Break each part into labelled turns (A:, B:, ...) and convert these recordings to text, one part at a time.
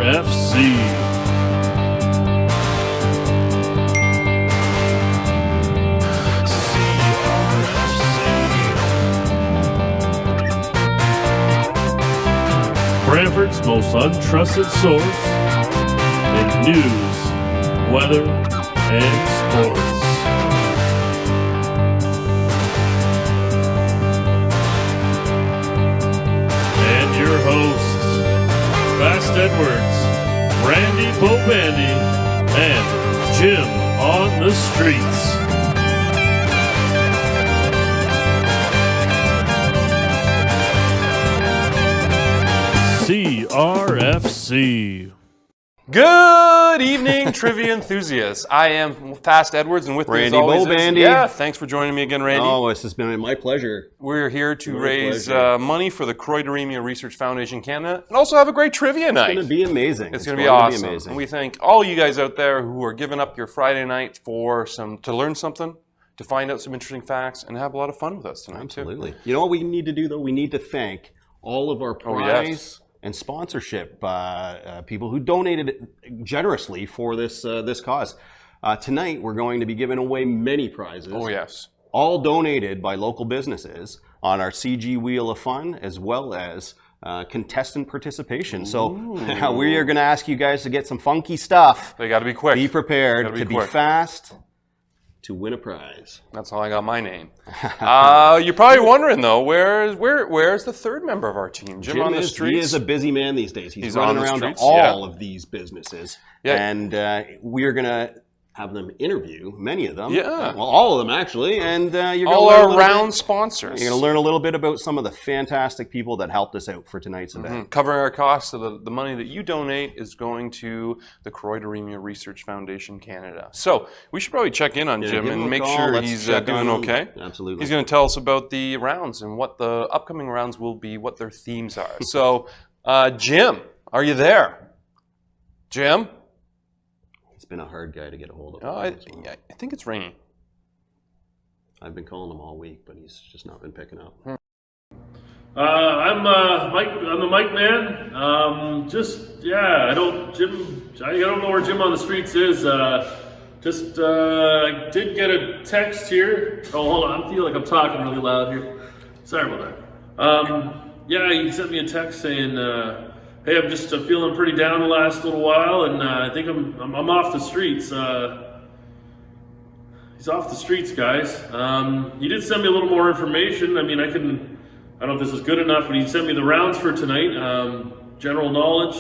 A: CRFC. Brantford's most untrusted source in news, weather, and sports. And your hosts, Fast Edwards, Randy Bobandy, and Jim on the Streets. CRFC.
B: Good evening, trivia enthusiasts. I am Fast Edwards, and with me as always
C: Randy.
B: Yeah, thanks for joining me again, Randy.
C: Oh, this has been my pleasure.
B: We're here to raise money for the Choroideremia Research Foundation Canada, and also have a great trivia night.
C: It's going to be amazing.
B: It's going to be awesome. And we thank all you guys out there who are giving up your Friday night for to learn something, to find out some interesting facts, and have a lot of fun with us tonight.
C: Absolutely. You know what we need to do, though? We need to thank all of our prize and sponsorship people who donated generously for this cause. Tonight, we're going to be giving away many prizes.
B: Oh, yes.
C: All donated by local businesses on our CG Wheel of Fun, as well as contestant participation. So we are going to ask you guys to get some funky stuff.
B: They got to be quick.
C: Be prepared to be fast to win a prize.
B: That's how I got my name. You're probably wondering, though, where's the third member of our team? Jim on the streets?
C: He is a busy man these days. He's
B: on
C: running
B: the
C: around
B: streets,
C: to all of these businesses.
B: Yeah.
C: And we are going to have them interview many of them.
B: Yeah.
C: Well, all of them, actually. And you're going
B: all our round sponsors.
C: You're going to learn a little bit about some of the fantastic people that helped us out for tonight's event.
B: Covering our costs, so the money that you donate is going to the Choroideremia Research Foundation Canada. So we should probably check in on Jim and make sure he's doing okay.
C: Absolutely.
B: He's going to tell us about the rounds and what the upcoming rounds will be, what their themes are. So, Jim, are you there? Jim?
C: He's been a hard guy to get a hold of.
B: I think it's ringing.
C: I've been calling him all week, but he's just not been picking up.
A: I'm Mike. I'm the Mike man. I don't know where Jim on the Streets is. I did get a text here. Oh, hold on. I feel like I'm talking really loud here. Sorry about that. He sent me a text saying, "Hey, I'm just feeling pretty down the last little while, and I think I'm off the streets." He's off the streets, guys. He did send me a little more information. I mean, I don't know if this is good enough, but he sent me the rounds for tonight. General knowledge,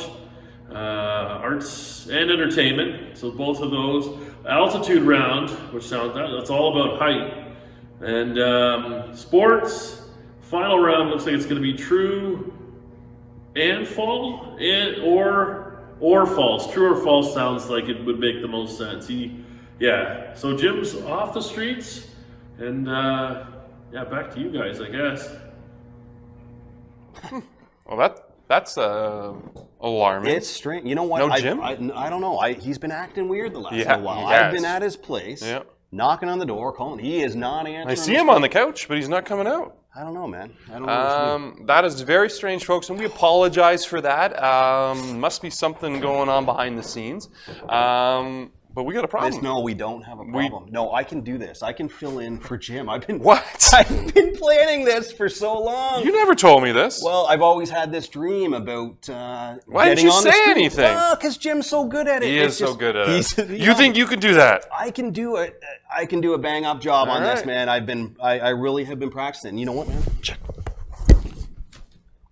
A: arts and entertainment. So both of those. Altitude round, which that's all about height. And sports, final round looks like it's going to be true and false, or false. True or false sounds like it would make the most sense. So Jim's off the streets, and back to you guys, I guess.
B: Well, that's alarming.
C: It's strange. You know what?
B: No Jim?
C: I don't know. He's been acting weird the last little while. I've been at his place, knocking on the door, calling. He is not answering.
B: I see him on the couch, but he's not coming out.
C: I don't know, man. I don't know.
B: That is very strange, folks, and we apologize for that. Must be something going on behind the scenes. But we got a problem.
C: No, we don't have a problem. No, I can do this. I can fill in for Jim. I've been planning this for so long.
B: You never told me this.
C: Well, I've always had this dream about
B: Why didn't you say anything?
C: Well, because Jim's so good at it.
B: He is so good at it. You think you can do that?
C: I can do it. I can do a bang up job on this, man. I really have been practicing. You know what, man? Check.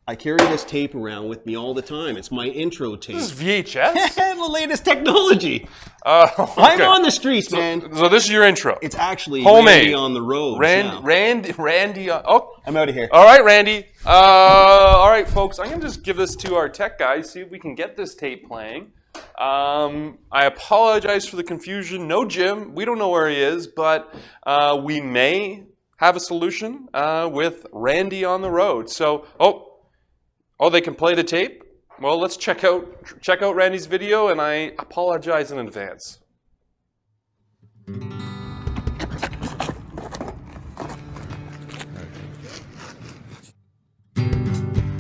C: I carry this tape around with me all the time. It's my intro tape.
B: This is VHS?
C: The latest technology.
B: Okay.
C: I'm on the streets, man.
B: So this is your intro.
C: It's actually
B: homemade.
C: Randy on the road.
B: Randy.
C: I'm out of here.
B: All right, Randy. All right, folks. I'm going to just give this to our tech guys, see if we can get this tape playing. I apologize for the confusion. No Jim. We don't know where he is, but we may have a solution with Randy on the road. So, Oh, they can play the tape? Well, let's check out Randy's video, and I apologize in advance.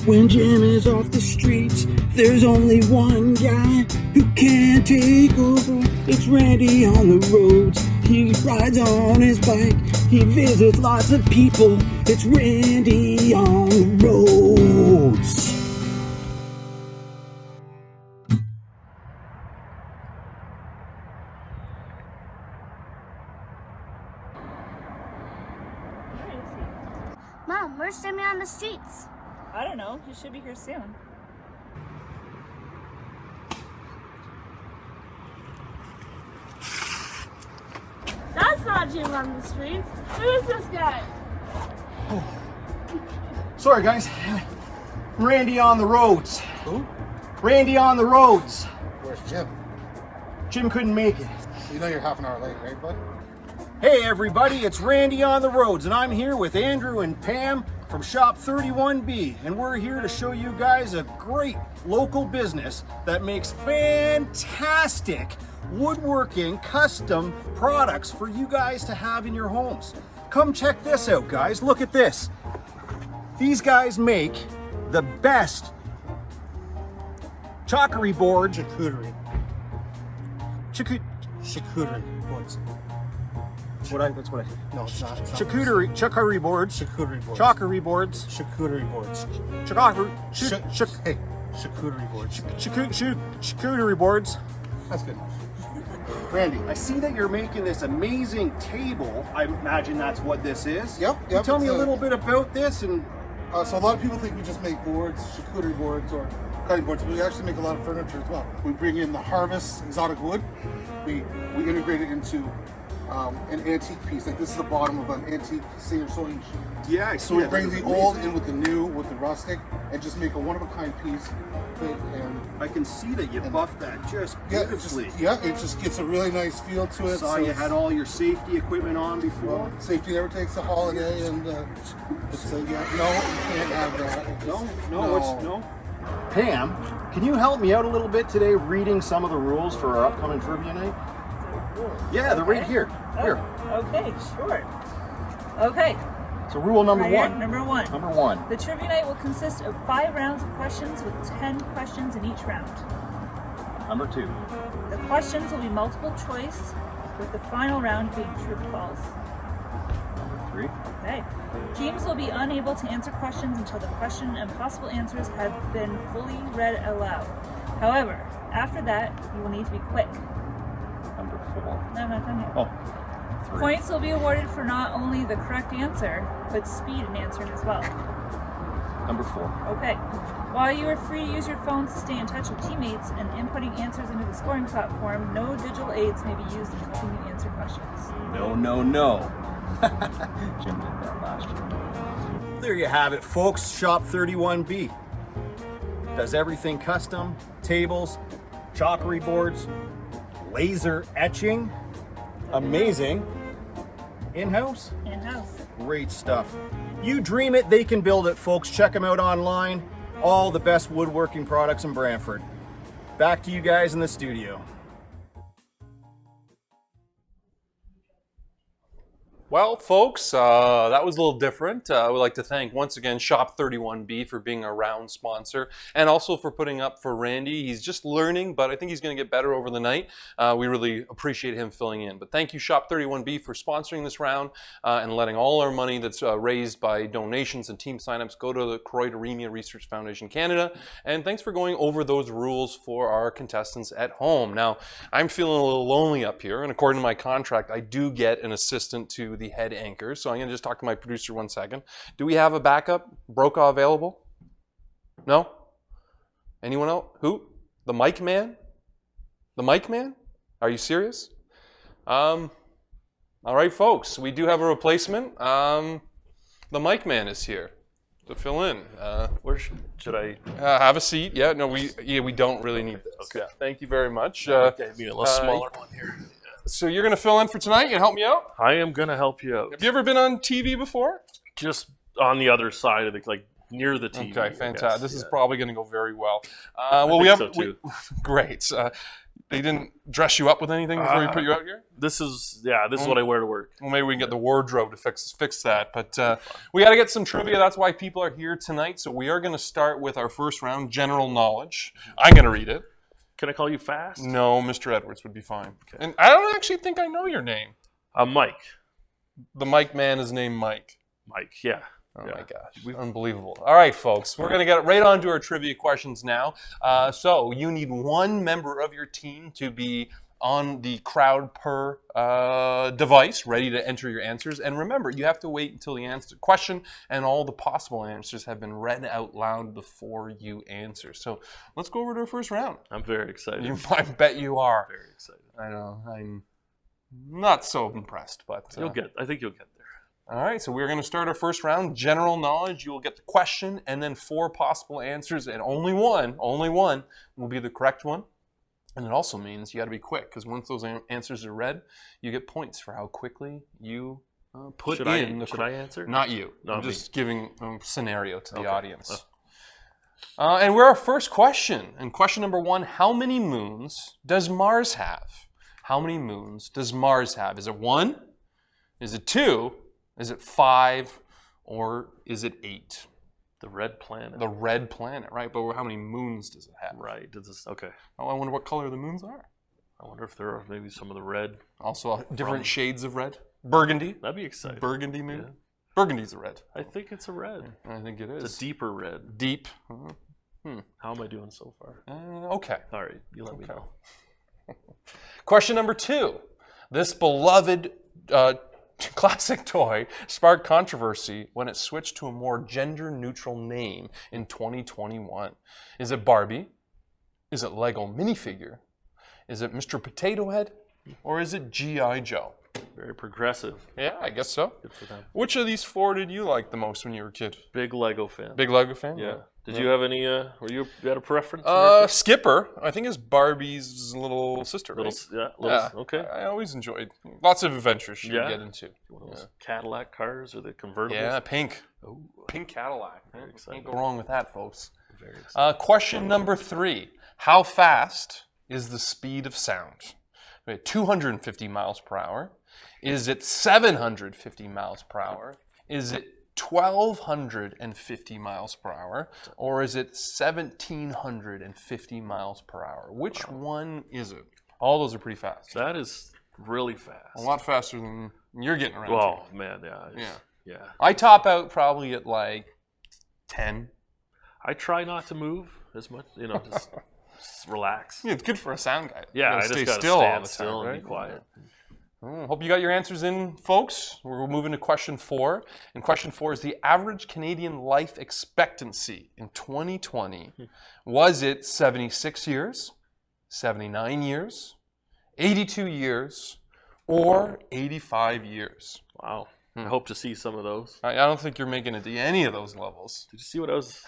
D: When Jim is off the streets, there's only one guy who can take over. It's Randy on the roads. He rides on his bike. He visits lots of people. It's Randy on the roads.
E: Mom, where's Jimmy on the streets?
F: I don't know. He should be here soon.
E: That's not Jim on the streets. Who is this guy?
D: Sorry, guys. Randy on the roads.
G: Who?
D: Randy on the roads.
G: Where's Jim?
D: Jim couldn't make it.
G: You know you're half an hour late, right, bud?
D: Hey everybody, it's Randy on the roads, and I'm here with Andrew and Pam from Shop 31B, and we're here to show you guys a great local business that makes fantastic woodworking custom products for you guys to have in your homes. Come check this out, guys. Look at this. These guys make the best charcuterie board.
G: Charcuterie. Charcuterie boards.
D: That's what I.
G: No, it's not.
D: Charcuterie boards.
G: Charcuterie boards.
D: Charcuterie boards.
G: Charcuterie boards. Charcuterie boards.
D: Charcuterie boards.
G: That's good. Randy.
D: I see that you're making this amazing table. I imagine that's what this is.
G: Yep.
D: Can you tell me a little bit about this and.
G: So a lot of people think we just make boards, charcuterie boards, or cutting boards, but we actually make a lot of furniture as well. We bring in the harvest exotic wood. We integrate it into an antique piece. Like this is the bottom of an antique senior sewing machine.
D: Yeah, I see.
G: So we bring the old in with the new, with the rustic, and just make a one-of-a-kind piece. And
D: I can see that you buffed that just beautifully.
G: it just gets a really nice feel to it.
D: Saw you had all your safety equipment on before.
G: Well, safety never takes a holiday, and it's no, you can't have that.
D: No. Pam, can you help me out a little bit today reading some of the rules for our upcoming trivia night? Yeah, they're right here. Here.
F: Okay, sure. Okay.
D: So rule number
F: Right here,
D: one.
F: Number one.
D: Number one.
F: The trivia night will consist of 5 rounds of questions with 10 questions in each round.
D: Number two.
F: The questions will be multiple choice, with the final round being true or false.
D: Number three.
F: Okay. Teams will be unable to answer questions until the question and possible answers have been fully read aloud. However, after that, you will need to be quick.
D: Number four.
F: No, I'm not done yet.
D: Oh. Three.
F: Points will be awarded for not only the correct answer, but speed in answering as well.
D: Number four.
F: Okay. While you are free to use your phones to stay in touch with teammates and inputting answers into the scoring platform, no digital aids may be used in helping you answer questions.
D: No. Jim did that last year. There you have it, folks. Shop 31B. Does everything custom, tables, charcuterie boards, laser etching. Amazing. In-house?
F: In-house.
D: Great stuff. You dream it, they can build it, folks. Check them out online. All the best woodworking products in Brantford. Back to you guys in the studio.
B: Well, folks, that was a little different. I would like to thank once again Shop 31B for being a round sponsor and also for putting up for Randy. He's just learning, but I think he's going to get better over the night. We really appreciate him filling in. But thank you, Shop 31B, for sponsoring this round and letting all our money that's raised by donations and team signups go to the Choroideremia Research Foundation Canada. And thanks for going over those rules for our contestants at home. Now, I'm feeling a little lonely up here, and according to my contract, I do get an assistant to the head anchor. So I'm going to just talk to my producer 1 second. Do we have a backup? Brokaw available? No? Anyone else? Who? The mic man? The mic man? Are you serious? All right, folks. We do have a replacement. The mic man is here to fill in.
A: Where should I?
B: Have a seat. Yeah, no, we don't really need this.
A: Okay.
B: Yeah, thank you very much.
A: Maybe a little smaller one here.
B: So you're going to fill in for tonight and help me out?
A: I am gonna help you out.
B: Have you ever been on TV before?
A: Just on the other side of the, like near the TV.
B: Okay, fantastic. This is
A: yeah.
B: probably going to go very well.
A: I
B: we have
A: think so too.
B: great. They didn't dress you up with anything before you put you out here?
A: This is what I wear to work.
B: Well, maybe we can get the wardrobe to fix that. But we got to get some trivia. That's why people are here tonight. So we are going to start with our first round, general knowledge. I'm going to read it.
A: Can I call you Fast?
B: No, Mr. Edwards would be fine. Okay. And I don't actually think I know your name.
A: Mike.
B: The Mike man is named Mike.
A: Mike, yeah.
B: Oh my gosh, unbelievable. All right, folks, we're going to get right on to our trivia questions now. So you need one member of your team to be on the crowd per device, ready to enter your answers. And remember, you have to wait until the question and all the possible answers have been read out loud before you answer. So let's go over to our first round.
A: I'm very excited.
B: I bet you are.
A: Very excited.
B: I know. I'm not so impressed, but
A: I think you'll get there.
B: All right, so we're going to start our first round, general knowledge. You will get the question and then 4 possible answers, and only one will be the correct one. And it also means you got to be quick, because once those answers are read, you get points for how quickly you put in.
A: Should I answer?
B: Not you.
A: Not
B: I'm just giving a scenario to the
A: Okay.
B: audience. And we're our first question. And question number 1, how many moons does Mars have? How many moons does Mars have? Is it 1? Is it 2? Is it 5? Or is it 8?
A: The red planet.
B: The red planet, right? But how many moons does it have?
A: Right. Okay.
B: Oh, I wonder what color the moons are.
A: I wonder if there are maybe some of the red.
B: Also, different shades of red. Burgundy.
A: That'd be exciting.
B: Burgundy moon.
A: Yeah.
B: Burgundy's a red.
A: I think it's a red.
B: I think it is.
A: It's a deeper red.
B: Deep.
A: How am I doing so far?
B: Okay.
A: All right. You let me know.
B: Question number 2. This beloved classic toy sparked controversy when it switched to a more gender-neutral name in 2021. Is it Barbie? Is it Lego minifigure? Is it Mr. Potato Head? Or is it G.I. Joe?
A: Very progressive.
B: Yeah, I guess so.
A: Good for them.
B: Which of these 4 did you like the most when you were a kid?
A: Big Lego fan.
B: Big Lego fan?
A: Yeah. Did you have any? You had a preference?
B: Skipper, I think, is Barbie's little sister. Right?
A: Okay.
B: I always enjoyed lots of adventures she would get into.
A: One of those Cadillac cars or the convertibles?
B: Yeah, pink.
A: Oh,
B: Pink Cadillac.
A: Very exciting.
B: Can't go wrong with that, folks.
A: Very exciting.
B: Question number 3. How fast is the speed of sound? 250 miles per hour? Is it 750 miles per hour? Is it 1,250 miles per hour? Or is it 1,750 miles per hour? Which one is it? All those are pretty fast.
A: That is really fast.
B: A lot faster than you're getting around.
A: Oh, man, yeah.
B: I top out probably at like 10.
A: I try not to move as much, just relax.
B: Yeah, it's good for a sound guy.
A: Yeah, I just gotta stand still and be quiet.
B: Hope you got your answers in, folks. We're moving to question 4. And question 4 is the average Canadian life expectancy in 2020. Was it 76 years, 79 years, 82 years, or 85 years?
A: Wow. I hope to see some of those.
B: I don't think you're making it to any of those levels.
A: Did you see what I was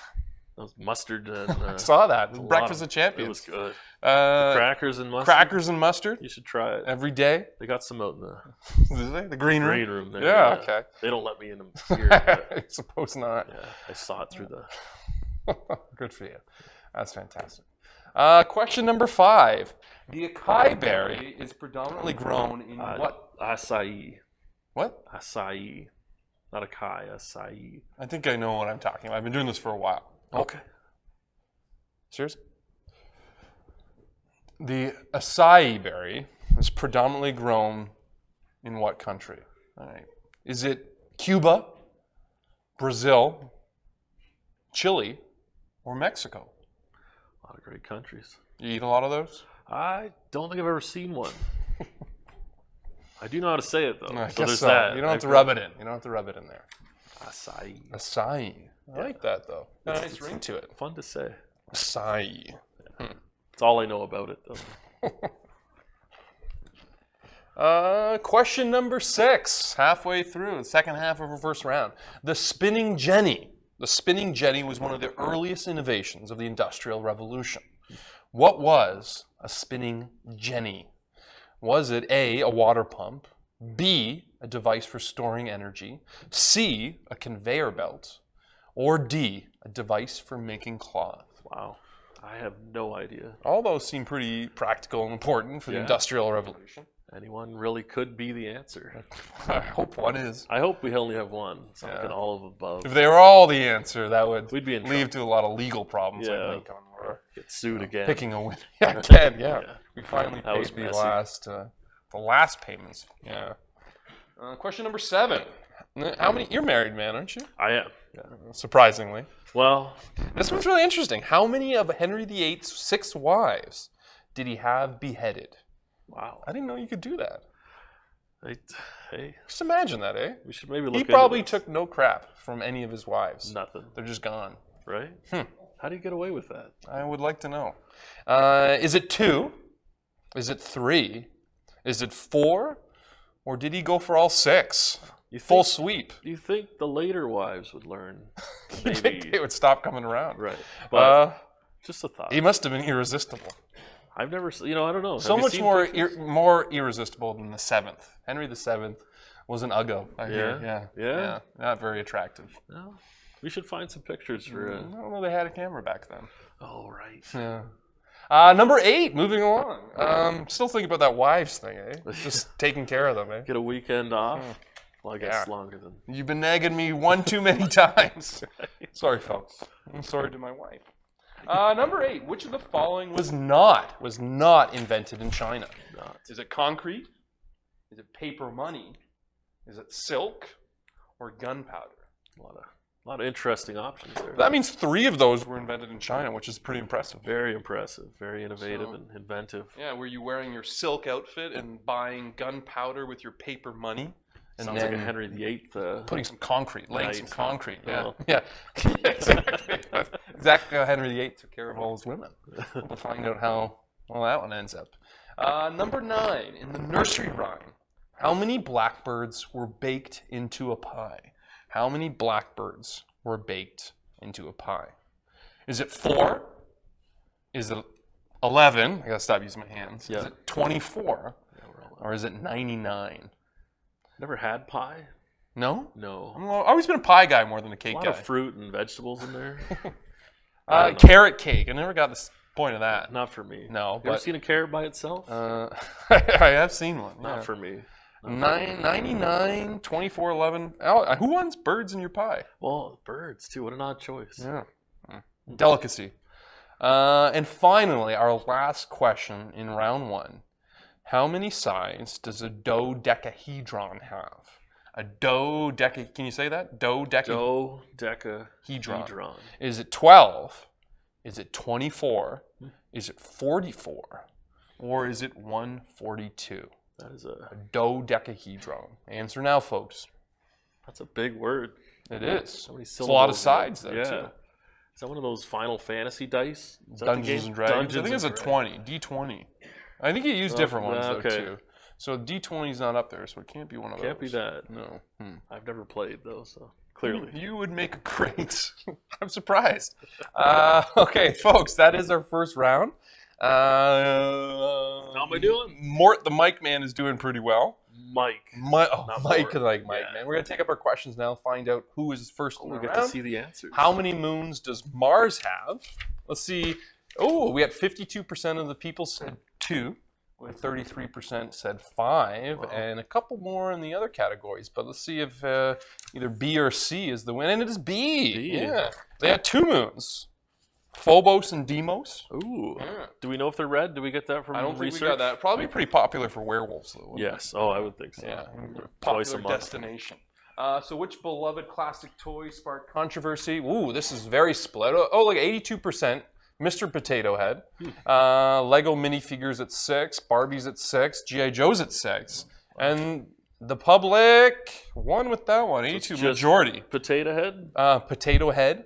A: mustard and
B: I saw that. Breakfast of Champions.
A: It was good.
B: Uh,
A: Crackers and mustard.
B: Crackers and mustard.
A: You should try it.
B: Every day.
A: They got some out in
B: The green room.
A: green room there.
B: Yeah, okay.
A: They don't let me in them here. But,
B: I suppose not.
A: yeah, I saw it through the.
B: Good for you. That's fantastic. Question number 5. The acai berry is predominantly grown in what?
A: Acai.
B: What?
A: Acai. Not acai, acai.
B: I think I know what I'm talking about. I've been doing this for a while.
A: Okay.
B: Serious? The acai berry is predominantly grown in what country? All right. Is it Cuba, Brazil, Chile, or Mexico?
A: A lot of great countries.
B: You eat a lot of those?
A: I don't think I've ever seen one. I do know how to say it though.
B: I
A: So
B: guess
A: there's
B: so.
A: that.
B: You don't have to rub it in. You don't have to rub it in there.
A: Acai.
B: Acai. I like that though. Got a nice
A: It's
B: ring to it.
A: Fun to say.
B: Acai.
A: It's all I know about it though.
B: Question number 6. Halfway through the second half of our first round. The spinning jenny. The spinning jenny was one of the earliest innovations of the Industrial Revolution. What was a spinning jenny? Was it A, a water pump, B, a device for storing energy, C, a conveyor belt, or D, a device for making cloth?
A: Wow. I have no idea.
B: All those seem pretty practical and important for the Industrial Revolution.
A: Anyone really could be the answer.
B: I hope one is.
A: I hope we only have one. It's not like an all of above.
B: If they were all the answer, that would
A: We'd be in
B: lead to a lot of legal problems.
A: Yeah.
B: I think, or
A: Get sued again.
B: picking a winner. Yeah, again, yeah. We finally
A: That was
B: paid
A: messy.
B: the last payments. Yeah. Question number 7. How many? You're married, man, aren't you?
A: I am. Yeah.
B: Surprisingly.
A: Well,
B: This one's really interesting. How many of Henry VIII's 6 wives did he have beheaded?
A: wow.
B: I didn't know you could do that.
A: Hey,
B: Just imagine that, eh?
A: we should maybe look
B: He
A: into
B: probably
A: this.
B: took no crap from any of his wives.
A: Nothing,
B: They're just gone.
A: right? How do you get away with that?
B: I would like to know. Is it 2? Is it 3? Is it 4? Or did he go for all 6? Full sweep.
A: Do you think the later wives would learn?
B: You think they would stop coming around?
A: Right. But just a thought.
B: He must have been irresistible.
A: I've never, I don't know.
B: So
A: Have you
B: much
A: seen
B: more
A: pictures?
B: more irresistible than the 7th. Henry VII was an uggo. I hear.
A: Yeah?
B: Yeah. Not very attractive.
A: No. We should find some pictures for.
B: I don't know. They had a camera back then.
A: Oh right.
B: Yeah. Number 8. Moving along. Still thinking about that wives thing, eh? Just taking care of them, eh?
A: Get a weekend off. Well, I guess
B: Yeah.
A: longer than.
B: You've been nagging me one too many times. Sorry, folks. I'm sorry to my wife. Number 8. Which of the following was not invented in China? Is it concrete? Is it paper money? Is it silk? Or gunpowder?
A: A lot of interesting options there.
B: That means 3 of those were invented in China, which is pretty impressive.
A: Very impressive. Very innovative
B: So-
A: and inventive.
B: Yeah, were you wearing your silk outfit and buying gunpowder with your paper money? And
A: Sounds
B: then
A: like a Henry VIII.
B: putting some concrete, laying some
A: Nice.
B: concrete. Yeah,
A: Oh.
B: yeah, exactly. Exactly how Henry VIII took care of all his women. We'll find out how that one ends up. Number 9, in the nursery rhyme, how many blackbirds were baked into a pie? How many blackbirds were baked into a pie? Is it 4? Is it 11? I gotta stop using my hands.
A: Yeah.
B: Is it 24? Or is it 99?
A: Never had pie?
B: No?
A: No.
B: I've always been a pie guy more than a
A: A
B: cake
A: lot
B: guy.
A: of fruit and vegetables in there.
B: Carrot cake. I never got the point of that.
A: Not for me.
B: No,
A: You ever
B: but
A: seen a carrot by itself?
B: I have seen one.
A: Not
B: Yeah.
A: for me.
B: 99, 24, 11. Oh, who wants birds in your pie?
A: Well, birds too. What an odd choice.
B: Yeah. Delicacy. And finally, our last question in round 1. How many sides does a dodecahedron have? A can you say that? Dodecahedron.
A: Dodecahedron.
B: Is it 12? Is it 24? Is it 44? Or is it 142?
A: That is
B: A dodecahedron. Answer now, folks.
A: that's a big word.
B: It is.
A: So many
B: It's a lot of
A: syllables.
B: sides there,
A: Yeah.
B: too.
A: Is that one of those Final Fantasy dice? Is that the
B: Dungeons
A: game?
B: and Dragons.
A: Dungeons
B: I think it's a
A: and
B: 20. D20. I think you use different ones, though,
A: okay.
B: too. So D20 is not up there, so it can't be one of those.
A: Can't be that.
B: No.
A: I've never played though, so clearly.
B: You would make a great. I'm surprised. Okay, folks, that is our first round. How
A: am I doing?
B: Mort, the mic man, is doing pretty well.
A: Mike.
B: Mike,
A: Not
B: Mike,
A: Mort.
B: like Mike,
A: Yeah.
B: man. We're gonna take up our questions now. Find out who is first in
A: We
B: the
A: get
B: round.
A: to see the answers.
B: How many moons does Mars have? Let's see. Oh, we had 52% of the people said 2, with 33% said 5, and a couple more in the other categories. But let's see if either B or C is the win. And it is B.
A: B.
B: Yeah. They had 2 moons. Phobos and Deimos.
A: Ooh.
B: Yeah.
A: Do we know if they're red? Did we get that from
B: I don't think
A: research?
B: we got that. Probably pretty popular for werewolves, though. wouldn't it?
A: Yes. Oh, I would think so.
B: Yeah,
A: Twice a
B: popular
A: month.
B: destination. So which beloved classic toy sparked controversy? Ooh, this is very split. Oh, like 82%. Mr. Potato Head. Lego minifigures at 6. Barbies at 6. G.I. Joe's at 6. And the public won with that one. 82
A: just-
B: majority.
A: Potato Head?
B: Potato Head.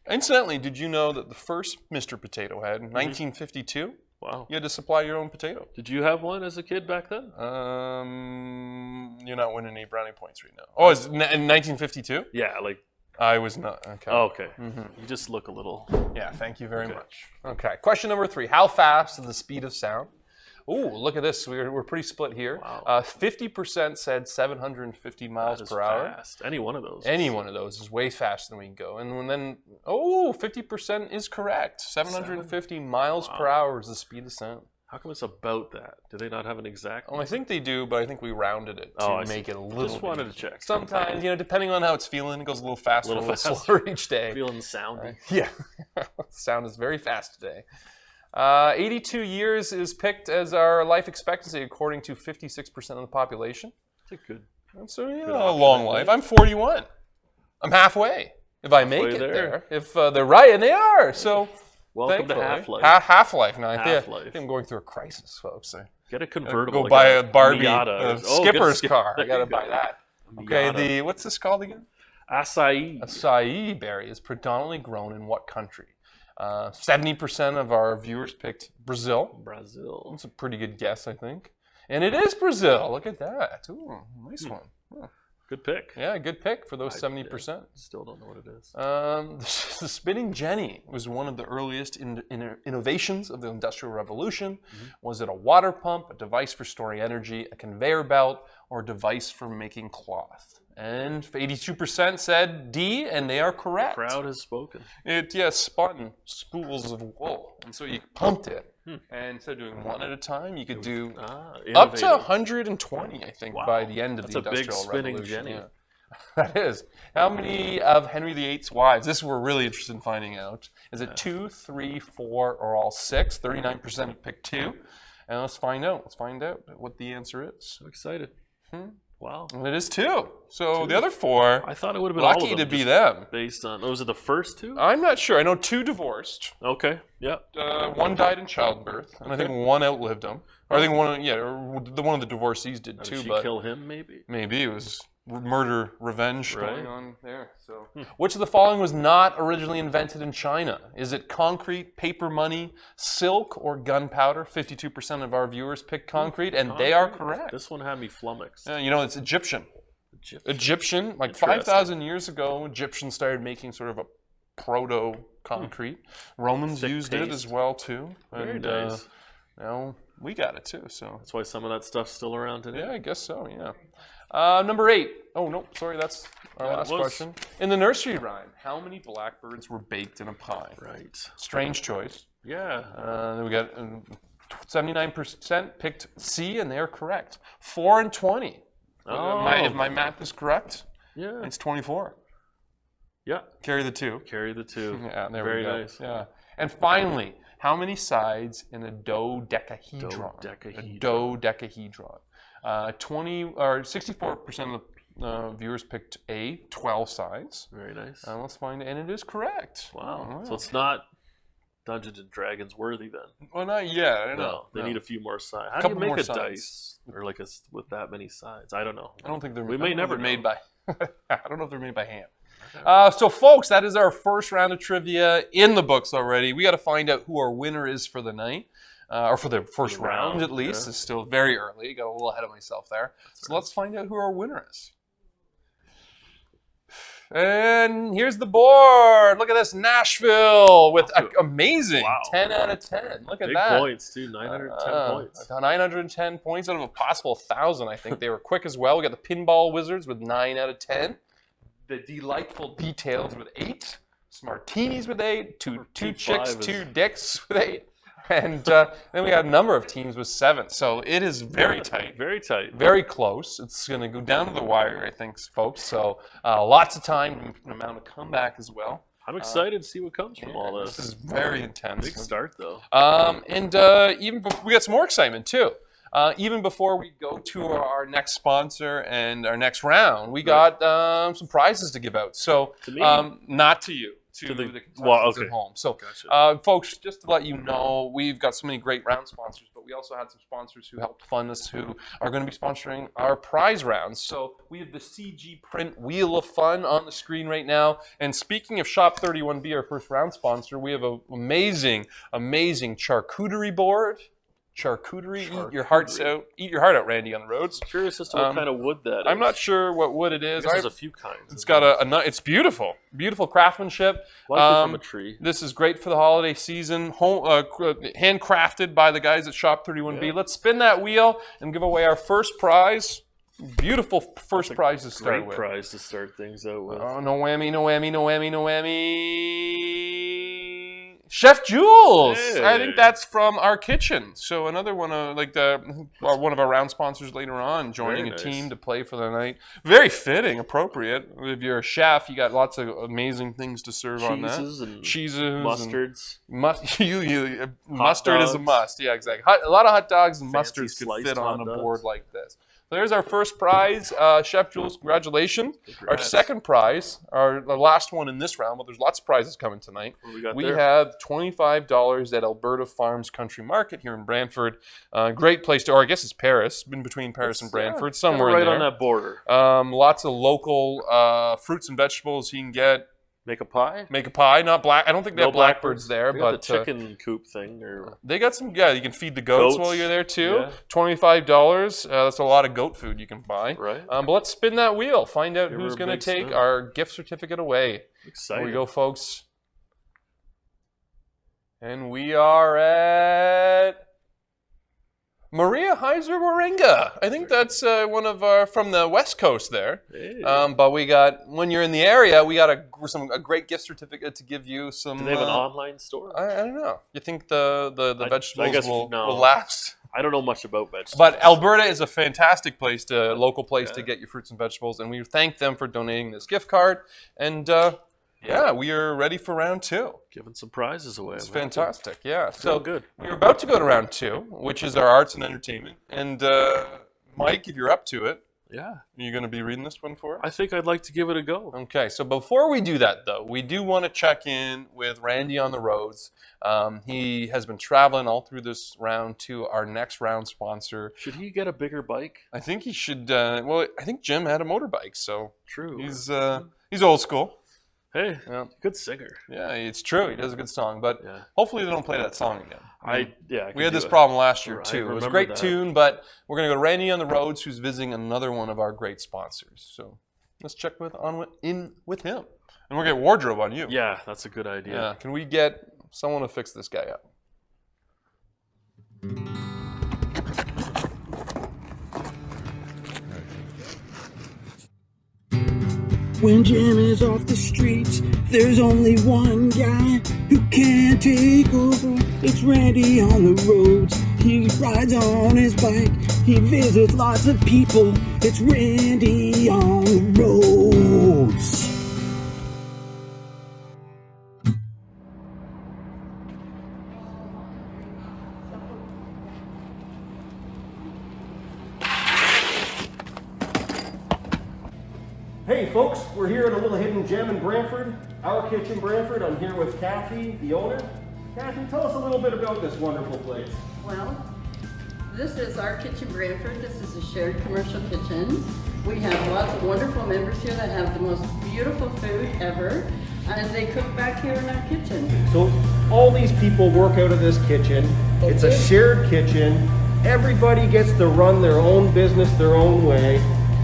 B: Incidentally, did you know that the first Mr. Potato Head, 1952,
A: Wow.
B: you had to supply your own potato?
A: Did you have one as a kid back then?
B: You're not winning any brownie points right now. Oh, it's in 1952?
A: Yeah, like,
B: I was not. Okay.
A: oh, okay. You just look a little.
B: Yeah, thank you very much. Okay, question number 3. How fast is the speed of sound? Ooh, look at this. We're pretty split here.
A: Wow.
B: 50% said 750 miles per hour.
A: Fast. Any one of those.
B: Any one of those is way faster than we can go. And then, 50% is correct. 750 miles per hour is the speed of sound.
A: How come it's about that? Do they not have an exact?
B: Well, I think they do, but I think we rounded it to make it a little.
A: Just wanted to check.
B: Sometimes, depending on how it's feeling, it goes a little faster, a little slower each day.
A: Feeling soundy.
B: Yeah, sound is very fast today. 82 years is picked as our life expectancy, according to 56% of the population.
A: That's a good.
B: So a long life. I'm 41. I'm halfway. If I make it there. If they're right, and they are. So.
A: Welcome to Half-Life.
B: Half-Life now.
A: Half-Life.
B: I think I'm going through a crisis, folks.
A: Get a convertible.
B: Go buy a Barbie
A: Miata.
B: skipper's car. I gotta buy that.
A: Miata.
B: Okay, what's this called again?
A: Acai.
B: Acai berry is predominantly grown in what country? 70% of our viewers picked Brazil.
A: Brazil.
B: That's a pretty good guess, I think. And it is Brazil. Look at that. Ooh, nice one. Yeah.
A: Good pick.
B: Yeah, good pick for those 70%.
A: Still don't know what it is.
B: The spinning jenny was one of the earliest innovations of the Industrial Revolution. Was it a water pump, a device for storing energy, a conveyor belt, or a device for making cloth? And 82% said D, and they are correct.
A: The crowd has spoken.
B: It spun spools of wool, and so you pumped it. And instead of doing one at a time, you could do up to 120, I think, by the end of the Industrial Revolution.
A: That's a big spinning jenny.
B: Yeah. That is. How many of Henry VIII's wives? This we're really interested in finding out. Is it 2, 3, 4, or all 6? 39% picked 2. And let's find out. Let's find out what the answer is.
A: So excited. Wow.
B: And it is 2. So the other 4,
A: I thought it would have been all of
B: lucky
A: them,
B: to be them.
A: Based on, was it the first 2?
B: I'm not sure. I know 2 divorced.
A: Okay. Yep.
B: 1 died in childbirth, and I think 1 outlived him. Or I think one of the divorcees did too.
A: Did she
B: but
A: kill him? Maybe
B: it was murder revenge going on there. So, which of the following was not originally invented in China? Is it concrete, paper money, silk, or gunpowder? 52% of our viewers picked concrete, and they are correct.
A: This one had me flummoxed.
B: It's Egyptian. Egyptian, like 5,000 years ago, Egyptians started making sort of a proto-concrete. Romans used it as well too.
A: Very nice.
B: Now we got it too. So
A: that's why some of that stuff's still around today.
B: Yeah, I guess so. Yeah. Number 8. Oh no, sorry, that's our last question. In the nursery rhyme, how many blackbirds were baked in a pie?
A: Right.
B: Strange choice.
A: Yeah.
B: Then we got 79% picked C, and they are correct. 4 and 20. If my math is correct, it's 24.
A: Yeah.
B: Carry the 2.
A: Carry the 2.
B: Yeah, there
A: Very
B: we go.
A: nice.
B: Yeah. And finally, how many sides in a dodecahedron? A dodecahedron. 64% of the viewers picked A, 12 sides.
A: Very nice.
B: Let's find it, and it is correct.
A: Wow. So it's not Dungeons and Dragons worthy then?
B: Well, not yet.
A: No, they need a few more sides. How do you make a dice or like with that many sides? I don't know.
B: I don't think they're.
A: We may never
B: made by. I don't know if they're made by hand. So, folks, that is our first round of trivia in the books already. We got to find out who our winner is for the night, or for the first round at least. It's still very early. Got a little ahead of myself there. So let's find out who our winner is. And here's the board. Look at this, Nashville with amazing 10 out of 10. Look at that.
A: Big points too, 910 points. 910
B: points out of a possible 1,000. I think they were quick as well. We got the Pinball Wizards with 9 out of 10. The Delightful Details with 8. Smartinis with 8. Two Chicks, 2 Dicks with 8. And then we got a number of teams with 7. So it is very tight.
A: Very tight.
B: Very close. It's going to go down to the wire, I think, folks. So lots of time, an amount of comeback as well.
A: I'm excited to see what comes from all this.
B: This is very intense.
A: Big start, though.
B: Even we got some more excitement, too. Even before we go to our next sponsor and our next round, we got some prizes to give out. So,
A: to me?
B: Not to you. To the contestants at home. So, folks, just to let you know, we've got so many great round sponsors, but we also had some sponsors who helped fund us who are going to be sponsoring our prize rounds. So we have the CG Print Wheel of Fun on the screen right now. And speaking of Shop 31B, our first round sponsor, we have an amazing charcuterie board, charcuterie. Eat your heart out, Randy, on the roads.
A: Curious as to what kind of wood that is.
B: I'm not sure what wood it is.
A: There's a few kinds.
B: It's got it's beautiful, beautiful craftsmanship.
A: Likely from a tree.
B: This is great for the holiday season. Handcrafted by the guys at Shop 31B.
A: Yeah.
B: Let's spin that wheel and give away our first prize. Beautiful first prize to start with.
A: Great prize to start things out with.
B: Oh, no whammy, no whammy, no whammy, no whammy. Chef Jules.
A: Hey.
B: I think that's from our kitchen. So another one of one of our round sponsors later on, joining
A: Very
B: a
A: nice.
B: team to play for the night. Very fitting, appropriate. If you're a chef, you got lots of amazing things to serve on that. Cheeses and
A: mustards.
B: Mustard is a must. Yeah, exactly. A lot of hot dogs and
A: Fancy
B: mustards could
A: sliced
B: fit on a
A: hot
B: board
A: dogs.
B: like this. So there's our first prize. Chef Jules, congratulations. Our
A: Congrats.
B: second prize, the last one in this round, but there's lots of prizes coming tonight.
A: What we got
B: We
A: there?
B: have $25 at Alberta Farms Country Market here in Brantford. Great place to, or I guess it's Paris, in between Paris and Brantford, somewhere
A: right
B: in there.
A: on that border.
B: Lots of local fruits and vegetables you can get.
A: Make a pie.
B: Make a pie, not black. I don't think they have blackbirds there,
A: They got
B: but
A: the chicken coop thing, or
B: they got some. Yeah, you can feed the goats while you're there too.
A: Yeah.
B: $25. That's a lot of goat food you can buy.
A: Right.
B: But let's spin that wheel. Find out
A: Give her
B: who's
A: a
B: going to
A: big
B: take
A: spin.
B: our gift certificate away.
A: Exciting.
B: Here we go, folks. And we are at Maria Heiser Moringa. I think that's one of our from the West Coast there.
A: Hey.
B: But we got, when you're in the area, we got a great gift certificate to give you some.
A: Do they have an online store?
B: I don't know. You think the vegetables
A: guess
B: will
A: no.
B: last?
A: I don't know much about vegetables.
B: But Alberta is a fantastic place, local place to get your fruits and vegetables, and we thank them for donating this gift card. And we are ready for round two.
A: Giving some prizes away.
B: It's fantastic, yeah.
A: So
B: So
A: good.
B: we're about to go to round two, which is our arts and entertainment. And Mike, if you're up to it,
A: Yeah.
B: are you going to be reading this one for us?
A: I think I'd like to give it a go.
B: Okay, so before we do that, though, we do want to check in with Randy on the roads. He has been traveling all through this round to our next round sponsor.
A: Should he get a bigger bike?
B: I think he should. I think Jim had a motorbike, so
A: True.
B: he's old school.
A: Hey,
B: Yeah.
A: good singer.
B: Yeah, it's true. He does a good song, but
A: Yeah.
B: hopefully they don't play that song again.
A: I
B: We had this problem last year
A: I
B: too. It was a
A: remember
B: great
A: that.
B: tune, but we're gonna go to Randy on the roads, who's visiting another one of our great sponsors. So let's check in with him, and we'll get wardrobe on you.
A: Yeah, that's a good idea.
B: Yeah. Can we get someone to fix this guy up?
H: When Jim is off the streets, there's only one guy who can take over. It's Randy on the roads. He rides on his bike. He visits lots of people. It's Randy on the roads.
D: Hey folks, we're here at a little hidden gem in Brantford, Our Kitchen Brantford. I'm here with Kathy, the owner. Kathy, tell us a little bit about this wonderful place.
I: Well, this is Our Kitchen Brantford. This is a shared commercial kitchen. We have lots of wonderful members here that have the most beautiful food ever, and they cook back here in our kitchen.
D: So all these people work out of this kitchen. It's a shared kitchen. Everybody gets to run their own business their own way,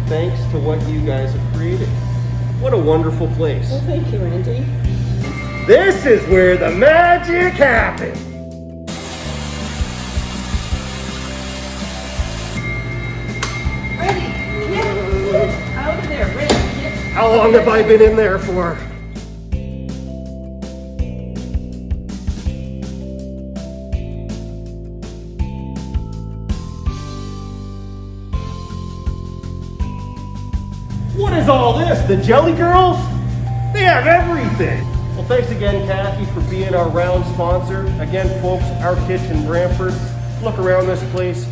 D: thanks to what you guys have created. What a wonderful place.
I: Well, thank you, Randy.
D: This is where the magic happens.
I: Randy, get out of there. Randy, get.
D: How long have I been in there for? What is all this? The Jelly Girls? They have everything. Well, thanks again, Kathy, for being our round sponsor. Again, folks, Our Kitchen Brantford. Look around this place.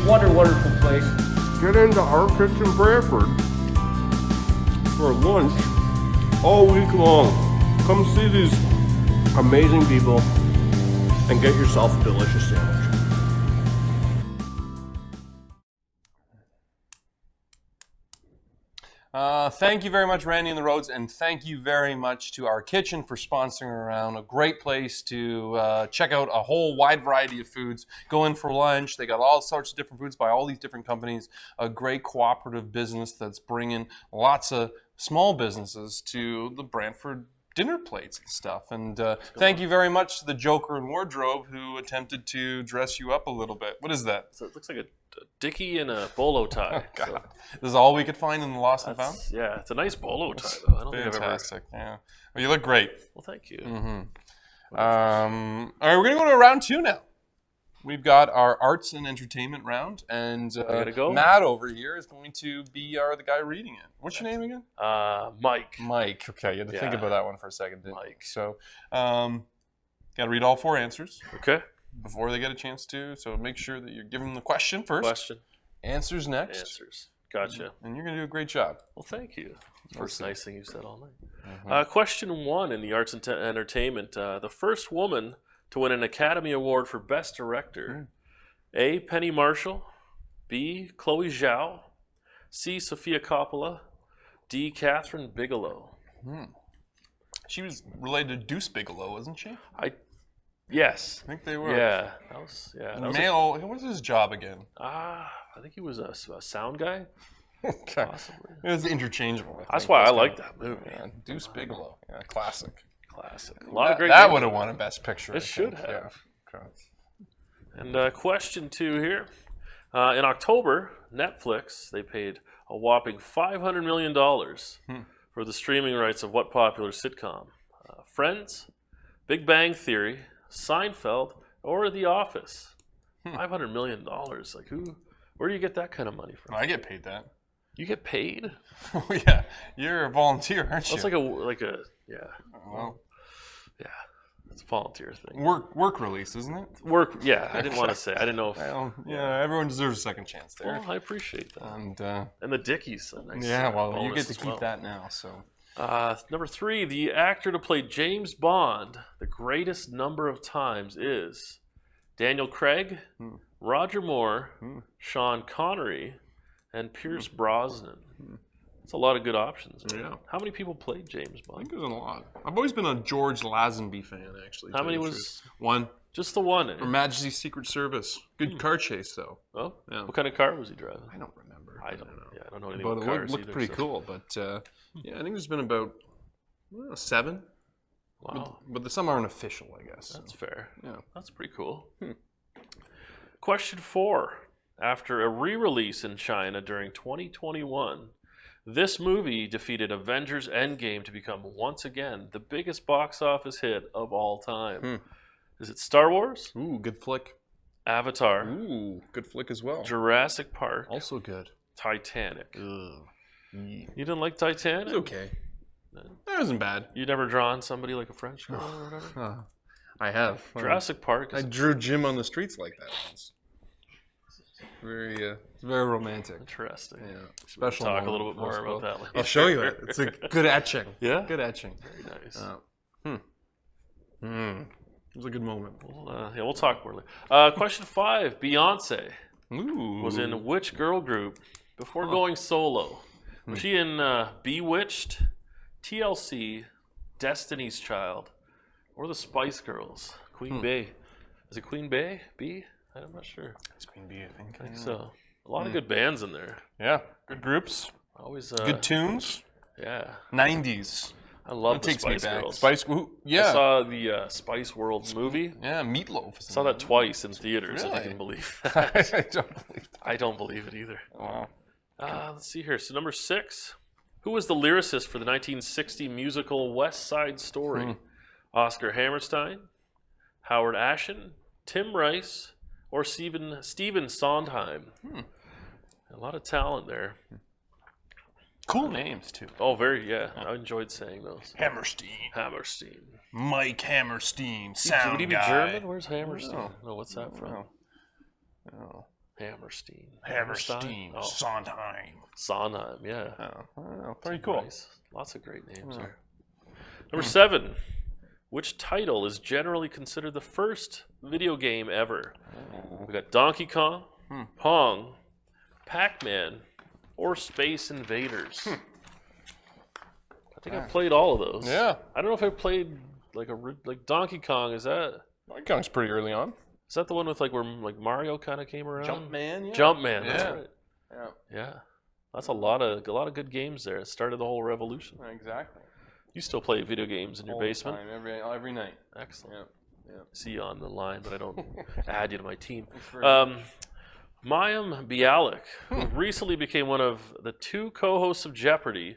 D: What a wonderful place. Get into Our Kitchen Brantford for lunch all week long. Come see these amazing people and get yourself a delicious sandwich.
B: Thank you very much, Randy and the Roads, and thank you very much to Our Kitchen for sponsoring around. A great place to check out a whole wide variety of foods. Go in for lunch. They got all sorts of different foods by all these different companies. A great cooperative business that's bringing lots of small businesses to the Brantford dinner plates and stuff. And thank you very much to the Joker in Wardrobe who attempted to dress you up a little bit. What is that?
A: So it looks like a dickie and a bolo tie.
B: Oh, God. This is all we could find in the Lost and Found?
A: Yeah, it's a nice bolo tie, though. I don't think I've ever...
B: Fantastic, yeah. Well, you look great.
A: Well, thank you.
B: All right, we're going to go to round 2 now. We've got our arts and entertainment round, and
A: go.
B: Matt over here is going to be the guy reading it. What's your name again?
A: Mike.
B: Mike. Okay, you had to think about that one for a second, didn't
A: Mike.
B: you? So, got to read all 4 answers.
A: Okay.
B: Before they get a chance to, so make sure that you're giving them the question first.
A: Question.
B: Answers next.
A: Answers. Gotcha.
B: And you're going to do a great job.
A: Well, thank you. First nice thing you said all night. Question 1 in the arts and entertainment. The first woman to win an Academy Award for Best Director. A. Penny Marshall. B. Chloe Zhao. C. Sofia Coppola. D. Catherine Bigelow.
B: She was related to Deuce Bigelow, wasn't she?
A: Yes.
B: I think they were.
A: Yeah. That was
B: Male, what was his job again?
A: I think he was a sound guy.
B: Okay.
A: Possibly.
B: It was interchangeable.
A: That's why I like that movie.
B: Yeah, Deuce Bigelow. Yeah, classic.
A: A lot of great
B: That
A: movies.
B: would have won a Best Picture.
A: It should have.
B: Yeah. Okay.
A: And question 2 here. In October, Netflix, they paid a whopping $500 million for the streaming rights of what popular sitcom? Friends, Big Bang Theory, Seinfeld, or The Office? $500 million. Like where do you get that kind of money from?
B: I get paid that.
A: You get paid?
B: Oh yeah, you're a volunteer, aren't you?
A: That's like a yeah.
B: Well,
A: yeah, it's a volunteer thing.
B: Work release, isn't it?
A: Work. Yeah, I didn't want to say. I didn't know if.
B: Well, yeah, everyone deserves a second chance there.
A: Well, I appreciate that.
B: And
A: the Dickies. Nice,
B: yeah, well, you get to
A: as
B: keep that now. So.
A: Number 3, the actor to play James Bond the greatest number of times is Daniel Craig, Roger Moore, Sean Connery, and Pierce Brosnan. That's a lot of good options.
B: Yeah.
A: How many people played James Bond?
B: I think there's a lot. I've always been a George Lazenby fan, actually.
A: How many was?
B: One.
A: Just the one.
B: Her Majesty's Secret Service. Good car chase, though.
A: Oh?
B: Yeah.
A: What kind of car was he driving?
B: I don't remember.
A: I don't know. Yeah, I don't know anything
B: but
A: about
B: it
A: cars
B: looked
A: either,
B: pretty cool. But yeah, I think there's been about 7.
A: Wow.
B: But some aren't official, I guess.
A: That's fair.
B: Yeah.
A: That's pretty cool. Question 4. After a re-release in China during 2021, this movie defeated Avengers Endgame to become once again the biggest box office hit of all time. Is it Star Wars?
B: Ooh, good flick.
A: Avatar.
B: Ooh, good flick as well.
A: Jurassic Park.
B: Also good.
A: Titanic.
B: Ugh.
A: You didn't like Titanic?
B: It's okay. That wasn't bad.
A: You never drawn somebody like a French girl or whatever?
B: I have.
A: Jurassic Park.
B: I drew Jim on the streets like that once. Very romantic.
A: Interesting.
B: Yeah. Special.
A: Talk a little bit more about that later.
B: I'll show you it. It's a good etching.
A: Yeah?
B: Good etching.
A: Very nice.
B: It was a good moment.
A: We'll talk more later. Question 5. Beyonce
B: Ooh.
A: was in which girl group before going solo? Was she in Bewitched, TLC, Destiny's Child, or the Spice Girls? Queen Bey. Is it Queen Bey? B? I'm not sure.
B: It's Queen Bee, I think.
A: I think so. A lot of good bands in there.
B: Yeah, good groups.
A: Always
B: good tunes.
A: Yeah.
B: 90s.
A: I love the
B: takes me
A: Spice
B: back.
A: Girls.
B: Yeah.
A: I saw the Spice World movie.
B: Yeah, Meatloaf.
A: Saw that twice in theaters.
B: Really?
A: If I can believe that.
B: I don't believe that.
A: I don't believe it either.
B: Wow.
A: Let's see here. So number 6. Who was the lyricist for the 1960 musical West Side Story? Oscar Hammerstein, Howard Ashen, Tim Rice, or Stephen Sondheim? A lot of talent there.
B: Cool names, too.
A: Oh, I enjoyed saying those.
B: Hammerstein. Mike Hammerstein, sound
A: Would he be
B: guy.
A: German? Where's Hammerstein? No, what's that from?
B: Oh.
A: Hammerstein.
B: Oh.
A: Sondheim, yeah.
B: Oh, pretty cool.
A: Nice. Lots of great names there. Number 7. Which title is generally considered the first video game ever? We got Donkey Kong, Pong, Pac-Man, or Space Invaders. think I've played all of those.
B: Yeah.
A: I don't know if I played like Donkey Kong. Is that
B: Kong's pretty early on.
A: the one with like where like Mario kind of came around?
B: Jumpman, yeah.
A: Jumpman, that's
B: Yeah.
A: right.
B: Yeah.
A: Yeah, that's a lot of good games there. It started the whole revolution.
B: Exactly.
A: You still play video games in your
B: All the
A: basement?
B: time, every night.
A: Excellent.
B: Yeah.
A: See you on the line, but I don't add you to my team.
B: Thanks very
A: Mayim Bialik, who recently became one of the 2 co-hosts of Jeopardy,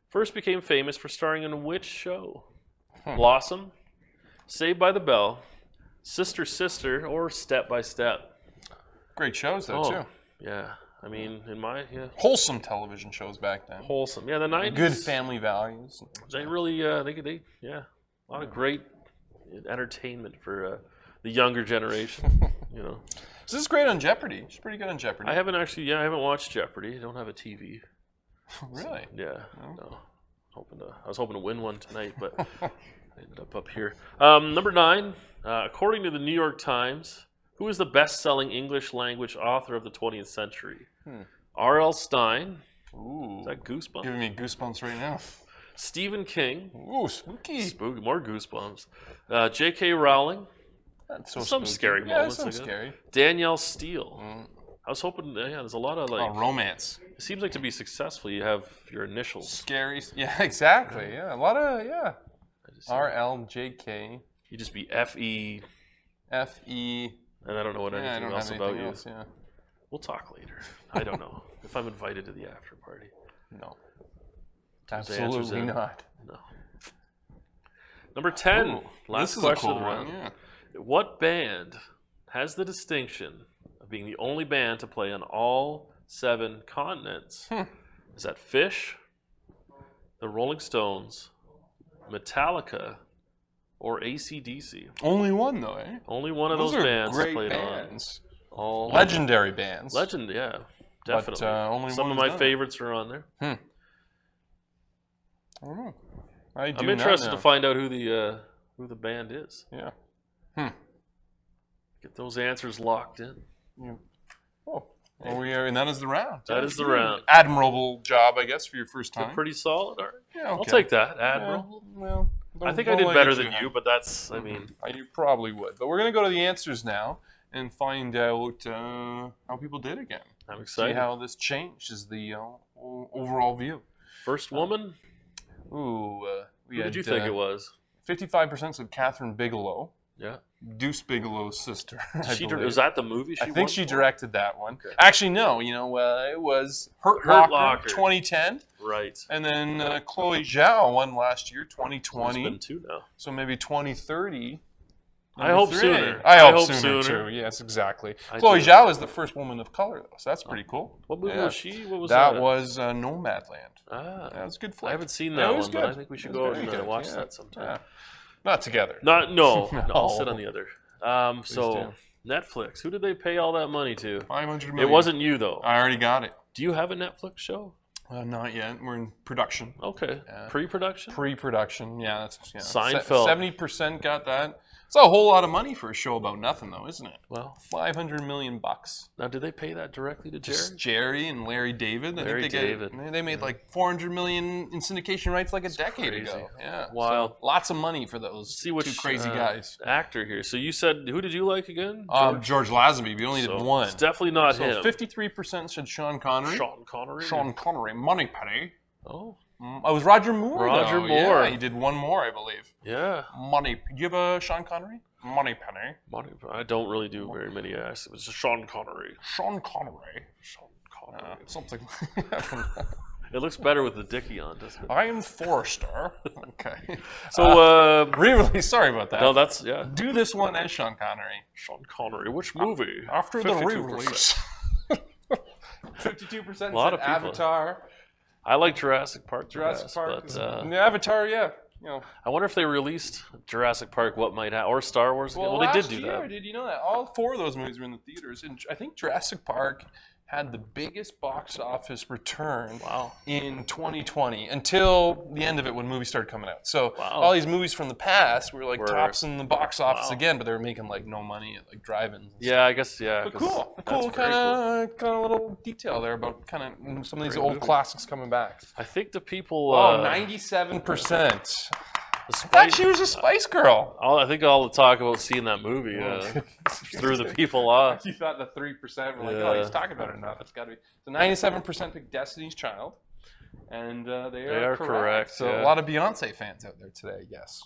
A: first became famous for starring in which show? Blossom, Saved by the Bell, Sister Sister, or Step by Step?
B: Great shows though too.
A: Yeah. I mean,
B: Wholesome television shows back then.
A: wholesome. Yeah, the 90s.
B: Good family values.
A: They really, a lot of great entertainment for the younger generation. You know.
B: So this is great on Jeopardy. She's pretty good on Jeopardy.
A: I haven't watched Jeopardy. I don't have a TV.
B: Really?
A: Yeah. No. I was hoping to win one tonight, but I ended up here. Number 9, according to the New York Times, who is the best-selling English language author of the 20th century? R.L. Stein.
B: Ooh.
A: Is that Goosebumps?
B: Giving me goosebumps right now.
A: Stephen King.
B: Ooh, spooky.
A: Spooky. More Goosebumps. J.K. Rowling.
B: That's so
A: Some
B: spooky.
A: scary moments.
B: Some
A: I guess.
B: scary.
A: Danielle Steele. I was hoping, there's a lot of
B: romance.
A: It seems like to be successful, you have your initials.
B: Scary. Yeah, exactly. Yeah, a lot of, RLJK.
A: You just be FE.
B: FE.
A: And I don't know what anything else about you.
B: Yeah.
A: We'll talk later. I don't know if I'm invited to the after party.
B: No.
A: Those answers
B: Absolutely
A: in.
B: not.
A: No. Number 10.
B: Ooh,
A: Last
B: this is a
A: question
B: cool
A: of the
B: one,
A: round.
B: yeah.
A: What band has the distinction of being the only band to play on all 7 continents? Is that Fish, the Rolling Stones, Metallica, or AC/DC?
B: Only one though, eh?
A: Only one of
B: Those
A: those
B: are
A: bands
B: great
A: played
B: bands.
A: on all
B: Legendary bands.
A: Legend, yeah, definitely.
B: only
A: Some
B: one
A: of
B: has
A: my
B: done it.
A: favorites are on there.
B: I don't know.
A: I'm interested to find out who the band is.
B: Yeah.
A: Get those answers locked in.
B: Oh. Well, and that is the round.
A: That is the round.
B: Admirable job, I guess, for your first time.
A: Pretty solid, all right.
B: Yeah,
A: I'll
B: okay.
A: take that, Admiral.
B: Yeah, well,
A: I think I did better than you, but that's, I mean.
B: You probably would. But we're going to go to the answers now and find out how people did again.
A: I'm excited.
B: See how this changes the overall view.
A: First woman?
B: Ooh.
A: Who did you think it was?
B: 55% said Catherine Bigelow.
A: Yeah.
B: Deuce Bigelow's sister.
A: Was that the movie she
B: I think
A: won
B: she
A: for?
B: directed that one.
A: Okay.
B: Actually, no. It was Hurt
A: Hurt
B: Locker,
A: Locker.
B: 2010.
A: Right.
B: And then Chloe Zhao won last year, 2020.
A: It's been 2 now.
B: So maybe 2030.
A: I hope
B: 3.
A: sooner.
B: I hope
A: sooner.
B: too. Yes, exactly.
A: I
B: Chloe
A: do.
B: Zhao is the first woman of color, though, so that's pretty cool.
A: What movie was she? What was
B: that?
A: that?
B: Was Nomadland.
A: Ah.
B: That was a good flick.
A: I haven't seen
B: Yeah,
A: that
B: it was
A: one,
B: good.
A: but I think we should
B: It was
A: go
B: very
A: and
B: good,
A: watch
B: yeah.
A: that sometime.
B: Yeah. Not together.
A: No,
B: No.
A: I'll sit on the other. So
B: do.
A: Netflix. Who did they pay all that money to?
B: $500 million.
A: It wasn't you though.
B: I already got it.
A: Do you have a Netflix show?
B: Not yet. We're in production.
A: Okay.
B: Yeah.
A: Pre-production?
B: Pre-production. Yeah, that's
A: Seinfeld.
B: 70% got that. It's a whole lot of money for a show about nothing, though, isn't it?
A: Well,
B: $500 million.
A: Now, did they pay that directly to Jerry?
B: Just Jerry and Larry David.
A: Larry David.
B: They made like $400 million in syndication rights like a decade
A: crazy.
B: ago. Yeah,
A: Wild.
B: So lots of money for those
A: See which
B: two crazy guys.
A: actor here. So you said, who did you like again?
B: George Lazenby. We only did one.
A: It's definitely not
B: So
A: him.
B: 53% said Sean Connery.
A: Sean Connery.
B: Sean Connery. Moneypenny.
A: Oh.
B: I was Roger Moore.
A: Roger
B: though.
A: Moore.
B: Yeah, he did one more, I believe.
A: Yeah.
B: Do you have a Sean Connery? Moneypenny.
A: I don't really do very many acts. It was just Sean Connery.
B: Sean Connery.
A: Sean Connery.
B: Something.
A: It looks better with the Dickie on, doesn't it?
B: I am Forrester. Okay.
A: So,
B: re-release. Sorry about that.
A: No, that's, yeah.
B: Do this one as Sean Connery.
A: Sean Connery. Which movie?
B: After the
A: 52%.
B: re-release. 52%
A: A lot
B: said
A: of people.
B: Avatar.
A: I like Jurassic Park.
B: Jurassic Park.
A: But,
B: Yeah, Avatar, yeah. You know.
A: I wonder if they released Jurassic Park, what might happen, or Star Wars again. Well, they did do that.
B: Did you know that? All 4 of those movies were in the theaters. And I think Jurassic Park had the biggest box office return in 2020 until the end of it when movies started coming out. So all these movies from the past were like tops in the box office again, but they were making like no money at like drive-ins.
J: Yeah, I guess,
B: But cool kind of little detail there about kind of some of these old classics coming back.
J: I think the people...
B: 97%. I thought she was a Spice Girl.
J: I think all the talk about seeing that movie threw the people off.
B: You thought the 3% were like, oh, he's talking about it enough. It's got to be. So 97% picked Destiny's Child, and they are correct. So a lot of Beyonce fans out there today, yes.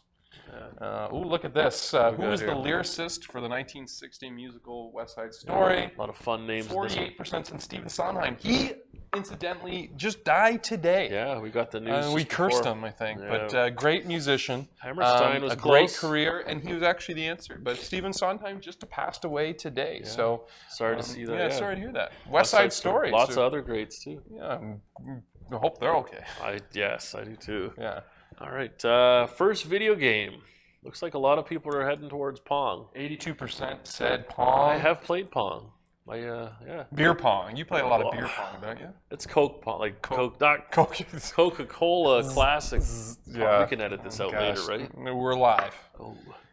B: Ooh, look at this. Who was the lyricist for the 1960 musical West Side Story?
J: A lot of fun names.
B: 48% since Stephen Sondheim. He, incidentally, just died today.
J: Yeah, we got the news.
B: We cursed him, I think.
J: Yeah.
B: But great musician.
J: Hammerstein was
B: a
J: close.
B: great career, and he was actually the answer. But Stephen Sondheim just passed away today.
J: Yeah.
B: So
J: sorry to see that.
B: Yeah, sorry to hear that. West Side Story.
J: Lots of other greats, too.
B: Yeah, I hope they're okay.
J: Yes, I do, too.
B: Yeah.
J: All right, first video game. Looks like a lot of people are heading towards Pong.
B: 82% said Pong.
J: I have played Pong. Yeah.
B: Beer Pong. You play a lot of beer Pong, don't you?
J: It's Coke Pong, like Coca-Cola Classic.
B: Yeah.
J: We can edit this out later, right?
B: We're live.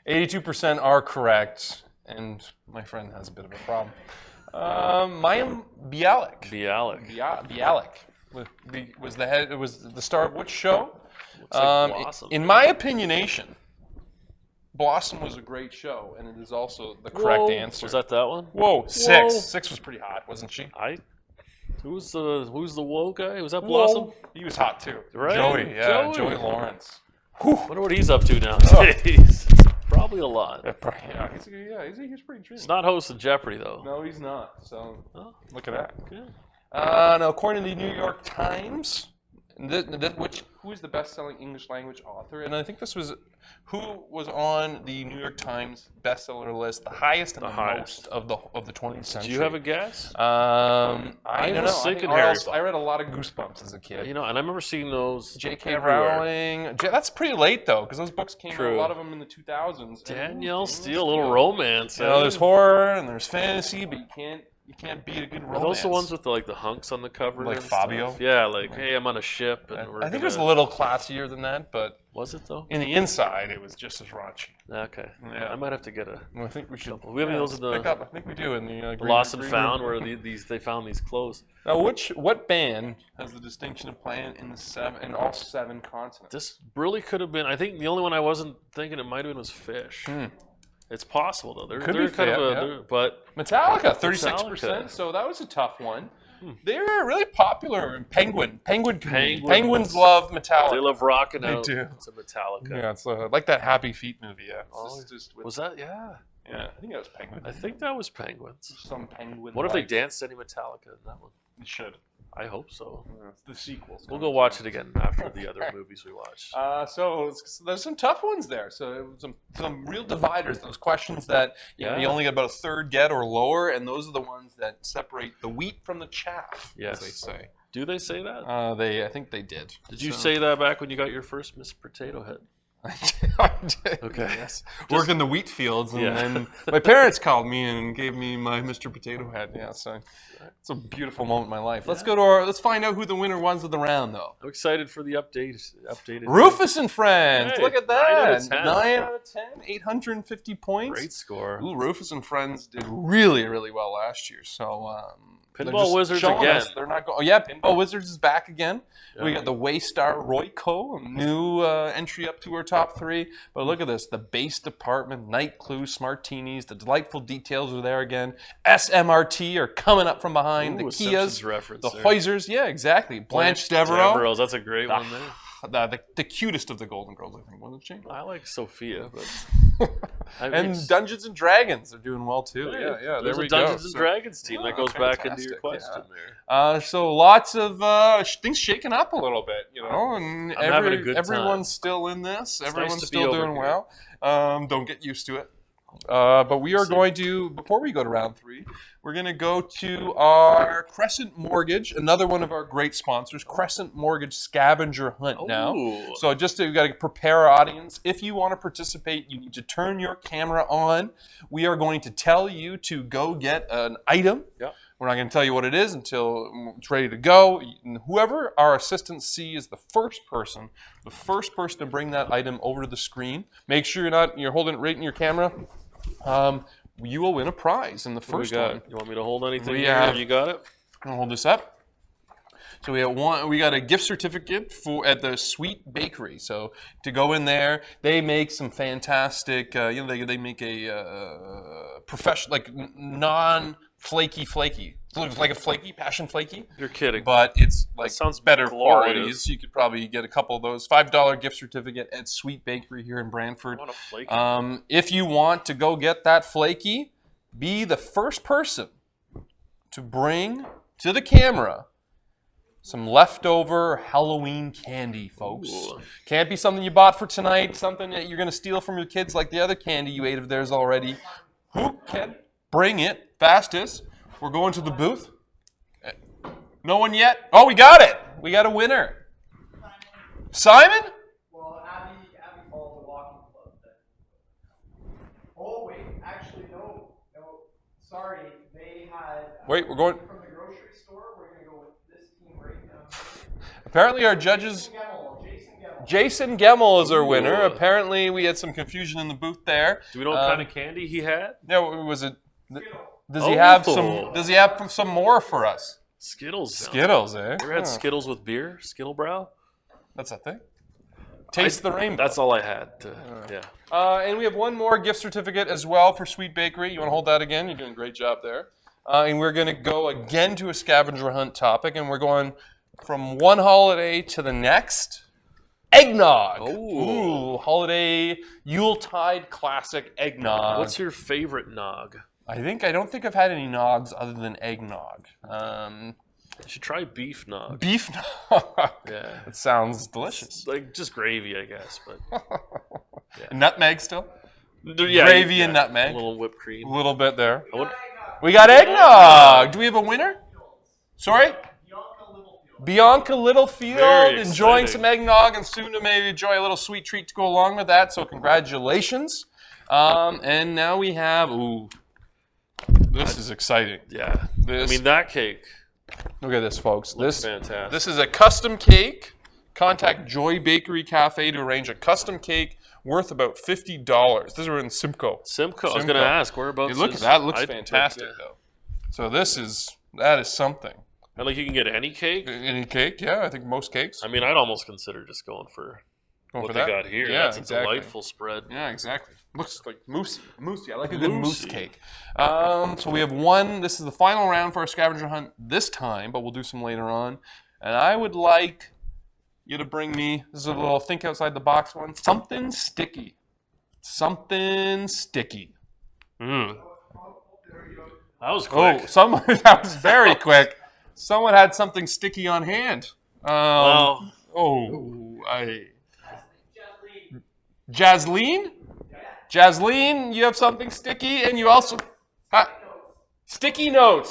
B: 82% are correct, and my friend has a bit of a problem. Mayim Bialik. Bialik was the head. It was the star of which show?
J: Blossom.
B: In my opinionation, Blossom was a great show, and it is also the correct answer.
J: Was that one?
B: Whoa, 6. 6 was pretty hot, wasn't she?
J: Who's the whoa guy? Was that Blossom?
B: Whoa. He was hot too.
J: Right?
B: Joey Lawrence.
J: Wonder what he's up to nowadays. Probably a lot.
B: He's pretty intriguing.
J: He's not hosting Jeopardy though.
B: No, he's not. So look at that.
J: Good.
B: Now, according to the New York Times, who is the best-selling English language author? And I think this was who was on the New York Times bestseller list, the highest and the most of the 20th century.
J: Do you have a guess?
B: I don't know.
J: I
B: read a lot of Goosebumps as a kid.
J: You know, and I remember seeing those.
B: J.K. Rowling. That's pretty late though, because those books came out, a lot of them in the 2000s.
J: Danielle Steele, a little romance.
B: You know, there's horror and there's fantasy, but you can't beat a good romance.
J: Are those the ones with the hunks on the cover?
B: Like Fabio?
J: Stuff? Yeah, like, hey, I'm on a ship. And
B: I think it was a little classier than that, but...
J: Was it, though?
B: In the inside, it was just as raunchy.
J: Okay.
B: Yeah.
J: I might have to get a...
B: I think we should...
J: We have those in the...
B: Pick up. I think we do in the...
J: Lost and Found, where they found these clothes.
B: Now, what band has the distinction of playing in all 7 continents?
J: This really could have been... I think the only one I wasn't thinking it might have been was Fish. It's possible though. They're kind of but
B: Metallica, 36%. So that was a tough one. They were really popular in Penguins love Metallica.
J: They love rocking out.
B: They do.
J: It's a Metallica.
B: Yeah, it's like that Happy Feet movie. Yeah.
J: Was that? Yeah.
B: Yeah, I think that was Penguins.
J: I think that was Penguins.
B: Some Penguin.
J: What if they danced any Metallica in that one?
B: They should.
J: I hope so.
B: It's the sequels.
J: We'll go watch it again after the other movies we watched.
B: So there's some tough ones there. So some real dividers. Those questions that you only get about a third get or lower, and those are the ones that separate the wheat from the chaff.
J: Yes,
B: as they say.
J: Do they say that?
B: I think they did.
J: Did you say that back when you got your first Miss Potato Head?
B: I did.
J: Okay.
B: Yes. Worked in the wheat fields, and then my parents called me and gave me my Mr. Potato Head. Yeah, so it's a beautiful moment in my life. Let's go to let's find out who the winner was of the round, though.
J: I'm excited for the updated.
B: Rufus and Friends.
J: Hey,
B: look at that.
J: 9
B: out of 10, 850 points.
J: Great score.
B: Ooh, Rufus and Friends did really, really well last year. So.
J: Pinball Wizards again.
B: They're not going. Oh yeah, Pinball Wizards is back again. Yeah. We got the Waystar Royco, a new entry up to our top 3. But look at this: the Base Department, Night Clue, Smartinis, the delightful details are there again. SMRT are coming up from behind.
J: Ooh,
B: the Kias,
J: reference
B: the
J: there.
B: Hoysers, yeah, exactly. Blanche Devereaux.
J: That's a great one there.
B: The cutest of the Golden Girls, I think, wasn't she?
J: I like Sophia, but
B: and Dungeons and Dragons are doing well too. Yeah.
J: There's a Dungeons and Dragons team that goes back into your question
B: there. So lots of things shaking up a little bit, you know, and
J: I'm having a good time.
B: Everyone's still in this. Everyone's
J: nice
B: still doing well. Don't get used to it. But we are going to, before we go to round 3, we're going to go to our Crescent Mortgage, another one of our great sponsors, Crescent Mortgage Scavenger Hunt now. So we've got to prepare our audience. If you want to participate, you need to turn your camera on. We are going to tell you to go get an item We're not going to tell you what it is until it's ready to go. And whoever our assistant C is the first person to bring that item over to the screen. Make sure you're holding it right in your camera. You will win a prize in the first one.
J: You want me to hold anything?
B: You
J: got it.
B: I'll hold this up. So we got a gift certificate at the Sweet Bakery. So to go in there, they make some fantastic. They make a professional, like non-flaky. It looks like a flaky, passion flaky.
J: You're kidding.
B: But it's like
J: sounds
B: better
J: glorious.
B: qualities. You could probably get a couple of those. $5 gift certificate at Sweet Bakery here in Brantford.
J: I want a flaky.
B: If you want to go get that flaky, be the first person to bring to the camera some leftover Halloween candy, folks.
J: Ooh.
B: Can't be something you bought for tonight, something that you're going to steal from your kids like the other candy you ate of theirs already. Who can bring it fastest? We're going to the booth. No one yet? Oh, we got it. We got a winner. Simon?
K: Well, Abby followed the walking club then. Oh, wait, actually, no. Sorry, they had...
B: Wait, we're going...
K: From the grocery store, we're going to go with this team right now.
B: Apparently our judges... Jason Gemmel is our winner. Apparently we had some confusion in the booth there.
J: Do we know what kind of candy he had?
B: No, was it... Does he have some? Does he have some more for us?
J: Skittles.
B: Skittles, eh?
J: You ever had Skittles with beer? Skittlebrow?
B: That's a thing. Taste the rainbow.
J: That's all I had. Yeah.
B: And we have one more gift certificate as well for Sweet Bakery. You want to hold that again? You're doing a great job there. And we're going to go again to a scavenger hunt topic, and we're going from one holiday to the next. Eggnog. Ooh, holiday Yuletide classic eggnog.
J: What's your favorite nog?
B: I don't think I've had any nogs other than eggnog.
J: You should try beef nog.
B: Beef nog.
J: Yeah.
B: It sounds delicious.
J: It's like just gravy, I guess, but
B: yeah. Nutmeg still?
J: Yeah,
B: gravy and nutmeg.
J: A little whipped cream.
B: A little bit there. We got eggnog. Do we have a winner? Sorry? Bianca Littlefield enjoying some eggnog and soon to maybe enjoy a little sweet treat to go along with that. So congratulations. And now we have, this is exciting.
J: Yeah. I mean, that cake.
B: Look at this, folks.
J: Looks fantastic.
B: This is a custom cake. Contact Joy Bakery Cafe to arrange a custom cake worth about $50. This is in Simcoe.
J: Simcoe. I was going to ask, whereabouts
B: look at that. It looks fantastic, though. So that is something.
J: And like you can get any cake?
B: Any cake, yeah. I think most cakes.
J: I mean, I'd almost consider just going for what they got here.
B: Yeah,
J: that's a delightful spread.
B: Yeah, exactly. Looks like moussey. I like a good mousse cake. So we have one. This is the final round for our scavenger hunt this time, but we'll do some later on. And I would like you to bring me, this is a little think outside the box one, something sticky. Something sticky.
J: That was quick.
B: That was very quick. Someone had something sticky on hand. Jasleen? Jasleen, you have something sticky, and you also... Sticky notes.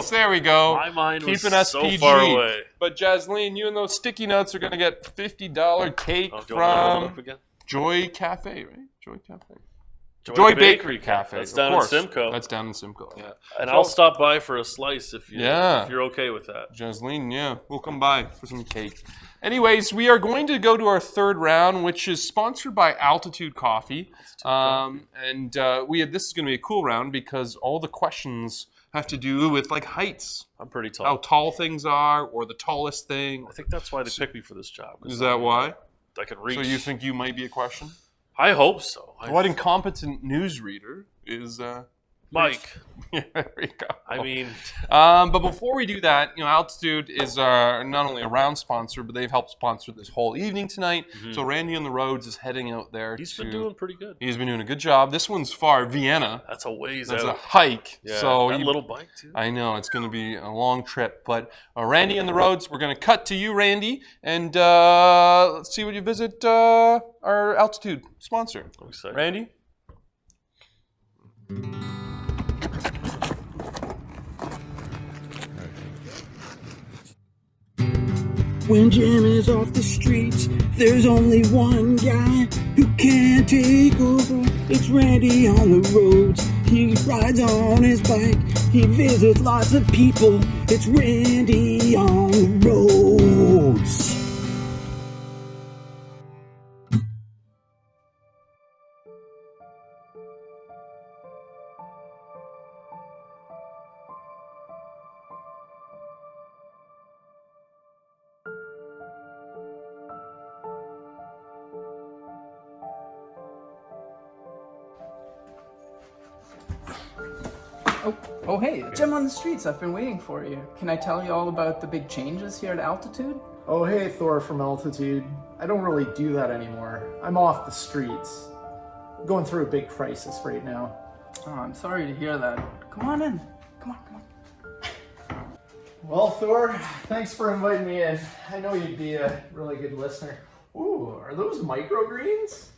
B: There we go.
J: My mind was
B: keeping us
J: so
B: PG.
J: far away.
B: But Jasleen, you and those sticky notes are going to get $50 cake from Joy Cafe, right? Joy Cafe. Joy Bakery Cafe.
J: That's down in Simcoe.
B: That's down in Simcoe. Yeah.
J: And I'll stop by for a slice if you're okay with that.
B: Jasleen, yeah. We'll come by for some cake. Anyways, we are going to go to our third round, which is sponsored by Altitude Coffee. This is going to be a cool round because all the questions have to do with like heights.
J: I'm pretty tall.
B: How tall things are, or the tallest thing.
J: I think that's why they picked me for this job.
B: Is that why?
J: I can reach.
B: So you think you might be a question?
J: I hope so.
B: What incompetent newsreader is
J: Mike?
B: Yeah, there we go.
J: I mean,
B: but before we do that, Altitude is not only a round sponsor, but they've helped sponsor this whole evening tonight. Mm-hmm. So Randy on the roads is heading out there.
J: He's been doing pretty good.
B: He's been doing a good job. This one's far, Vienna.
J: That's a ways out.
B: That's a hike.
J: Yeah,
B: so
J: that little bike too.
B: I know it's going to be a long trip, but Randy on the roads. We're going to cut to you, Randy, and let's see what you visit our Altitude sponsor. Randy.
H: When Jim is off the streets, there's only one guy who can take over. It's Randy on the roads. He rides on his bike. He visits lots of people. It's Randy on the roads.
K: Oh, hey, Jim on the streets. I've been waiting for you. Can I tell you all about the big changes here at Altitude?
D: Oh, hey, Thor from Altitude. I don't really do that anymore. I'm off the streets. I'm going through a big crisis right now.
K: Oh, I'm sorry to hear that. Come on in. Come on.
D: Well, Thor, thanks for inviting me in. I know you'd be a really good listener. Ooh, are those microgreens?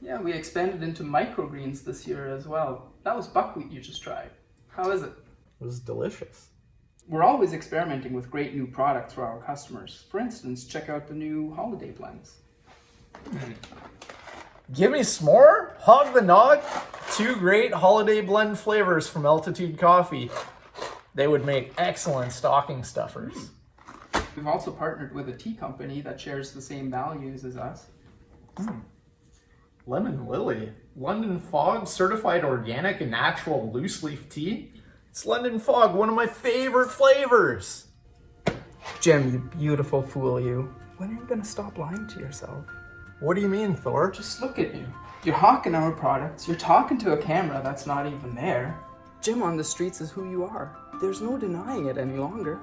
K: Yeah, we expanded into microgreens this year as well. That was buckwheat you just tried. How is it?
D: It was delicious.
K: We're always experimenting with great new products for our customers. For instance, check out the new holiday blends.
D: Give me s'more, hog the nog, 2 great holiday blend flavors from Altitude Coffee. They would make excellent stocking stuffers.
K: We've also partnered with a tea company that shares the same values as us.
D: Lemon Lily, London Fog certified organic and natural loose leaf tea. It's London Fog, one of my favorite flavors.
K: Jim, you beautiful fool, you. When are you gonna stop lying to yourself?
D: What do you mean, Thor?
K: Just look at you. You're hawking our products. You're talking to a camera that's not even there. Jim on the streets is who you are. There's no denying it any longer.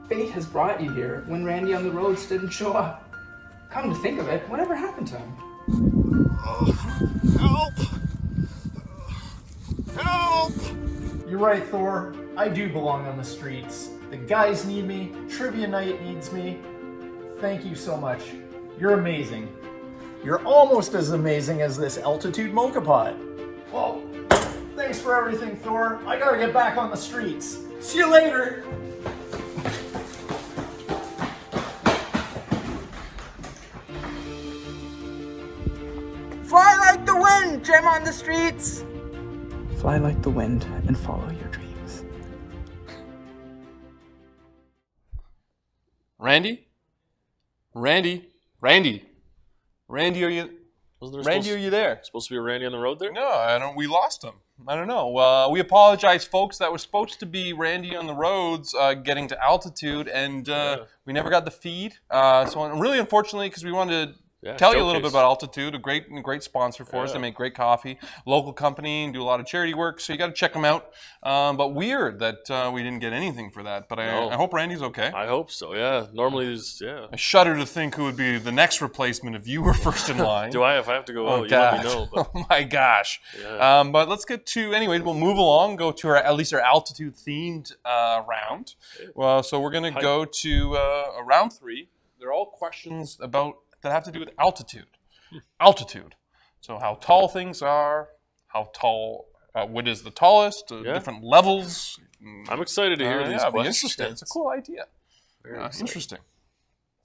K: Fate has brought you here when Randy on the roads didn't show up. Come to think of it, whatever happened to him?
D: Help! Help! You're right, Thor. I do belong on the streets. The guys need me. Trivia night needs me. Thank you so much. You're amazing. You're almost as amazing as this Altitude Mocha Pot. Well, thanks for everything, Thor. I gotta get back on the streets. See you later!
K: Fly like the wind, Jim on the streets! Fly like the wind and follow your dreams.
B: Randy? Randy, are you? Randy, are you there?
J: Supposed to be a Randy on the road there?
B: No, I don't. We lost him. I don't know. We apologize, folks. That was supposed to be Randy on the roads getting to Altitude, and we never got the feed. So really, unfortunately, because we wanted to tell you a little bit about Altitude, a great sponsor for us. They make great coffee, local company, and do a lot of charity work. So you got to check them out. But weird that we didn't get anything for that. But I hope Randy's okay.
J: I hope so. Yeah. Normally,
B: I shudder to think who would be the next replacement if you were first in line.
J: If I have to go out, you let me know. But.
B: Oh my gosh. Yeah. But let's get to we'll move along. Go to at least our Altitude themed round. So we're gonna go to round 3. They're all questions that have to do with altitude. Altitude. So how tall things are, how tall, what is the tallest, different levels.
J: I'm excited to hear these questions.
B: Interesting. It's a cool idea. Interesting.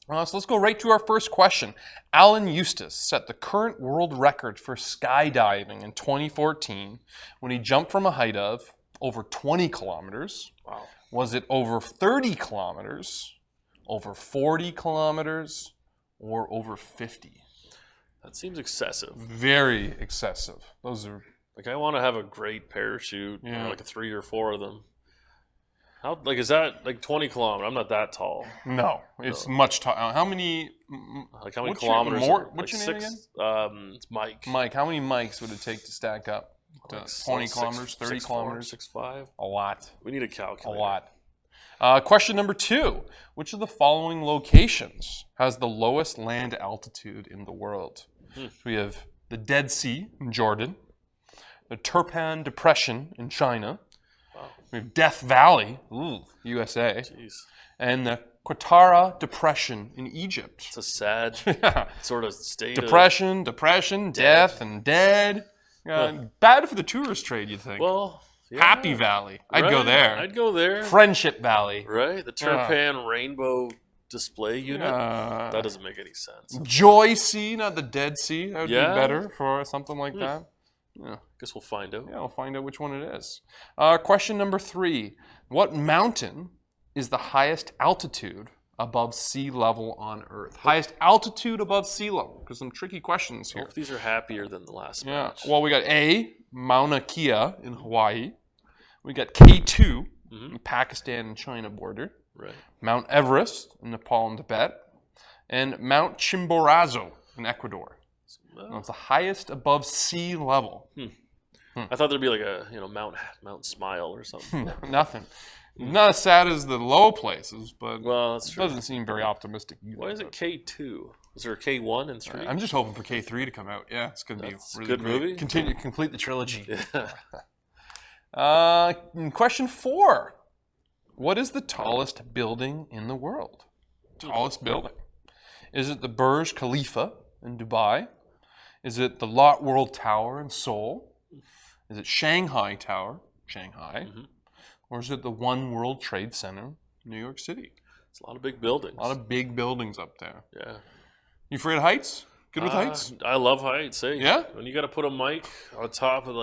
B: So let's go right to our first question. Alan Eustace set the current world record for skydiving in 2014 when he jumped from a height of over 20 kilometers.
J: Wow.
B: Was it over 30 kilometers, over 40 kilometers, or over 50?
J: That seems excessive.
B: Very excessive. Those are
J: I want to have a great parachute, like a 3 or 4 of them. Is that 20 kilometers? I'm not that tall.
B: No, it's much taller. How many?
J: How many kilometers?
B: What's your name again?
J: It's Mike.
B: Mike, how many mics would it take to stack up? 20 kilometers, 30 kilometers?
J: 6'5".
B: A lot.
J: We need a calculator.
B: A lot. Question number 2. Which of the following locations has the lowest land altitude in the world? We have the Dead Sea in Jordan, the Turpan Depression in China, we have Death Valley, USA, and the Qattara Depression in Egypt.
J: It's a sad sort of state.
B: Depression, death, and dead. Bad for the tourist trade, you'd think.
J: Well,
B: Happy Valley. I'd go there.
J: I'd go there.
B: Friendship Valley.
J: Right? The Turpan Rainbow Display Unit. That doesn't make any sense.
B: Joy Sea, not the Dead Sea. That would be better for something like that. Yeah.
J: Guess we'll find out.
B: Yeah, we'll find out which one it is. Question number 3. What mountain is the highest altitude above sea level on Earth? Highest altitude above sea level. Because some tricky questions
J: I
B: here.
J: hope these are happier than the last
B: Yeah.
J: match.
B: Well, we got A, Mauna Kea in Hawaii. We got K2 in Pakistan and China border.
J: Right.
B: Mount Everest in Nepal and Tibet. And Mount Chimborazo in Ecuador.
J: Well,
B: It's the highest above sea level.
J: I thought there'd be like a Mount Smile or something.
B: Nothing. Not as sad as the low places, but
J: Well, that's
B: it
J: true.
B: doesn't seem very optimistic either.
J: Why is it K2? Is there a K1 and 3?
B: I'm just hoping for K3 to come out. Yeah, it's going to be
J: That's a
B: really
J: good
B: great.
J: movie.
B: Complete the trilogy.
J: Yeah.
B: Question 4. What is the tallest building in the world? Tallest building. Is it the Burj Khalifa in Dubai? Is it the Lot World Tower in Seoul? Is it Shanghai Tower, Shanghai? Or is it the One World Trade Center, New York City?
J: It's a lot of big buildings.
B: A lot of big buildings up there.
J: Yeah.
B: You afraid of heights? Good with heights?
J: I love heights. Hey,
B: Yeah?
J: When you got to put a mic on top of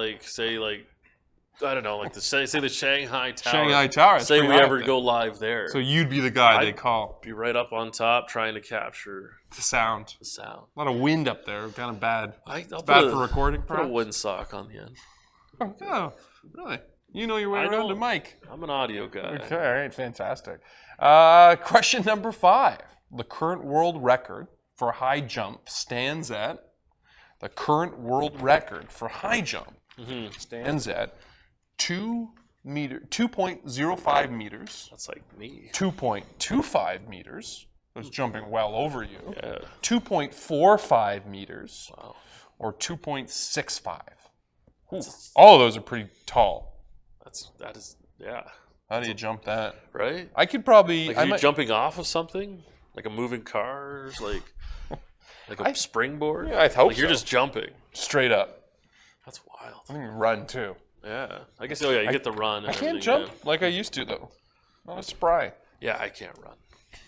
J: I don't know, like say the Shanghai Tower.
B: Shanghai Tower.
J: Say we ever go live there.
B: So you'd be the guy they call.
J: Be right up on top trying to capture
B: The sound.
J: the sound.
B: A lot of wind up there. Kind of bad.
J: I'll
B: Bad
J: put
B: for recording,
J: Put a
B: perhaps?
J: windsock on the end.
B: Oh, really? You know your way
J: I
B: around
J: know.
B: a mic.
J: I'm an audio guy.
B: Okay, all right, fantastic. Question number 5. The current world record for high jump stands at. The current world record for high jump stands at 2.05 meters.
J: That's like me.
B: 2.25 meters. That's jumping well over you.
J: Yeah.
B: 2.45 meters.
J: Wow.
B: Or 2.65. All of those are pretty tall.
J: That is yeah.
B: How do you jump that?
J: Right?
B: I could probably.
J: Like, are you jumping off of something? Like a moving car? Like a springboard?
B: Yeah, I hope
J: like you're
B: so.
J: just jumping.
B: Straight up.
J: That's wild.
B: I think you run too.
J: Yeah. I guess, you get the run. And
B: I can't
J: everything,
B: jump like I used to though. Not a spry.
J: Yeah, I can't run.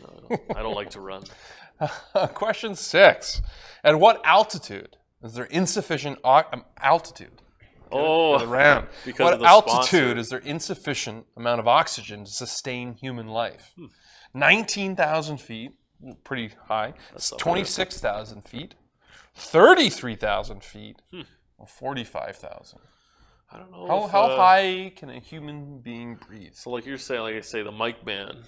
J: No, I don't like to run.
B: Question 6. At what altitude is there insufficient altitude?
J: Oh,
B: Around.
J: because
B: What
J: of the
B: altitude
J: sponsor.
B: is there insufficient amount of oxygen to sustain human life? 19,000 feet, pretty high.
J: That's not
B: 26,000 feet, 33,000 feet, or 45,000.
J: I don't know.
B: How high can a human being breathe?
J: So like you're saying, like I say, the mic man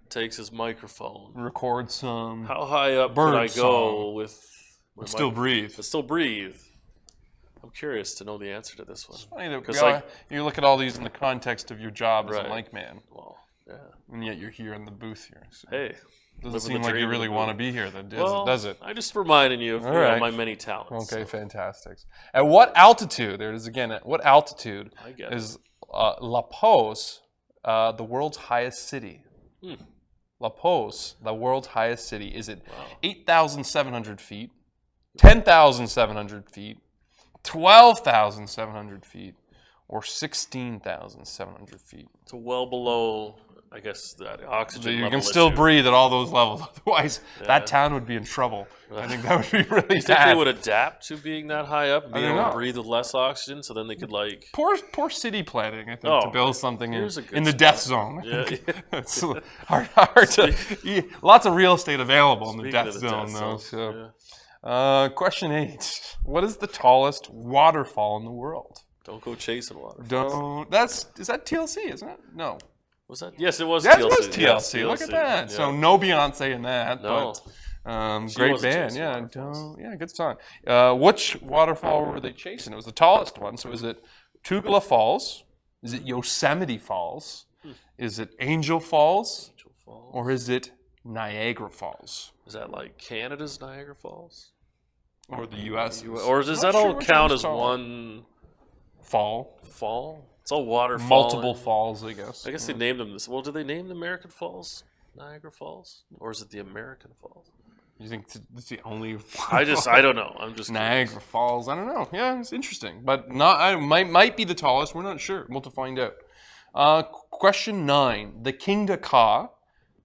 J: takes his microphone.
B: Record some.
J: How high up
B: bird
J: could I go
B: song.
J: with my
B: Still
J: mic-
B: breathe.
J: But still breathe. I'm curious to know the answer to this one.
B: Funny that
J: 'Cause, like-
B: you look at all these in the context of your job as a
J: Right.
B: mic man,
J: Well, yeah.
B: and yet you're here in the booth here. So
J: Hey.
B: doesn't
J: living
B: seem
J: the
B: like you
J: dream
B: really
J: of the
B: want to
J: booth.
B: be here, then, does it?
J: I'm just reminding you of
B: All right.
J: my many talents.
B: Okay, fantastic. At what altitude? There it is again. At what altitude
J: I get
B: is La Paz, the world's highest city? La Paz, the world's highest city. Is it 8,700 feet, 10,700 feet, 12,700 feet, or 16,700 feet?
J: So well below, I guess, that oxygen
B: You
J: level
B: can still
J: issue.
B: breathe at all those levels. Otherwise,
J: Yeah.
B: that town would be in trouble. I think that would be really
J: Do you think
B: bad.
J: they would adapt to being that high up, being
B: don't
J: able to
B: know.
J: breathe with less oxygen, so then they could like.
B: Poor city planning, I think,
J: Oh,
B: to build something
J: here's a good
B: in the
J: spot.
B: death zone.
J: Yeah.
B: It's hard to. Lots of real estate available in the
J: Speaking
B: death
J: of the
B: zone,
J: death
B: though.
J: zone,
B: So, question 8: what is the tallest waterfall in the world?
J: Don't go chasing water.
B: Is that TLC? Isn't it? No.
J: Was that? Yes, it was
B: That
J: TLC.
B: was TLC.
J: Yes,
B: Look at
J: TLC.
B: that.
J: Yeah.
B: So no Beyonce in that.
J: No.
B: But,
J: She
B: great
J: wasn't
B: band.
J: chasing
B: Yeah.
J: waterfalls.
B: Yeah. Good song. Which waterfall were they chasing? It was the tallest one. So is it Tugela Falls? Is it Yosemite Falls? Is it Angel Falls?
J: Angel Falls.
B: Or is it Niagara Falls?
J: Is that like Canada's Niagara Falls?
B: Or the U.S.?
J: Or does
B: Not
J: that all
B: sure which
J: count
B: one's
J: as
B: taller.
J: one
B: fall?
J: It's all water.
B: Multiple falls, I guess.
J: I guess they named them this. Well, did they name the American Falls Niagara Falls, or is it the American Falls?
B: You think it's the only?
J: I don't know. I'm just
B: Niagara Falls. I don't know. Yeah, it's interesting, but might be the tallest. We're not sure. We'll have to find out. Question 9: the Kingda Ka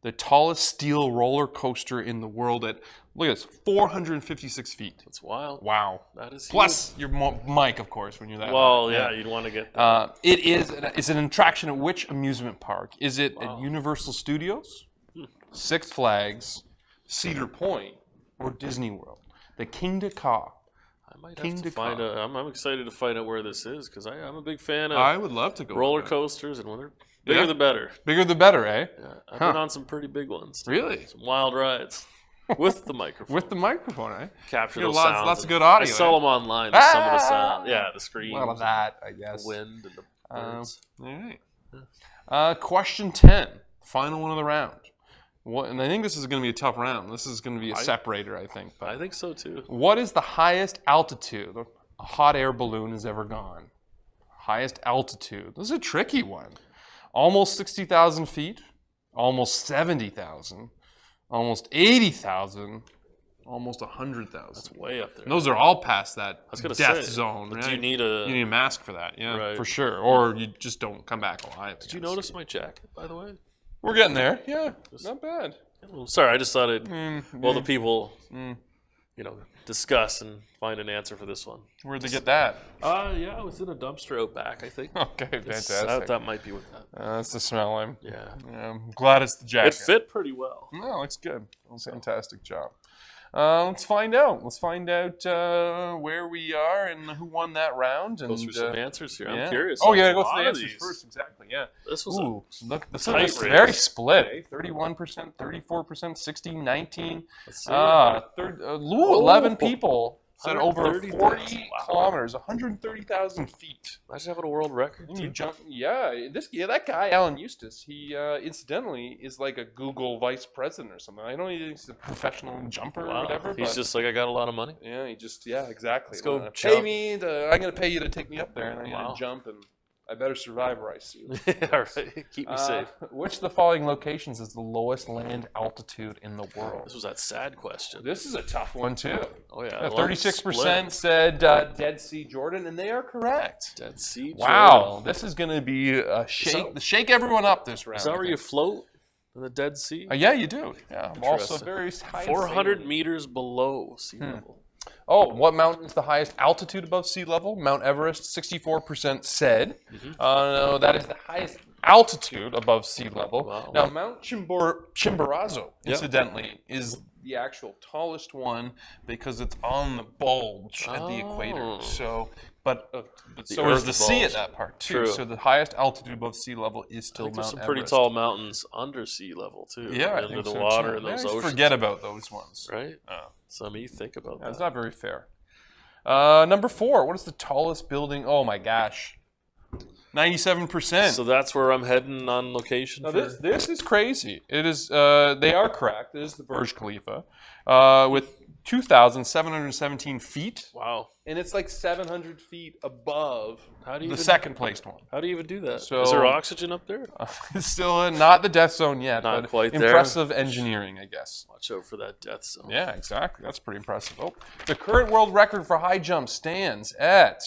B: the tallest steel roller coaster in the world at, look at this, 456 feet.
J: That's wild.
B: Wow.
J: That is huge.
B: Plus your mic, of course, when you're that
J: Well,
B: high.
J: yeah, you'd want to get that.
B: It's an attraction at which amusement park? Is it at Universal Studios, Six Flags, Cedar Point, or Disney World? The Kingda Ka.
J: I might have to find out. I'm excited to find out where this is because I'm a big fan of
B: I would love to go
J: roller
B: there.
J: coasters, and when they're bigger the better.
B: Bigger the better, eh?
J: Yeah, I've been on some pretty big ones.
B: Really?
J: Some wild rides with the microphone.
B: With the microphone, eh?
J: Capture
B: You
J: those
B: get lots-
J: sounds.
B: lots of good audio,
J: I sell
B: eh?
J: them online. Some of the sound. Yeah, the screams.
B: A lot of that, I guess.
J: The wind and the birds.
B: All right. Question 10. Final one of the round. And I think this is going to be a tough round. This is going to be a separator, I think. But
J: I think so too.
B: what is the highest altitude a hot air balloon has ever gone? Highest altitude. This is a tricky one. Almost 60,000 feet, almost 70,000, almost 80,000, almost 100,000.
J: That's way up there.
B: And those are all past that death
J: say,
B: zone.
J: but
B: Right?
J: do you need a
B: mask for that, yeah,
J: Right.
B: for sure. Or you just don't come back alive.
J: Did you notice my jacket, by the way?
B: We're getting there. Yeah, not bad.
J: Sorry, I just thought the people, discuss and find an answer for this one.
B: Where'd they get that?
J: Yeah, I was in a dumpster out back, I think.
B: Okay, fantastic.
J: That might be what that.
B: That's the smell. I'm
J: Yeah.
B: glad it's the jacket.
J: It fit pretty well.
B: No, looks good. Fantastic job. Let's find out. Let's find out where we are and who won that round.
J: Go
B: And
J: through some answers here. I'm curious.
B: Oh, yeah,
J: There's
B: go
J: a
B: through
J: lot
B: the
J: of
B: answers
J: these.
B: first. Exactly, yeah.
J: This was
B: look, this
J: tight
B: is
J: race.
B: very split, eh? 31%, 34%, 60, 19.
J: Let's see.
B: 11 people said over 40
J: 130,000. Wow.
B: kilometers, 130,000 feet.
J: Imagine having a world record.
B: You
J: too.
B: jump, that guy, Alan Eustace, he incidentally is like a Google vice president or something. I don't know if he's a professional jumper or whatever.
J: He's
B: but
J: just like, I got a lot of money.
B: yeah, exactly.
J: Let's go
B: Pay
J: jump.
B: me. I'm going to pay you to take me up there, and I'm going
J: Wow.
B: to jump, and I better survive where I see you.
J: All right, keep me safe.
B: Which of the following locations is the lowest land altitude in the world?
J: This was that sad question.
B: This is a tough one too.
J: Oh yeah,
B: 36% said Dead Sea, Jordan, and they are correct.
J: Dead Sea.
B: Wow,
J: Jordan.
B: this is going to be a shake everyone up this round.
J: Is that where you float in the Dead Sea?
B: Yeah, you do. Yeah, I'm also
J: Interesting.
B: very high.
J: 400 meters below sea level.
B: Oh, what mountain is the highest altitude above sea level? Mount Everest, 64% said. No, that is the highest altitude above sea level.
J: Wow.
B: Now, Mount Chimborazo, incidentally, is the actual tallest one because it's on the bulge at the equator. So, but so is
J: Earth
B: the sea
J: bulge.
B: at that part too.
J: True.
B: So the highest altitude above sea level is
J: I
B: still
J: think
B: Mount
J: there's some
B: Everest.
J: pretty tall mountains under sea level too.
B: Yeah, I
J: under
B: think
J: the
B: so
J: water
B: too.
J: and those
B: Yeah,
J: oceans.
B: forget about those ones.
J: Right? Some of you think about
B: That's
J: that.
B: not very fair. Number 4. What is the tallest building? Oh my gosh, 97%.
J: So that's where I'm heading on location.
B: Now
J: for...
B: this is crazy. It is. They are correct. It is the Burj Khalifa, with 2,717 feet,
J: Wow.
B: and it's like 700 feet above
J: How do you
B: the
J: even,
B: second placed one.
J: How do you even do that?
B: So-
J: Is there oxygen up there?
B: It's still not the death zone yet,
J: Not
B: but
J: quite there.
B: impressive engineering, I guess.
J: Watch out for that death zone.
B: Yeah, exactly. That's pretty impressive. Oh, the current world record for high jump stands at,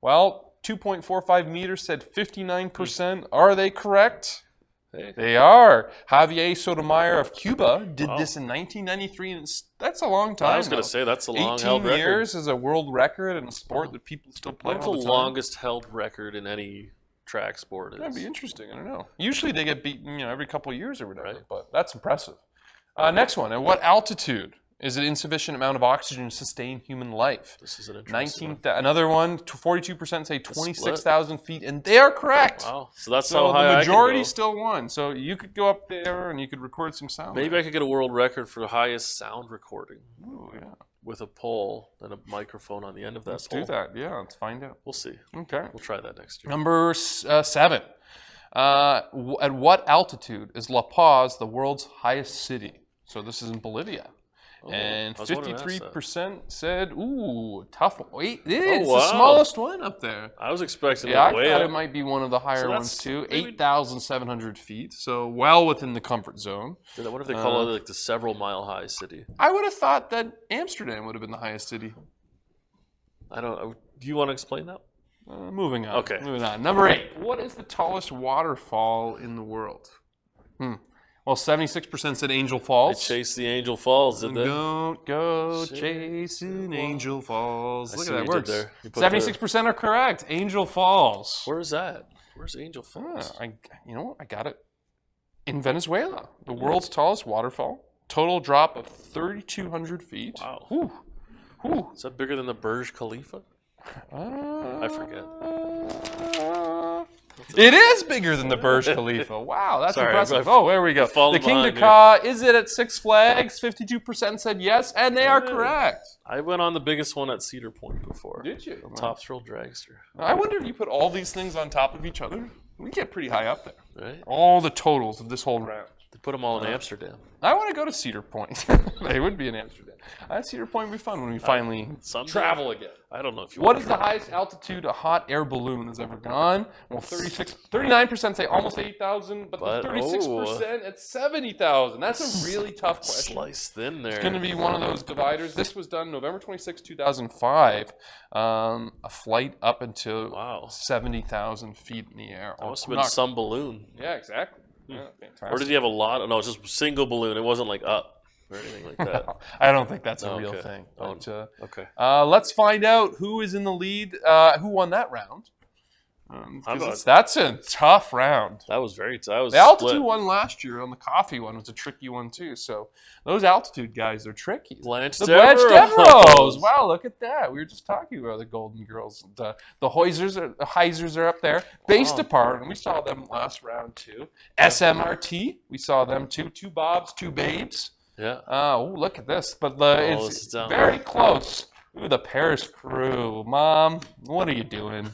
B: 2.45 meters, said 59%. Are they correct?
J: Hey.
B: They are. Javier Sotomayor of Cuba did this in 1993, and that's a long time.
J: I was going
B: though.
J: to say that's a long
B: 18
J: held record.
B: years is a world record in a sport that people still play
J: What's
B: all
J: the
B: the time.
J: longest held record in any track sport is?
B: That'd be interesting. I don't know. Usually they get beaten, every couple of years or whatever, but that's impressive. Next one. At what altitude is an insufficient amount of oxygen to sustain human life?
J: This is an interesting one.
B: Another one, 42% say 26,000 feet, and they are correct.
J: Wow. So that's
B: So
J: how high
B: the
J: I can
B: majority
J: go.
B: still won. So you could go up there and you could record some sound.
J: Maybe I could get a world record for the highest sound recording
B: Ooh, yeah.
J: with a pole and a microphone on the end of that
B: Let's
J: pole.
B: do that. Yeah, let's find out.
J: We'll see.
B: Okay.
J: We'll try that next year.
B: Number 7. At what altitude is La Paz the world's highest city? So this is in Bolivia.
J: Oh,
B: And
J: I was wondering that,
B: 53% said, ooh, tough one. Wait, it's
J: wow.
B: the smallest one up there.
J: I was expecting
B: Yeah, I
J: it way
B: thought
J: up.
B: it might be one of the higher
J: So
B: ones
J: that's
B: too.
J: maybe-
B: 8,700 feet, so well within the comfort zone.
J: I wonder if they call it like the several mile high city.
B: I would have thought that Amsterdam would have been the highest city.
J: I don't. Do you want to explain that?
B: Moving on.
J: Okay.
B: Moving on. Number 8. What is the tallest waterfall in the world? Well, 76% said Angel
J: I
B: Falls.
J: chased the Angel Falls, did they?
B: Don't go chasing Angel Falls. Look
J: see
B: at that,
J: what you
B: works.
J: did there. You put
B: 76% are correct. Angel Falls.
J: Where's that? Where's Angel Falls?
B: You know what? I got it. In Venezuela, the world's tallest waterfall. Total drop of 3,200 feet.
J: Wow.
B: Whew. Whew.
J: Is that bigger than the Burj Khalifa? I forget.
B: It is bigger than the Burj Khalifa. Wow, that's
J: Sorry,
B: impressive.
J: I've
B: Oh, there we go.
J: fallen
B: The King
J: behind
B: Dakar, is it at Six Flags? 52% said yes, and they are correct.
J: I went on the biggest one at Cedar Point before.
B: Did you?
J: Top Thrill Dragster.
B: I wonder if you put all these things on top of each other, we get pretty high up there.
J: Right?
B: All the totals of this whole round.
J: They put them all in Amsterdam.
B: I want to go to Cedar Point. They would be in Amsterdam. Cedar Point would be fun when we finally travel again.
J: I don't know if you
B: What
J: want
B: is the highest altitude a hot air balloon has ever gone? Well, 39% say almost 8,000, but the 36% at 70,000. That's a really tough question.
J: Slice thin there.
B: It's going to be one of those dividers. This was done November 26, 2005. A flight up until 70,000 feet in the air.
J: That must have been some balloon.
B: Yeah, exactly. Yeah, fantastic.
J: Or did he have a lot? No, it's just a single balloon. It wasn't like up or anything like that.
B: I don't think that's a real thing. But,
J: okay.
B: Let's find out who is in the lead. Who won that round? That's a tough round.
J: That was very tough.
B: The altitude one last year on the coffee one was a tricky one too. So those altitude guys are tricky.
J: Blanche
B: Devereaux. Wow, look at that. We were just talking about the Golden Girls. The Heisers are up there, based apart, and we saw them last round too. SMRT, we saw them too. Two Bobs, two Babes.
J: Yeah.
B: Oh, look at this. But it's very close. Ooh, the Paris Crew. Mom, what are you doing?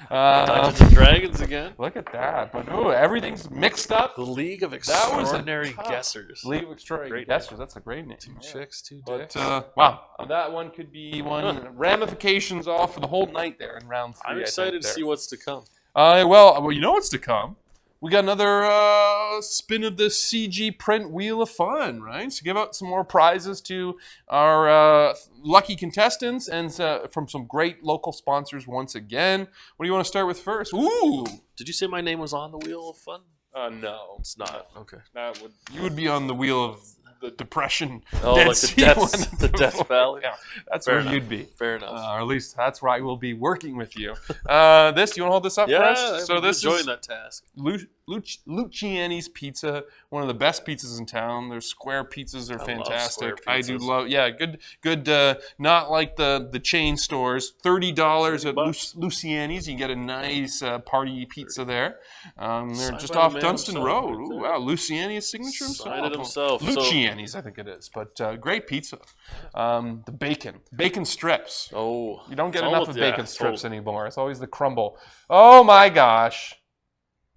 J: Dungeons and Dragons again.
B: Look at that. But everything's mixed up.
J: The League of Extraordinary Guessers.
B: League of Extraordinary Guessers. That's a great name.
J: 2 chicks, 2
B: But,
J: dicks.
B: wow. That one could be one. Ramifications all for the whole night there in round 3.
J: I'm excited to see what's to come.
B: Well, you know what's to come. We got another spin of the CG Print Wheel of Fun, right? So give out some more prizes to our lucky contestants and from some great local sponsors once again. What do you want to start with first? Ooh!
J: Did you say my name was on the Wheel of Fun?
B: No.
J: It's not. Okay.
B: You would be on the wheel of the Depression.
J: Oh, like the Death Valley?
B: Yeah, that's where you'd be.
J: Fair enough.
B: Or at least that's where I will be working with you. You want to hold this up for us?
J: So this enjoying that task.
B: Luciani's Pizza, one of the best pizzas in town. Their square pizzas are fantastic.
J: I
B: do love, good. Not like the chain stores. $30 at Luciani's. You can get a nice party pizza there. They're just off Dunstan Road. Ooh, wow, Luciani's signature
J: himself.
B: Luciani's, I think it is. But great pizza. The bacon strips.
J: Oh,
B: you don't get enough of bacon strips anymore. It's always the crumble. Oh my gosh.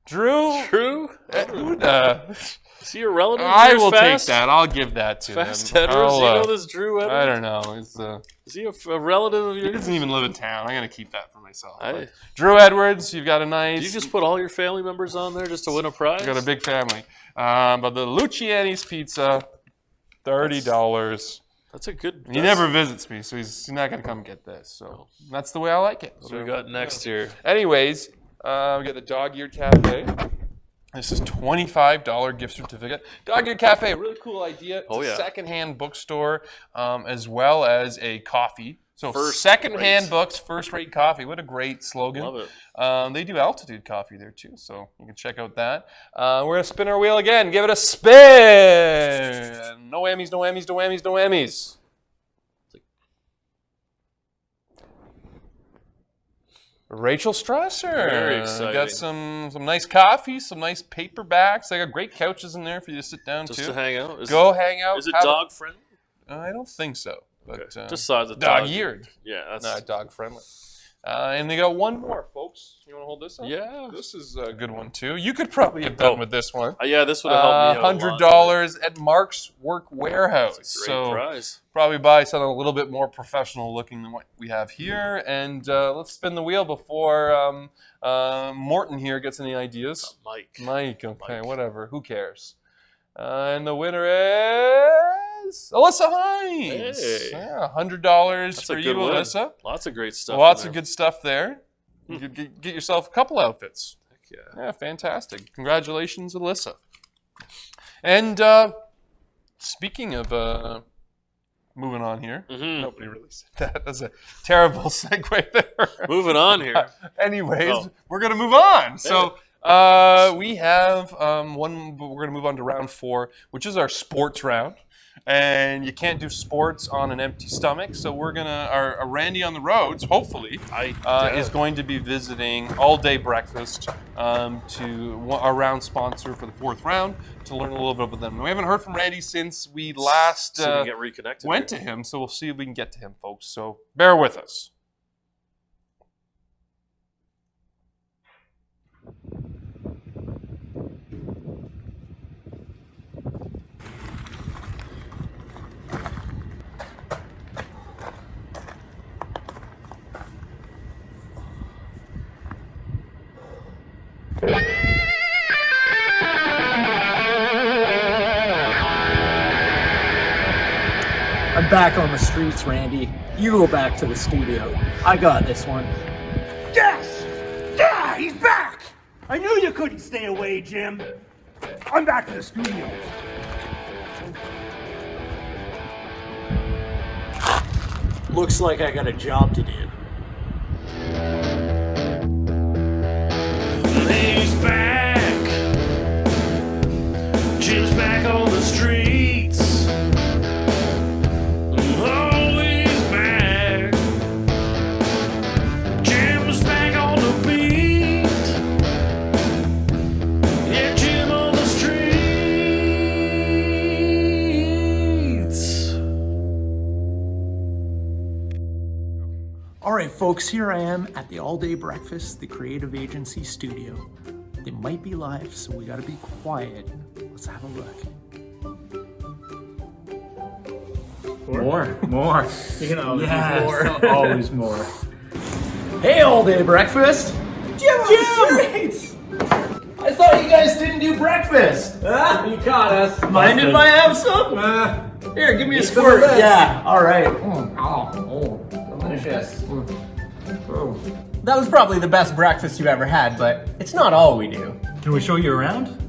B: Drew?
J: Is he a relative?
B: I will take that. I'll give that to him.
J: Fast Edwards? You know this Drew Edwards?
B: I don't know.
J: Is he a relative of yours?
B: He doesn't even live in town. I'm going to keep that for myself. Drew Edwards, you've got a nice...
J: Did you just put all your family members on there just to win a prize?
B: I've got a big family. But the Luciani's Pizza, $30.
J: That's a good...
B: He never visits me, so he's not going to come get this. So that's the way I like it.
J: What do we got next here?
B: Anyways... we got the Dog-Eared Cafe. This is $25 gift certificate. Dog-Eared Cafe, really cool idea. It's a secondhand bookstore as well as a coffee. So secondhand books, first-rate coffee. What a great slogan.
J: Love it.
B: They do altitude coffee there too, so you can check out that. We're going to spin our wheel again. Give it a spin. No whammies, no whammies, no whammies, no whammies. Rachel Strasser.
J: Very exciting.
B: Got some nice coffee, some nice paperbacks. They got great couches in there for you to sit down
J: Just to hang out?
B: Hang out.
J: Is it dog friendly?
B: I don't think so. But,
J: just saw the
B: dog-eared.
J: Yeah, that's
B: not dog friendly. And they got one more, folks. You want to hold this up?
J: Yeah.
B: This is a good one, too. You could probably have done with this one.
J: Yeah, this would have helped me out
B: $100 at Mark's Work Warehouse.
J: That's a great prize.
B: Probably buy something a little bit more professional looking than what we have here. And let's spin the wheel before Morton here gets any ideas. Mike, okay, whatever. Who cares? And the winner is Alyssa Hines.
J: Hey.
B: Yeah, $100 for you, Alyssa.
J: Lots of great stuff.
B: Lots of good stuff there. You could get yourself a couple outfits.
J: Heck yeah.
B: Yeah, fantastic. Congratulations, Alyssa. And speaking of moving on here, nobody really said that. That's a terrible segue there.
J: Moving on here.
B: Anyways, we're gonna move on. So we have one. We're gonna move on to round 4, which is our sports round. And you can't do sports on an empty stomach, so we're gonna. Our Randy on the Roads, hopefully, is going to be visiting All Day Breakfast to our round sponsor for the 4th round to learn a little bit about them. We haven't heard from Randy since we last
J: So we get reconnected
B: went to him, so we'll see if we can get to him, folks. So bear with us.
D: I'm back on the streets, Randy. You go back to the studio. I got this one.
H: Yes! Yeah, he's back! I knew you couldn't stay away, Jim. I'm back to the studio.
D: Looks like I got a job to do.
L: He's back. Jim's back on the streets. Oh, he's back. Jim's back on the beat. Yeah, Jim on the streets.
D: All right, folks, here I am at the All Day Breakfast, the creative agency studio. They might be live, so we gotta be quiet. Let's have a look. More. You know, more. Always more. Hey, All Day Breakfast. Jim! I thought you guys didn't do breakfast.
M: You caught us.
D: Mind if I have some? Here, give me a squirt. Yeah, all right.
M: Delicious. That was probably the best breakfast you ever had, but it's not all we do.
D: Can we show you around?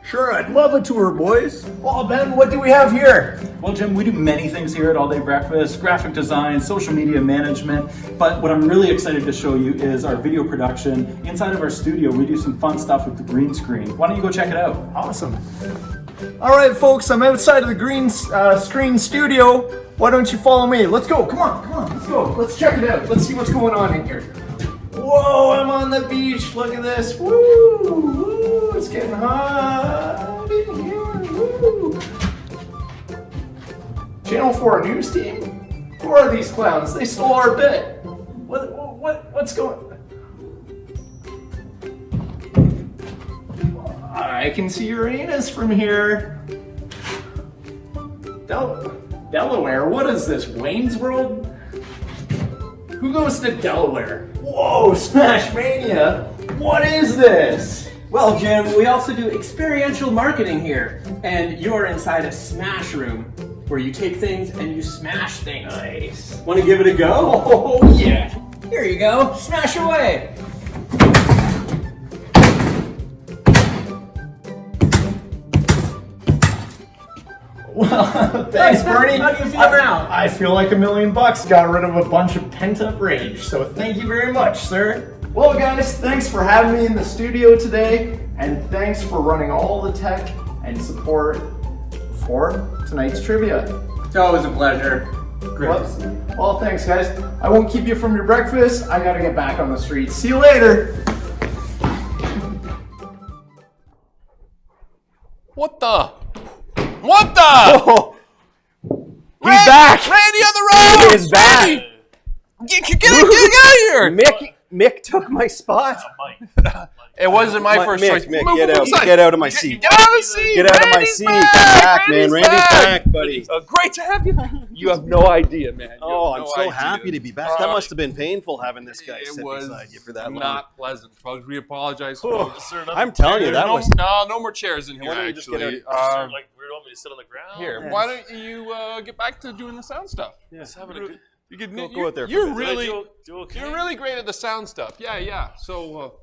D: Sure, I'd love a tour, boys. Well, Ben, what do we have here?
N: Well, Jim, we do many things here at All Day Breakfast, graphic design, social media management, but what I'm really excited to show you is our video production. Inside of our studio, we do some fun stuff with the green screen. Why don't you go check it out?
D: Awesome. All right, folks, I'm outside of the green screen studio. Why don't you follow me? Let's go, come on, let's go. Let's check it out. Let's see what's going on in here. Whoa, I'm on the beach. Look at this. Woo, it's getting hot in here. Woo. Channel 4 news team? Who are these clowns? They stole our bit. What's going on? I can see Uranus from here. Delaware? What is this, Wayne's World? Who goes to Delaware? Whoa, Smash Mania! What is this?
M: Well, Jim, we also do experiential marketing here, and you're inside a smash room where you take things and you smash things.
D: Nice.
M: Want to give it a go?
D: Oh, yeah.
M: Here you go. Smash away.
D: Well, thanks, Bernie.
M: How do you feel now?
D: I feel like $1 million got rid of a bunch of pent-up rage, so thank you very much, sir. Well, guys, thanks for having me in the studio today, and thanks for running all the tech and support for tonight's trivia.
M: It's always a pleasure.
D: Great to see you. Well, thanks, guys. I won't keep you from your breakfast. I gotta get back on the streets. See you later.
B: What the? Oh,
C: he's back!
B: Randy on the road!
C: He is back!
B: Get out of here!
C: Mick took my spot.
B: It wasn't my first choice.
C: Mick, get out of my seat.
B: Get out of the seat!
C: Get out of my seat. Come back, man. Randy's back, buddy.
B: Great to have you. You have no idea, man.
C: Oh, I'm so happy to be back. That must have been painful having this guy sit beside you for that long.
B: Not pleasant, folks. We apologize. Folks.
C: I'm telling you, that was...
B: No more chairs in here, actually.
J: Just get out. Like, we want me to sit on the ground?
B: Here, why don't you get back to doing the sound stuff?
C: Yeah.
J: Just having a good...
C: Go out there.
B: You're
C: for
B: really,
J: okay?
B: you're really great at the sound stuff. Yeah. So,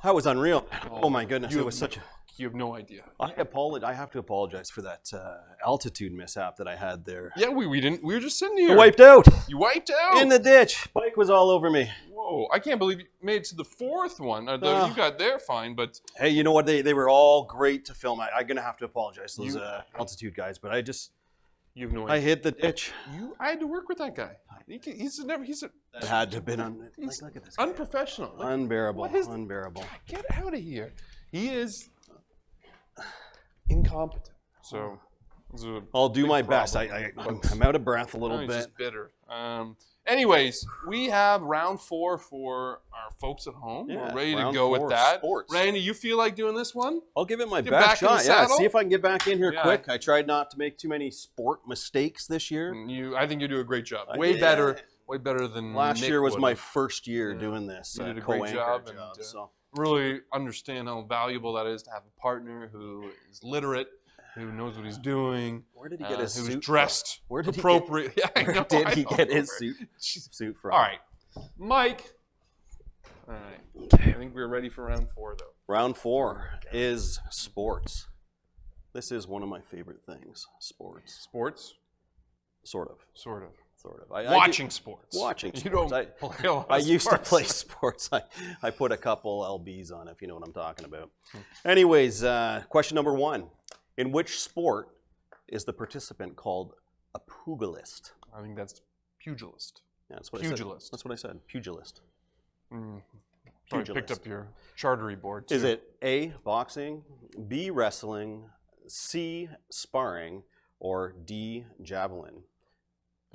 C: that was unreal. Oh my goodness, it was such a...
B: You have no idea.
C: I have to apologize for that altitude mishap that I had there.
B: Yeah, we didn't. We were just sitting here.
C: I wiped out.
B: You wiped out
C: in the ditch. Bike was all over me.
B: Whoa! I can't believe you made it to the fourth one. You got there fine, but
C: hey, you know what? They were all great to film. I'm gonna have to apologize to those altitude guys, but
B: you have no idea.
C: I hit the ditch.
B: I had to work with that guy.
C: That had to have been look at this guy.
B: Unprofessional.
C: Unbearable. Unbearable.
B: God, get out of here. He is incompetent. So
C: I'll do my best. I'm out of breath a little bit.
B: Just bitter. Anyways, we have round 4 for our folks at home.
C: Yeah,
B: we're ready to
C: round
B: go
C: 4,
B: with that.
C: sports.
B: Randy, you feel like doing this one?
C: I'll give it my
B: Get
C: best
B: back in the
C: shot. Yeah,
B: saddle?
C: see if I can get back in here quick. I tried not to make too many sport mistakes this year.
B: I think you do a great job. Way better than
C: last
B: Nick
C: year was
B: would
C: my
B: have.
C: first year doing this.
B: You did a great job.
C: So.
B: Really understand how valuable that is to have a partner who is literate, who knows what he's doing.
C: Where did he get his suit
B: who's dressed
C: from? Where did
B: appropriate?
C: Where did he get his suit from?
B: All right, Mike. All right. I think we're ready for round 4, though.
C: Round 4 is sports. This is one of my favorite things. Sports.
B: Sports?
C: Sort of.
B: Watching sports.
C: Watching sports.
B: You don't play a lot
C: I
B: of
C: used to
B: sports.
C: play sports. I put a couple LBs on, if you know what I'm talking about. Anyways, question number 1. In which sport is the participant called a pugilist?
B: I think that's pugilist.
C: Yeah, that's what
B: Pugilist.
C: I said. That's what I said. Pugilist.
B: Probably picked up your chartery board, too.
C: Is it A, boxing, B, wrestling, C, sparring, or D, javelin?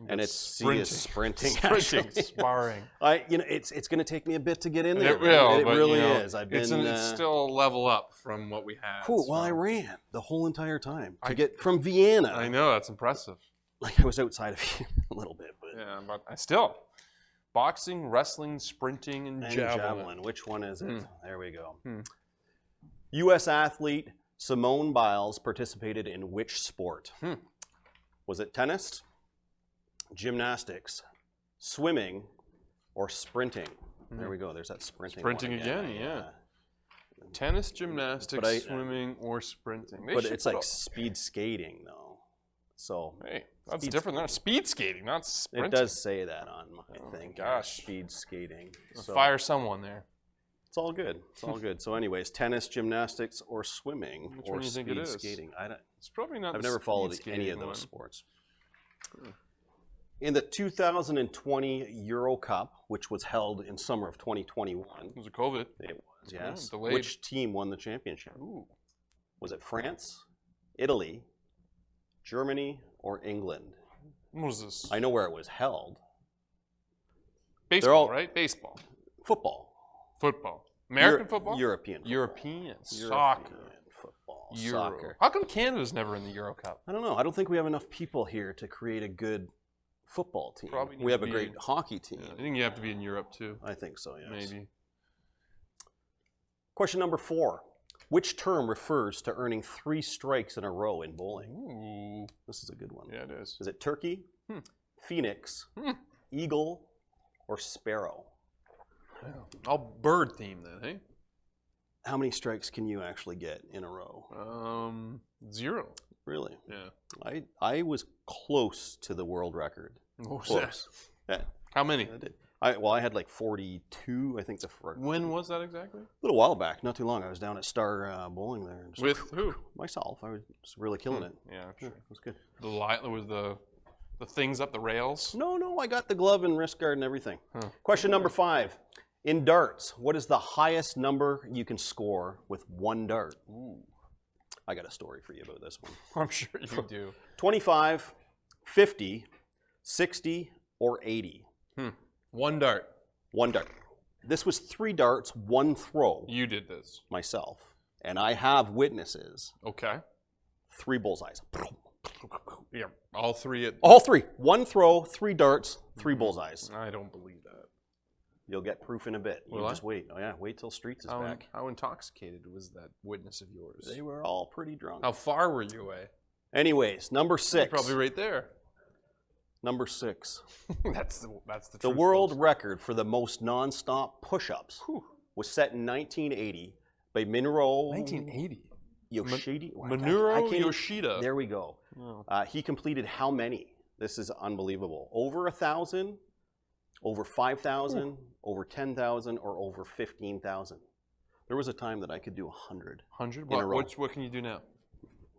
C: And it's C is sprinting.
B: Sprinting, sparring.
C: It's going to take me a bit to get in there.
B: It will.
C: It
B: but,
C: really
B: you know,
C: is.
B: it's still a level up from what we had.
C: Cool. Well, I ran the whole entire time to get from Vienna.
B: I know, that's impressive.
C: Like I was outside of Vienna a little bit, but
B: yeah, but I still. Boxing, wrestling, sprinting, and javelin.
C: Which one is it? There we go. U.S. athlete Simone Biles participated in which sport? Was it tennis, gymnastics, swimming, or sprinting? There we go. There's that sprinting.
B: Sprinting again, yeah. Tennis, gymnastics, swimming, or sprinting.
C: But it's like speed skating, though. So
B: hey, that's different than speed skating, not sprinting.
C: It does say that on my thing.
B: Gosh,
C: speed skating.
B: So fire someone there.
C: It's all good. It's all good. So, anyways, tennis, gymnastics, or swimming,
B: Which
C: or
B: one do you think it is?
C: skating.
B: It's probably not.
C: I've
B: the
C: never followed
B: speed
C: any of
B: skating
C: those
B: one.
C: sports. In the 2020 Euro Cup, which was held in summer of 2021.
B: Was it COVID?
C: It was, yes.
B: Delayed.
C: Which team won the championship?
B: Ooh.
C: Was it France, Italy, Germany, or England?
B: What was this?
C: I know where it was held.
B: Baseball, right? Baseball.
C: Football.
B: Football. American football?
C: European football.
B: European. Soccer.
C: Football.
B: Euro.
C: Soccer.
B: How come Canada's never in the Euro Cup?
C: I don't know. I don't think we have enough people here to create a good football team.
B: Probably need
C: we have
B: to
C: a
B: be-
C: great hockey team.
B: I think you have to be in Europe too.
C: I think so, yes.
B: Maybe.
C: Question number 4. Which term refers to earning 3 strikes in a row in bowling?
B: Ooh.
C: This is a good one.
B: Yeah, it is.
C: Is it turkey, phoenix, eagle, or sparrow?
B: All bird theme then, hey?
C: How many strikes can you actually get in a row?
B: 0.
C: Really?
B: Yeah.
C: I was close to the world record.
B: What was that?
C: Yeah.
B: How many?
C: I did. I had like 42, I think.
B: When was that exactly?
C: A little while back, not too long. I was down at Star Bowling there. And just,
B: With who?
C: Myself. I was just really killing it.
B: Yeah, sure.
C: It was good.
B: Was the things up the rails?
C: No, I got the glove and wrist guard and everything. Question number 5. In darts, what is the highest number you can score with 1 dart?
B: Ooh.
C: I got a story for you about this one.
B: I'm sure you do.
C: 25, 50, 60, or 80?
B: 1 dart.
C: 1 dart. This was 3 darts, 1 throw.
B: You did this.
C: Myself. And I have witnesses.
B: Okay.
C: 3 bullseyes.
B: Yeah, all 3 at...
C: All 3. 1 throw, 3 darts, 3 bullseyes.
B: I don't believe that.
C: You'll get proof in a bit. You
B: Will I?
C: just wait. Oh yeah, wait till Streets is back.
B: How intoxicated was that witness of yours?
C: They were all pretty drunk.
B: How far were you away?
C: Anyways, number 6.
B: Probably right there.
C: Number 6.
B: That's the
C: The
B: truth,
C: world
B: folks.
C: record for the most non-stop push-ups was set in 1980 by Monroe.
B: 1980.
C: Yoshida?
B: Minoru Yoshida.
C: There we go.
B: Oh.
C: He completed how many? This is unbelievable. Over 1,000, over 5,000, over 10,000, or over 15,000. There was a time that I could do 100.
B: 100?
C: In a row.
B: What can you do now?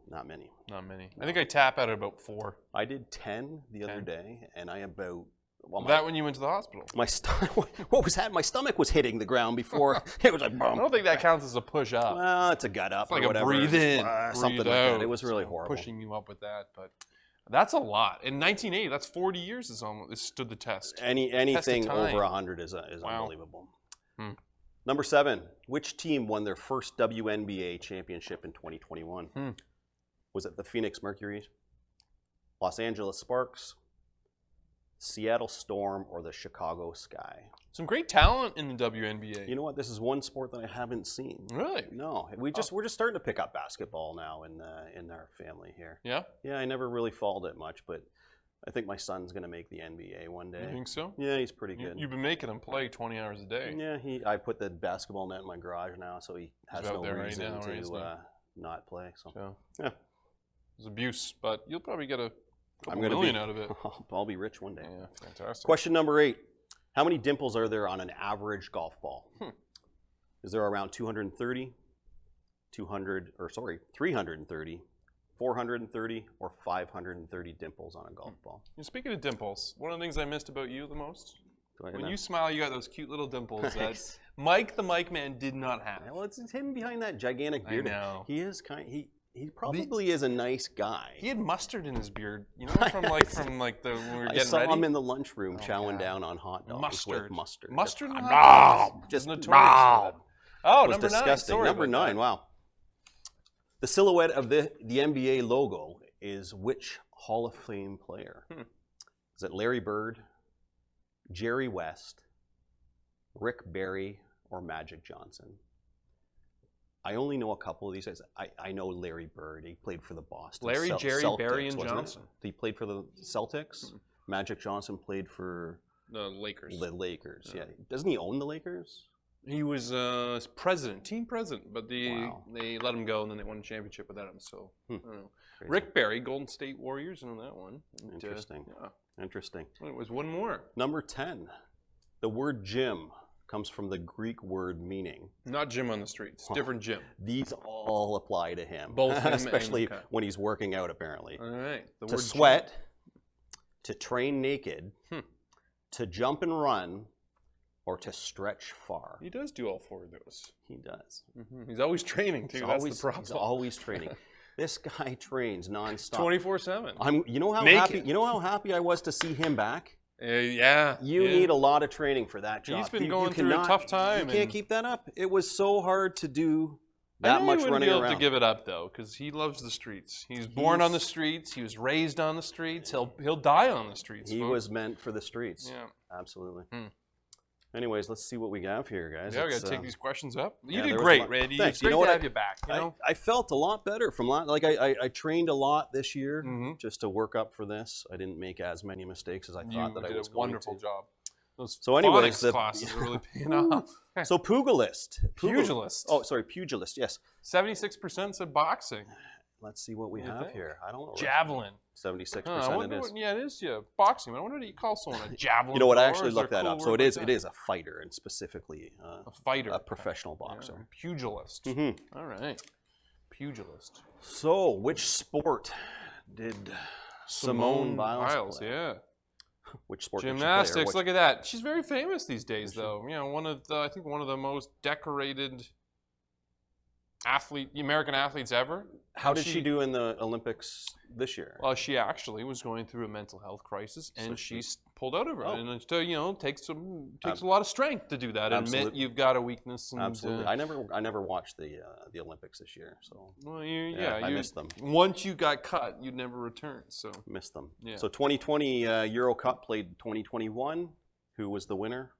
C: Not many.
B: Not many. I think I tap out at about 4.
C: I did 10 the other day, and I about... Well,
B: that when you went to the hospital?
C: My what was that? My stomach was hitting the ground before. It was like, boom.
B: I don't think that counts as a push up.
C: Well, it's a gut up,
B: it's like
C: or whatever.
B: A breathe in,
C: something
B: breathe
C: like
B: out.
C: that. It was really horrible.
B: Pushing you up with that, but that's a lot. In 1980, that's 40 years. It stood the test.
C: Anything over 100 is unbelievable. Number 7. Which team won their first WNBA championship in 2021? Was it the Phoenix Mercury, Los Angeles Sparks, Seattle Storm, or the Chicago Sky?
B: Some great talent in the WNBA.
C: You know what? This is one sport that I haven't seen.
B: Really?
C: No. We're just starting to pick up basketball now in our family here.
B: Yeah?
C: Yeah, I never really followed it much, but I think my son's going to make the NBA one day.
B: You think so?
C: Yeah, he's pretty good.
B: You've been making him play 20 hours a day.
C: Yeah, I put the basketball net in my garage now, so he has no reason to not play. So. Yeah.
B: It's abuse, but you'll probably get a couple million out of it.
C: I'll be rich one day.
B: Yeah, fantastic.
C: Question number 8. How many dimples are there on an average golf ball? Is there around 230, 330, 430, or 530 dimples on a golf ball?
B: And speaking of dimples, one of the things I missed about you the most, when you smile, you got those cute little dimples that Mike the Mic Man did not have.
C: Well, it's him behind that gigantic beard.
B: I know.
C: He is he probably is a nice guy.
B: He had mustard in his beard, you know, from when we were getting ready.
C: I saw him in the lunchroom chowing down on hot dogs with mustard.
B: Mustard?
C: Just
B: notorious for that. Oh,
C: it was
B: number
C: disgusting.
B: 9.
C: Number 9. Wow. The silhouette of the NBA logo is which Hall of Fame player? Is it Larry Bird, Jerry West, Rick Barry, or Magic Johnson? I only know a couple of these guys. I know Larry Bird. He played for the Boston
B: Larry, Jerry,
C: Celtics,
B: Barry, and
C: wasn't
B: Johnson.
C: He played for the Celtics. Magic Johnson played for
B: the Lakers.
C: The Lakers, yeah. Doesn't he own the Lakers?
B: He was president, team president, but they let him go and then they won a championship without him. So I don't know. Rick Barry, Golden State Warriors, I know that one. And,
C: interesting. Interesting.
B: It was one more.
C: Number 10. The word gym comes from the Greek word meaning.
B: Not gym on the streets, different gym.
C: These all apply to him.
B: Both him
C: especially when he's working out, apparently.
B: All right.
C: To sweat, to train naked, to jump and run, or to stretch far.
B: He does do all 4 of those.
C: He does.
B: He's always training, too. That's the problem.
C: He's always training. This guy trains nonstop.
B: 24/7.
C: You know how happy I was to see him back?
B: Yeah.
C: You need a lot of training for that job.
B: He's been going through a tough time.
C: You can't keep that up. It was so hard to do that much running around.
B: I know he wouldn't be able to give it up, though, because he loves the streets. He's born on the streets. He was raised on the streets. He'll die on the streets.
C: He was meant for the streets.
B: Yeah.
C: Absolutely. Anyways, let's see what we have here, guys.
B: Yeah, we got to take these questions up. You
C: yeah,
B: did great, Randy.
C: Thanks.
B: It's great to have you back. You know?
C: I felt a lot better from I trained a lot this year just to work up for this. I didn't make as many mistakes as I thought that I was going to.
B: You did a wonderful job. Those
C: anyways,
B: the classes are really paying off.
C: So pugilist.
B: Pugilist.
C: Oh, sorry, pugilist. Yes.
B: 76% said boxing.
C: Let's see what we have here. I don't know.
B: Javelin.
C: 76% it is.
B: Yeah, it is. Yeah, boxing. I wonder what you call someone a javelin.
C: You know what? I actually looked that up. So it is a fighter, and specifically
B: a fighter,
C: a professional boxer,
B: pugilist. All right, pugilist.
C: So, which sport did Simone Biles play?
B: Yeah.
C: Which sport?
B: Gymnastics. Look at that. She's very famous these days, though. You know, I think one of the most decorated American athletes ever.
C: How did she do in the Olympics this year?
B: Well, she actually was going through a mental health crisis, and she pulled out of it. And it takes a lot of strength to do that. Admit you've got a weakness. And,
C: absolutely. I never watched the Olympics this year, so I missed them.
B: Once you got cut, you'd never return. So
C: missed them.
B: Yeah.
C: So 2020 Euro Cup played 2021. Who was the winner?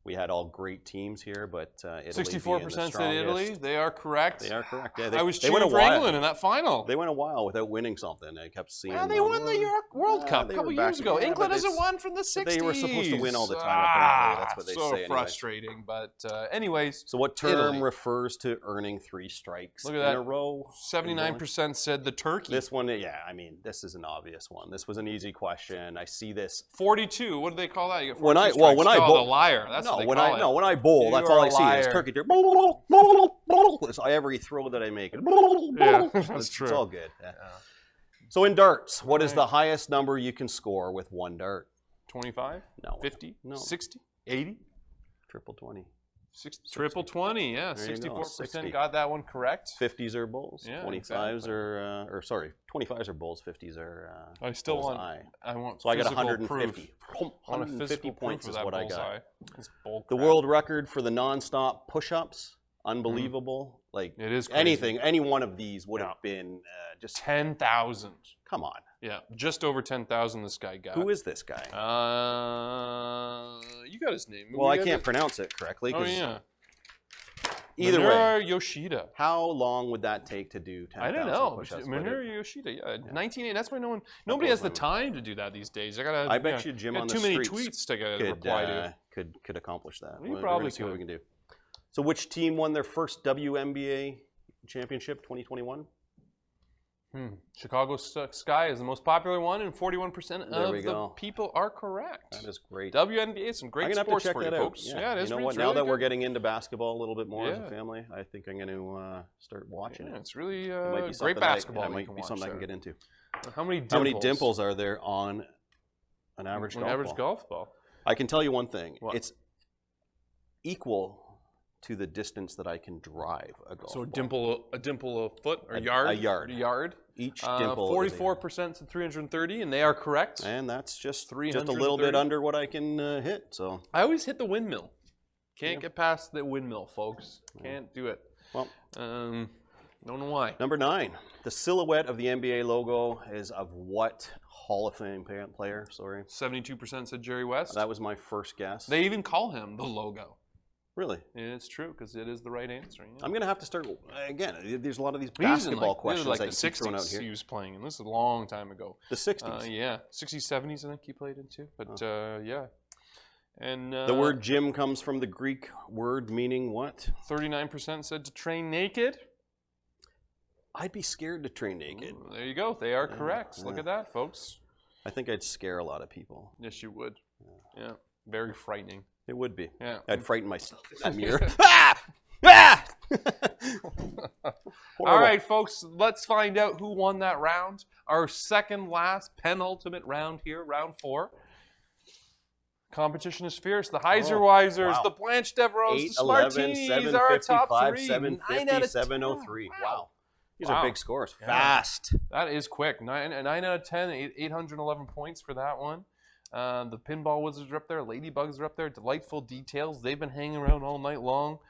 C: We had all great teams here, but Italy
B: 64% said Italy. They are correct.
C: They are correct. Yeah,
B: I was cheering for England in that final.
C: They went a while without winning something. I kept seeing.
B: Well, they won the World Cup a couple years ago. England hasn't won from the 60s.
C: They were supposed to win all the time. Apparently, that's what they say.
B: So frustrating. But anyways.
C: So what term refers to earning 3 strikes in a row?
B: 79% said the turkey.
C: This one, yeah. I mean, this is an obvious one. This was an easy question. I see this.
B: 42. What do they call that? You get
C: when I bowl,
B: a liar. That's what they call it.
C: When I bowl, that's all I see is turkey. It's every throw that I make.
B: Yeah, that's true.
C: It's all good. Yeah. So in darts, what is the highest number you can score with 1 dart?
B: 25?
C: No.
B: 50?
C: No.
B: 60? 80?
C: Triple 20.
B: Triple 20, yeah. 64% got that one correct.
C: 50s are bowls.
B: Yeah,
C: 25s are, 25s are bowls. 50s are.
B: I still want. I want.
C: So I got 150. 150 points is what I got. The world record for the non-stop push-ups, unbelievable. Like
B: it is crazy.
C: Anything, any one of these would have been just
B: 10,000.
C: Come on.
B: Yeah, just over 10,000 this guy got.
C: Who is this guy?
B: You got his name.
C: Well, I can't pronounce it correctly.
B: Oh, yeah.
C: Either way.
B: Yoshida.
C: How long would that take to do 10,000
B: I don't know.
C: push-ups?
B: Minoru Yoshida, yeah. 1980, that's why nobody has the time to do that these days. I
C: bet you Jim on the
B: too many
C: streets
B: tweets to reply to.
C: Could accomplish that.
B: We
C: We're
B: probably
C: gonna see what we can do. So which team won their first WNBA championship 2021?
B: Chicago Sky is the most popular one, and 41% of the people are correct.
C: That is great.
B: WNBA, some great sports for you folks.
C: Yeah,
B: it is.
C: You know what? Now that we're getting into basketball a little bit more as a family, I think I'm going to start watching it.
B: It's really
C: great
B: basketball.
C: It might be something I can get into.
B: How many dimples
C: are there on an average
B: golf ball?
C: I can tell you one thing. What? It's equal to the distance that I can drive a golf ball.
B: So a dimple a foot or yard?
C: A yard.
B: A yard.
C: Each dimple
B: 44% to 330, and they are correct.
C: And that's just a little bit under what I can hit. So
B: I always hit the windmill. Can't get past the windmill, folks. Can't do it.
C: Well,
B: don't know why.
C: Number 9. The silhouette of the NBA logo is of what Hall of Fame player? Sorry.
B: 72% said Jerry West.
C: That was my first guess.
B: They even call him the logo.
C: Really?
B: Yeah, it's true because it is the right answer. Yeah.
C: I'm going to have to start again. There's a lot of these basketball questions
B: like
C: that
B: the
C: you keep throwing out
B: 60s
C: here.
B: He was playing, and this is a long time ago.
C: The 60s?
B: Yeah, 60s, 70s. I think he played into. But yeah, and
C: the word gym comes from the Greek word meaning what?
B: 39% said to train naked.
C: I'd be scared to train naked.
B: Ooh, there you go. They are correct. Yeah. Look at that, folks.
C: I think I'd scare a lot of people.
B: Yes, you would. Yeah, very frightening.
C: It would be.
B: Yeah.
C: I'd frighten myself in that mirror. Ah! Ah!
B: All right, folks, let's find out who won that round. Our second last penultimate round here, round 4. Competition is fierce. The Heiser-Weisers, the Blanche Devereaux, the Smartinis are our top 3.
C: 750, 703. Wow. These are big scores. Fast.
B: That is quick. 9 out of 10, 811 points for that one. The Pinball Wizards are up there. Ladybugs are up there. Delightful Details. They've been hanging around all night long.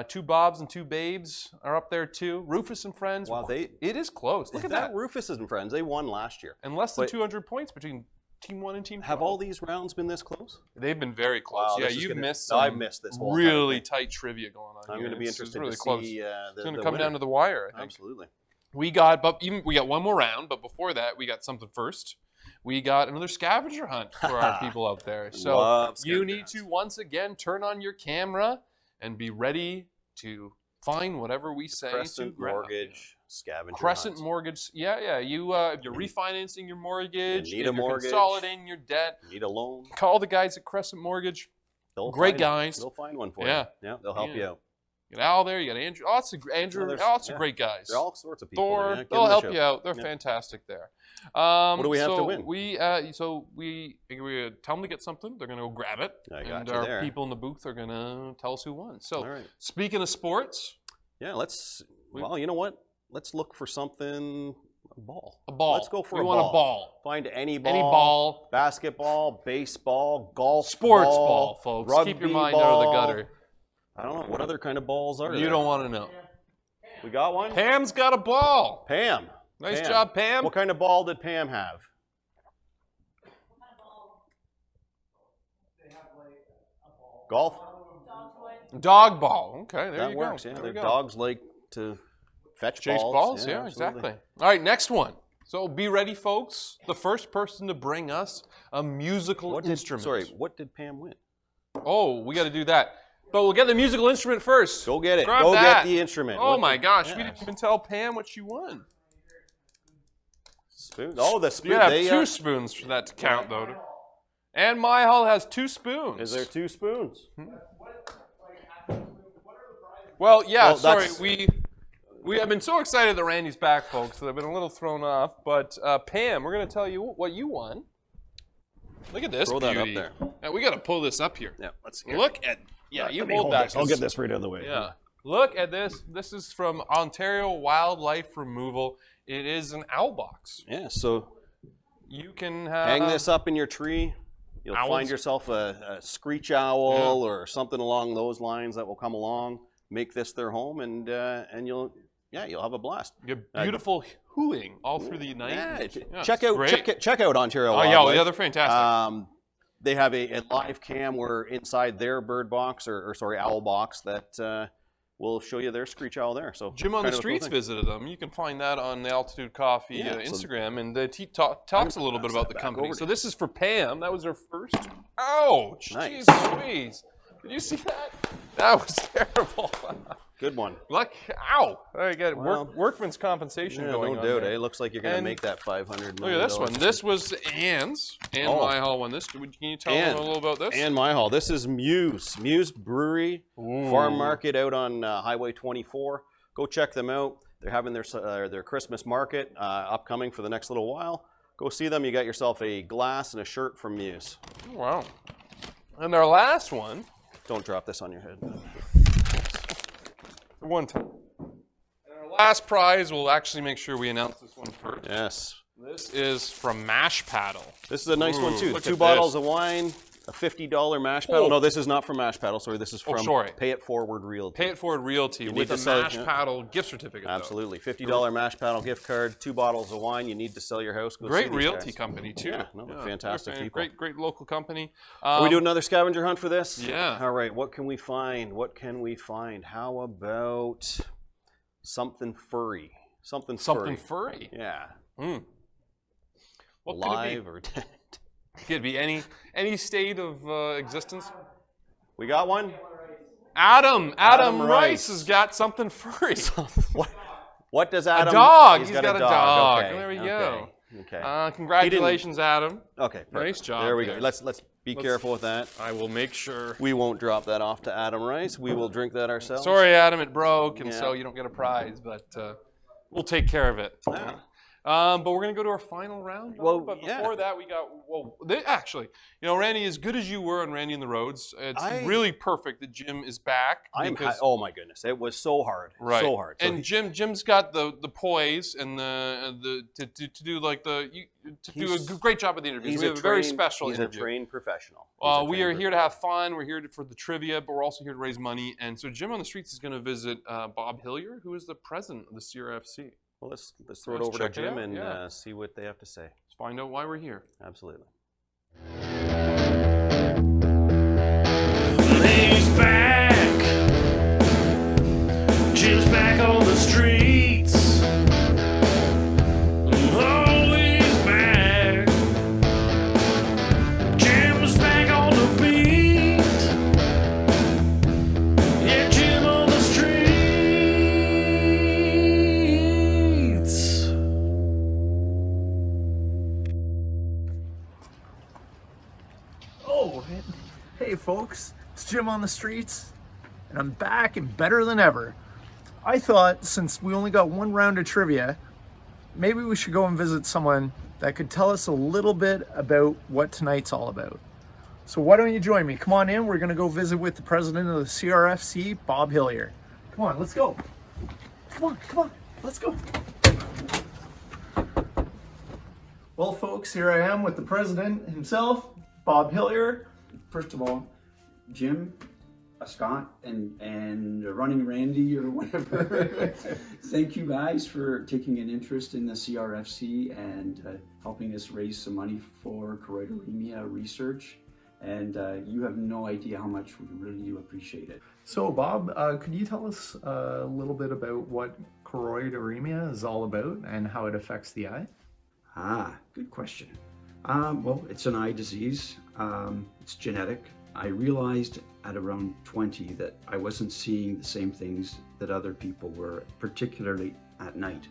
B: 2 Bobs and 2 Babes are up there too. Rufus and Friends.
C: Wow,
B: it is close. Look at that.
C: Rufus and Friends. They won last year.
B: And less than 200 points between Team 1 and Team 2.
C: Have all these rounds been this close?
B: They've been very close.
C: Wow,
B: yeah, you've missed.
C: I've missed this whole
B: really tight trivia going on.
C: I'm going to be interested
B: really
C: to
B: close.
C: see
B: it's going to come down to the wire. I think.
C: Absolutely.
B: We got one more round, but before that, we got something first. We got another scavenger hunt for our people out there. So you need to once again turn on your camera and be ready to find whatever we say.
C: Crescent Mortgage scavenger
B: Crescent
C: hunt.
B: Mortgage. Yeah. You if you're refinancing your mortgage,
C: you need
B: if
C: a
B: you're
C: mortgage,
B: consolidating your debt,
C: need a loan.
B: Call the guys at Crescent Mortgage. Great guys.
C: They'll find one for you. Yeah, they'll help you out.
B: You got Al there, you got Andrew. Lots of great guys.
C: They're all sorts of people.
B: Thor, they'll help you out. They're fantastic there.
C: What do we have to win?
B: We tell them to get something. They're going to go grab it. And our people in the booth are going to tell us who won. So speaking of sports.
C: Yeah, well, you know what? Let's look for something. A ball. Let's go for
B: a ball.
C: Find any ball.
B: Any ball.
C: Basketball, baseball, golf
B: Sports ball, folks. Keep your mind out of the gutter.
C: I don't know. What other kind of balls are there?
B: You don't want to know.
C: We got one?
B: Pam's got a ball.
C: Pam.
B: Nice job, Pam.
C: What kind of ball did Pam have? Golf?
B: Dog ball. Okay, there
C: That
B: you
C: works,
B: go.
C: yeah.
B: There
C: Their
B: we go.
C: dogs like to fetch
B: Chase
C: balls.
B: balls, yeah,
C: absolutely.
B: exactly. All right, next one. So be ready, folks. The first person to bring us a musical instrument.
C: Sorry, what did Pam win?
B: Oh, we got to do that. But we'll get the musical instrument first.
C: Go get it.
B: Grab
C: Go
B: that.
C: get the instrument.
B: Oh
C: What
B: my
C: the-
B: gosh,
C: yeah.
B: we didn't even tell Pam what she won.
C: Spoon. Oh, the spoon.
B: You have
C: They,
B: two spoons for that to count, though. And my hall has 2 spoons.
C: Is there 2 spoons?
B: Well, yeah,
C: Well,
B: sorry.
C: that's-
B: We have been so excited that Randy's back, folks, that I've been a little thrown off. But Pam, we're going to tell you what you won. Look at this
C: Throw that up
B: beauty.
C: there.
B: Now, we got to pull this up here.
C: Yeah, let's
B: Look at, yeah, you
C: Let me
B: hold that.
C: this. I'll get this right out of the way.
B: Yeah. Look at this. This is from Ontario Wildlife Removal. It is an owl box.
C: Yeah, so
B: You can have...
C: hang this up in your tree. You'll
B: Owls.
C: find yourself a screech owl or something along those lines that will come along, make this their home, and you'll have a blast.
B: You get beautiful hooing all through the night.
C: Yeah,
B: It's
C: check out Ontario
B: Oh,
C: Wildlife.
B: yeah, they're fantastic.
C: They have a live cam where inside their bird box or owl box that will show you their screech owl there. So
B: Jim on
C: kind
B: the
C: of a cool
B: Streets
C: thing.
B: visited them. You can find that on the Altitude Coffee
C: Yeah, so-
B: Instagram, and he talks a little bit about the
C: back
B: company.
C: over
B: So
C: to
B: this is for Pam. That was her first. Ouch!
C: Nice.
B: Jeez Louise. Did you see that? That was terrible.
C: Good one.
B: Look, ow! I got
C: Well,
B: workman's compensation
C: Yeah,
B: going
C: no
B: on
C: doubt.
B: there.
C: Eh? Looks like you're going to
B: And
C: make that $500
B: Look
C: million.
B: at this one. This was Ann's. Ann
C: Oh.
B: Myhall won this. Can you tell them a little about this?
C: And my hall. This is Muse Brewery Farm Market out on Highway 24. Go check them out. They're having their Christmas market upcoming for the next little while. Go see them. You got yourself a glass and a shirt from Muse.
B: Wow. And our last one.
C: Don't drop this on your head.
B: One time. And our last prize, we'll actually make sure we announce this one first.
C: Yes.
B: This is from Mash Paddle.
C: This is a nice one too.
B: Look
C: 2
B: at
C: bottles
B: this.
C: of wine, a $50 mash paddle.
B: Oh.
C: No, this is not from Mash Paddle. Sorry, this is from
B: sorry.
C: Pay It Forward Realty.
B: Pay It Forward Realty
C: You
B: with
C: need
B: a
C: to sell-
B: Mash
C: yeah.
B: Paddle gift certificate.
C: Absolutely. $50 Mash Paddle gift card, 2 bottles of wine. You need to sell your house. Go
B: Great
C: see these
B: realty
C: guys.
B: company too.
C: Yeah, no, fantastic
B: They're
C: people.
B: Great local company.
C: Are we doing another scavenger hunt for this?
B: Yeah.
C: All right. What can we find? What can we find? How about something furry? Something
B: furry?
C: Yeah.
B: What
C: Alive
B: could
C: or dead?
B: Could it be any state of existence?
C: We got one?
B: Adam
C: Adam
B: Rice
C: Rice.
B: has got something furry.
C: What does Adam?
B: A dog.
C: He's
B: He's got a dog. There we go.
C: Okay.
B: Congratulations, Adam.
C: Okay. Perfect.
B: Nice job.
C: There we go.
B: there.
C: Let's be careful with that.
B: I will make sure.
C: We won't drop that off to Adam Rice. We will drink that ourselves.
B: Sorry, Adam, it broke, and
C: Yeah.
B: so you don't get a prize, but we'll take care of it.
C: Yeah.
B: But we're going to go to our final round.
C: Well,
B: but
C: yeah.
B: before that, we got, actually, Randy, as good as you were on Randy and the Roads, it's really perfect that Jim is back.
C: Oh my goodness, it was so hard.
B: Right.
C: So hard. So
B: and Jim's got the poise and to do like do a great job at the interviews. We have a very special interview.
C: He's a trained professional.
B: We are here to have fun. We're here for the trivia, but we're also here to raise money. And so Jim on the Streets is going to visit Bob Hillier, who is the president of the CRFC.
C: Well, let's throw it over to
B: check it
C: Jim
B: out,
C: and
B: yeah.
C: see what they have to say.
B: Let's find out why we're here.
C: Absolutely.
L: He's back. Jim's back on the streets. Always back. Jim's back on the beat. Yeah, Jim on the streets.
D: Oh, hey folks, it's Jim on the Streets, and I'm back and better than ever. I thought since we only got one round of trivia, maybe we should go and visit someone that could tell us a little bit about what tonight's all about. So why don't you join me? Come on in, we're gonna go visit with the president of the CRFC, Bob Hillier. Come on, let's go. Come on, let's go. Well folks, here I am with the president himself, Bob Hillier.
O: First of all, Jim, Scott, and running Randy or whatever, thank you guys for taking an interest in the CRFC and helping us raise some money for choroideremia research And you have no idea how much we really do appreciate it.
P: So, Bob, could you tell us a little bit about what choroideremia is all about and how it affects the eye?
O: Good question. Well, it's an eye disease. It's genetic. I realized at around 20 that I wasn't seeing the same things that other people were, particularly at night.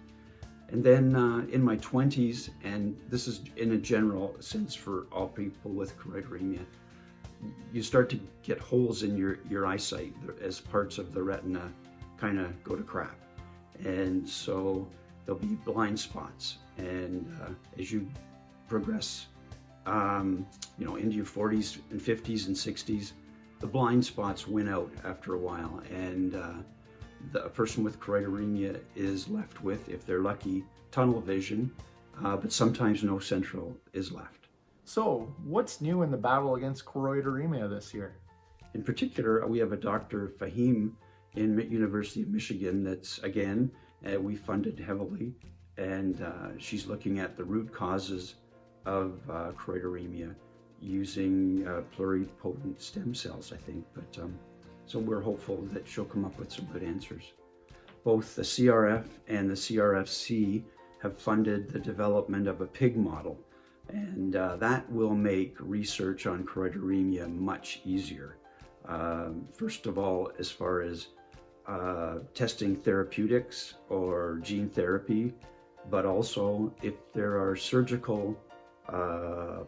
O: And then in my 20s, and this is in a general sense for all people with choroideremia, you start to get holes in your eyesight as parts of the retina kind of go to crap. And so there'll be blind spots. And as you progress, into your 40s and 50s and 60s, the blind spots win out after a while. And a person with choroideremia is left with, if they're lucky, tunnel vision, but sometimes no central is left.
P: So, what's new in the battle against choroideremia this year?
O: In particular, we have a Dr. Fahim in University of Michigan that's, again, we funded heavily, and she's looking at the root causes of choroideremia using pluripotent stem cells, I think. But so we're hopeful that she'll come up with some good answers. Both the CRF and the CRFC have funded the development of a pig model, and that will make research on choroideremia much easier. First of all, as far as testing therapeutics or gene therapy, but also if there are surgical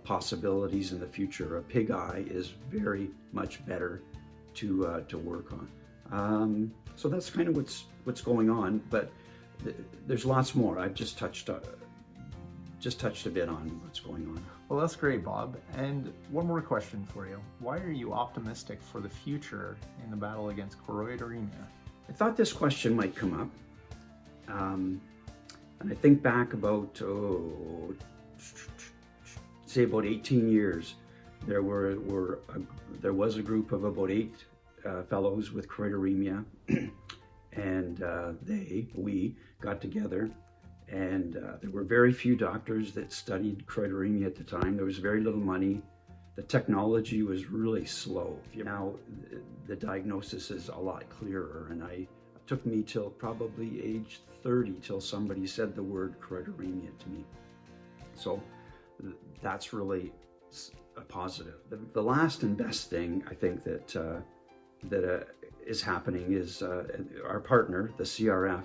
O: possibilities in the future, a pig eye is very much better to work on. So that's kind of what's going on, but there's lots more. I've just touched a bit on what's going on.
P: Well, that's great, Bob. And one more question for you. Why are you optimistic for the future in the battle against choroideremia?
O: I thought this question might come up. And I think back about, say about 18 years, there was a group of about 8 fellows with choroideremia, and we got together, and there were very few doctors that studied choroideremia at the time. There was very little money. The technology was really slow. Now the diagnosis is a lot clearer, and it took me till probably age 30 till somebody said the word choroideremia to me. So that's really a positive. The last and best thing I think that is happening is our partner, the CRF,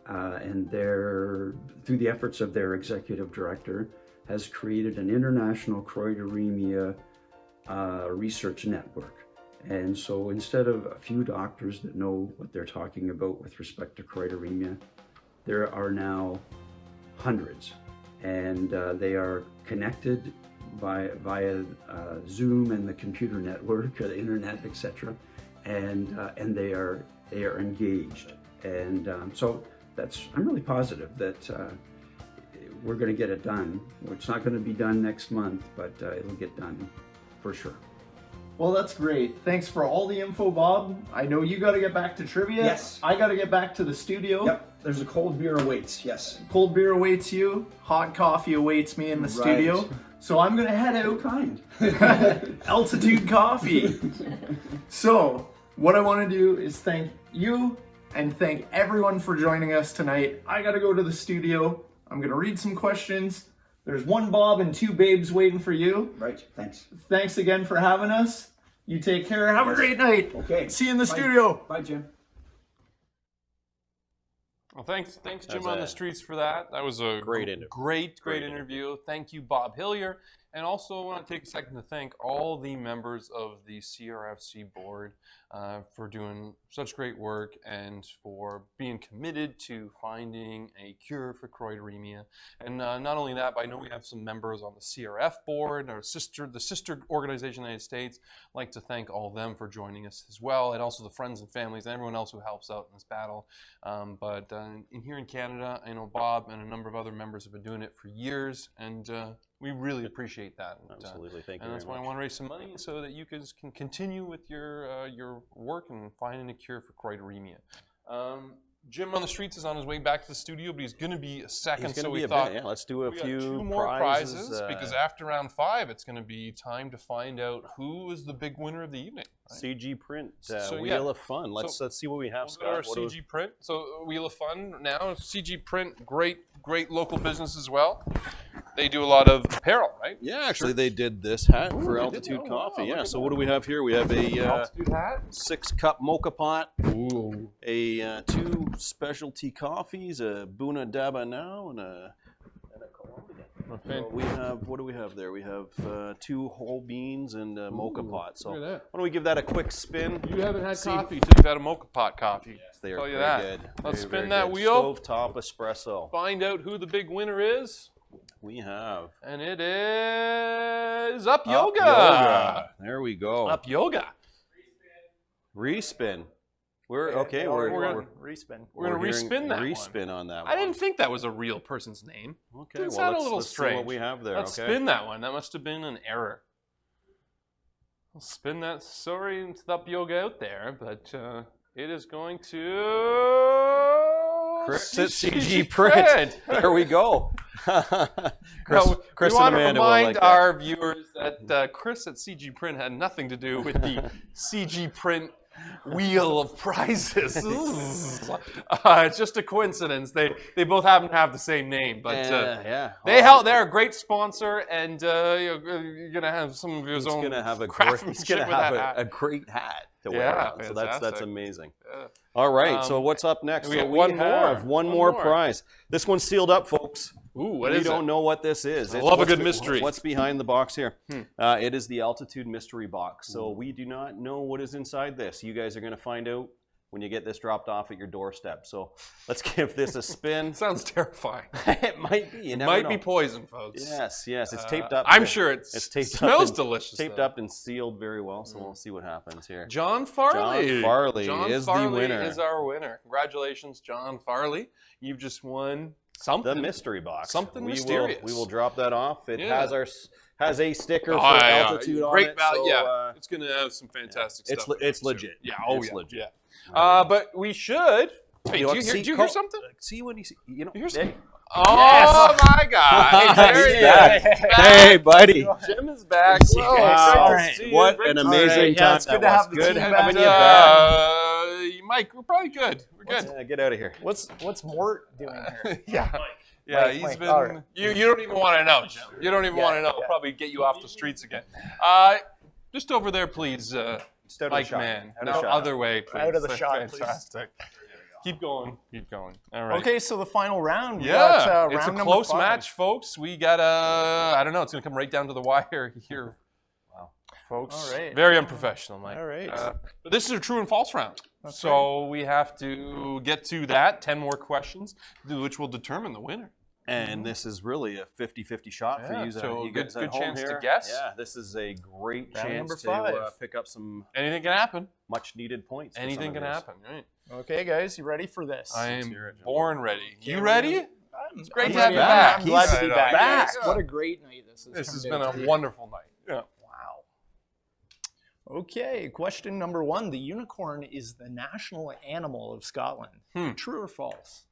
O: and through the efforts of their executive director, has created an international choroideremia research network. And so instead of a few doctors that know what they're talking about with respect to choroideremia, there are now hundreds, and they are connected via Zoom and the computer network, the internet, etc. And they are engaged, and so I'm really positive that we're going to get it done. It's not going to be done next month, but it'll get done for sure.
P: Well, that's great. Thanks for all the info, Bob. I know you got to get back to trivia.
O: Yes.
P: I got to get back to the studio.
O: Yep. There's a cold beer awaits. Yes.
P: Cold beer awaits you. Hot coffee awaits me in the studio. So I'm going to head out.
O: Kind.
P: Altitude Coffee. So what I want to do is thank you and thank everyone for joining us tonight. I got to go to the studio. I'm going to read some questions. There's 1 Bob and 2 babes waiting for you.
O: Right, thanks.
P: Thanks again for having us. You take care. Have a great night.
O: Okay.
P: See you in the studio.
O: Bye, Jim.
B: Well, thanks, Jim on the Streets for that. That was a great interview. Thank you, Bob Hillier. And also, I want to take a second to thank all the members of the CRFC board for doing such great work and for being committed to finding a cure for choroideremia. And not only that, but I know we have some members on the CRF board, the sister organization in the United States. I'd like to thank all of them for joining us as well, and also the friends and families and everyone else who helps out in this battle. But here in Canada, I know Bob and a number of other members have been doing it for years, and we really appreciate that.
C: Absolutely, thank you.
B: And that's why I want to raise some money so that you guys can continue with your work and finding a cure for choroideremia. Jim on the streets is on his way back to the studio, but he's going to be a second.
C: He's gonna
B: so
C: be
B: we
C: a
B: thought
C: bit, yeah, let's do a
B: we
C: few
B: got 2 more
C: prizes,
B: because after round 5, it's going to be time to find out who is the big winner of the evening. Right?
C: CG Print
B: So,
C: Wheel of Fun. Let's see what we have,
B: We'll go to our
C: Scott.
B: CG Print. So Wheel of Fun now. CG Print, great local business as well. They do a lot of apparel, right?
C: Yeah, actually, they did this hat for
B: they did?
C: Altitude
B: Oh,
C: Coffee.
B: wow,
C: Yeah.
B: look
C: So
B: at
C: what do we have here? We have a
B: Altitude hat,
C: 6-cup mocha pot, a 2 specialty coffees, a Buna Daba Now, and a Colombia.
B: Okay.
C: So we have, what do we have there? We have 2 whole beans and a mocha pot. So
B: look at that.
C: why don't we give that a quick spin?
B: You haven't had
C: See-
B: coffee till you've had a mocha pot coffee.
C: Yes, they are
B: Tell you
C: very
B: that.
C: good.
B: Let's
C: Very,
B: spin
C: very
B: that
C: good.
B: wheel.
C: Stovetop espresso.
B: Find out who the big winner is.
C: We have
B: And it is Up
C: Up
B: Yoga.
C: There we go.
B: Up Yoga.
C: Respin. We're
B: gonna
P: respin.
B: We're gonna
C: hearing
B: respin that
C: respin on that one.
B: I didn't think that was a real person's name.
C: Okay,
B: Didn't
C: well,
B: sound
C: let's-
B: a little
C: let's see
B: strange.
C: what we have there,
B: Let's
C: okay?
B: spin that one. That must have been an error. I'll spin that. Sorry, it's Up Yoga out there, but it is going to
C: Chris at CG Print. There we go. Chris,
B: No,
C: Chris
B: we want
C: and
B: to
C: Amanda will
B: remind
C: like that.
B: our viewers that Chris at CG Print had nothing to do with the CG Print wheel of prizes. It's just a coincidence. They both happen to have the same name, but
C: yeah.
B: they're a great sponsor, and you're gonna have some of his own.
C: He's gonna have a
B: craftsmanship with that hat.
C: a great hat to wear.
B: Yeah,
C: on. So that's
B: fantastic.
C: amazing.
B: Yeah.
C: All right. So what's up next?
B: we
C: So
B: have one
C: have
B: more.
C: one more prize. This one's sealed up, folks.
B: Ooh, what
C: we
B: is
C: don't
B: it?
C: know what this is.
B: I
C: It's
B: love a
C: what's
B: good mystery.
C: What's behind the box here? It is the Altitude Mystery Box. So we do not know what is inside this. You guys are going to find out when you get this dropped off at your doorstep. So let's give this a spin.
B: Sounds terrifying.
C: It might be. You never
B: Might
C: know.
B: be poison, folks.
C: Yes. It's taped up.
B: I'm sure it's
C: taped
B: smells
C: up and,
B: delicious.
C: Taped
B: though.
C: up and sealed very well. So we'll see what happens here.
B: John Farley.
C: John Farley
B: John
C: is
B: Farley
C: the winner.
B: is our winner. Congratulations, John Farley. You've just won something.
C: The mystery box.
B: Something
C: we
B: mysterious.
C: We will drop that off. It
B: Yeah.
C: has a sticker for
B: yeah.
C: Altitude on
B: Great
C: it.
B: value.
C: So,
B: yeah, it's going to have some fantastic
C: it's
B: stuff.
C: it's legit.
B: Yeah.
C: It's
B: yeah.
C: legit.
B: Yeah. But we should. Hey,
C: You
B: do
C: know,
B: you hear something?
C: See when you see. You know.
B: You hear something?
C: Hey.
B: Oh my God! There he
C: back.
B: is.
C: Hey, buddy.
B: Jim is back. Whoa,
C: Wow.
B: great to see you.
C: What
B: Great
C: an
B: to
C: amazing
B: see you.
C: time.
P: Yeah, it's good to have the team back.
C: having you back.
B: Mike, we're probably good. We're good.
C: Yeah, get out of here.
P: What's Mort doing here?
B: Yeah. Yeah,
P: Mike,
B: he's
P: Mike,
B: been.
P: all right.
B: You don't even want to know, Jim. You don't even want to know. We'll probably get you off the streets again. Just over there, please, Mike man. No, other way, please.
P: Out of the shot, please.
B: Fantastic. Keep going. Keep going. All right.
P: Okay, so the final round. We
B: Yeah,
P: got,
B: it's a
P: round
B: close
P: number 5.
B: match, folks. We got I don't know. It's gonna come right down to the wire here. Wow, folks.
P: All right.
B: Very unprofessional, Mike.
P: All right.
B: But this is a true and false round. So we have to get to that. 10 more questions, which will determine the winner.
C: And this is really a 50-50 shot for you,
B: so
C: you
B: good
C: guys at home
B: chance
C: here.
B: to guess.
C: Yeah, this is a great
P: Round
C: chance
P: number
C: to
P: 5.
C: pick up some
B: Anything can happen.
C: much needed points. for some
B: Anything
C: of
B: can
C: yours.
B: happen, right?
P: Okay, guys, you ready for this?
B: I am
C: hear it, Jim.
B: born ready. You
P: Okay,
B: ready? It's great to have you
C: back.
B: back.
P: I'm glad to be
B: He's
P: back.
B: back.
P: What a great night this has
B: This has
P: turned
B: been
P: out
B: a
P: to be.
B: wonderful night. Yeah.
P: Okay, question number 1. The unicorn is the national animal of Scotland. True or false?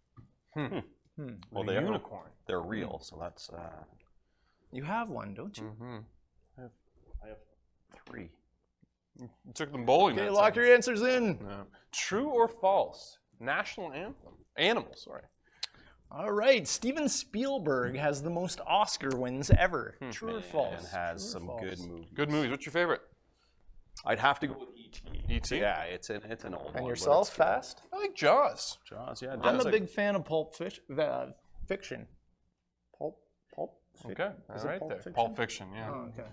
C: Well, they
B: unicorn.
C: They're real, so that's.
P: You have one, don't you?
C: I have 3.
B: You took them bowling.
P: Okay,
B: that
P: lock
B: time.
P: your answers in.
B: Yeah. True or false? National anthem. Animal, sorry.
P: All right, Steven Spielberg has the most Oscar wins ever. True or false?
C: And has
P: True or
C: some
P: false?
C: good movies.
B: Good movies. What's your favorite?
C: I'd have to go with E.T.
B: E.T.?
C: Yeah, it's an old one.
P: And
C: but
P: yourself,
C: it's good.
P: Fast?
B: I like Jaws.
C: Jaws, yeah.
P: I'm
C: Jaws
P: a big fan of fiction. Pulp
B: Okay,
P: Is
B: all
P: it
B: right
P: Pulp
B: there.
P: Fiction?
B: Pulp Fiction, yeah.
P: Oh, okay.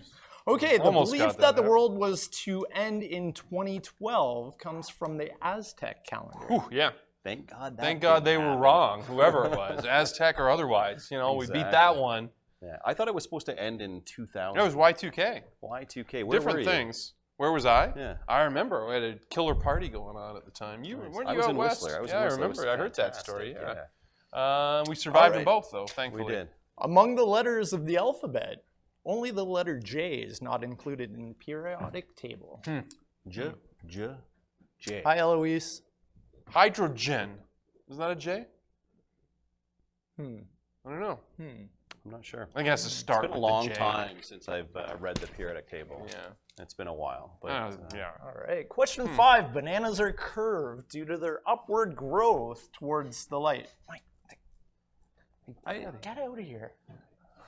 P: Okay, the
B: Almost
P: belief
B: got
P: that the
B: that.
P: world was to end in 2012 comes from the Aztec calendar.
B: Ooh, yeah.
C: Thank God.
B: Thank God they were wrong, whoever it was, Aztec or otherwise. You know, we beat that
C: Exactly.
B: one.
C: Yeah, I thought it was supposed to end in 2000.
B: It was Y2K.
C: Y2K. Where
B: Different
C: were you?
B: things. Where was I?
C: Yeah.
B: I remember we had a killer party going on at the time. You
C: Nice.
B: weren't
C: I
B: you
C: was
B: out
C: in
B: west?
C: Whistler. I was
B: yeah,
C: in
B: I
C: Whistler. It was
B: remember. I heard that
C: fantastic.
B: story. Yeah.
C: Yeah.
B: We survived them
P: right.
B: both, though. Thankfully.
C: We did.
P: Among the letters of the alphabet, only the letter J is not included in the periodic table.
C: J.
P: Hi, Eloise.
B: Hydrogen. Is that a J? I don't know.
C: I'm not sure.
B: I think it has to start
C: It's been a
B: with the
C: long
B: J.
C: time since I've read the periodic table.
B: Yeah.
C: It's been a while. But,
B: yeah.
Q: All right. Question 5. Bananas are curved due to their upward growth towards the light. Mike, get out of here.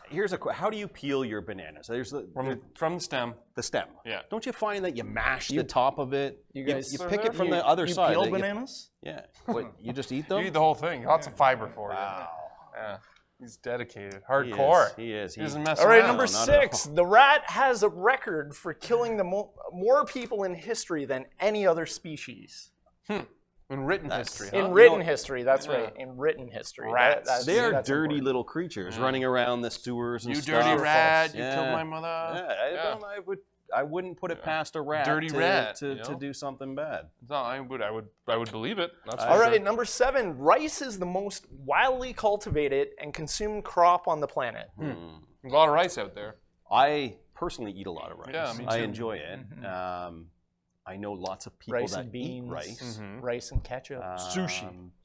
C: Here's how do you peel your bananas? There's
B: from the stem.
C: The stem.
B: Yeah.
C: Don't you find that you mash the top of it?
Q: You guys,
C: you pick it from the other side.
Q: You peel bananas?
C: Yeah. What, you just eat them?
B: You eat the whole thing. Lots of fiber for you. Yeah. He's dedicated. Hardcore.
C: He is.
B: He doesn't mess
Q: All right,
B: around.
Q: number 6. The rat has a record for killing more people in history than any other species.
B: In written history. Huh?
Q: In written history, that's right. In written history.
B: Rats.
C: They are
Q: that's
C: dirty
Q: important.
C: little creatures running around the sewers and
B: You
C: stuff.
B: dirty rat.
C: Yeah.
B: You killed my mother.
C: Yeah, I wouldn't put it past a rat
B: Dirty
C: to,
B: rat,
C: to,
B: you know?
C: to do something bad.
B: No, I would believe it. That's
Q: All
B: for
Q: right,
B: sure.
Q: number 7. Rice is the most widely cultivated and consumed crop on the planet.
B: There's a lot of rice out there.
C: I personally eat a lot of rice.
B: Yeah, me
C: I
B: too.
C: enjoy it. I know lots of people
Q: Rice
C: that
Q: and beans,
C: eat rice.
Q: rice and ketchup,
B: Sushi.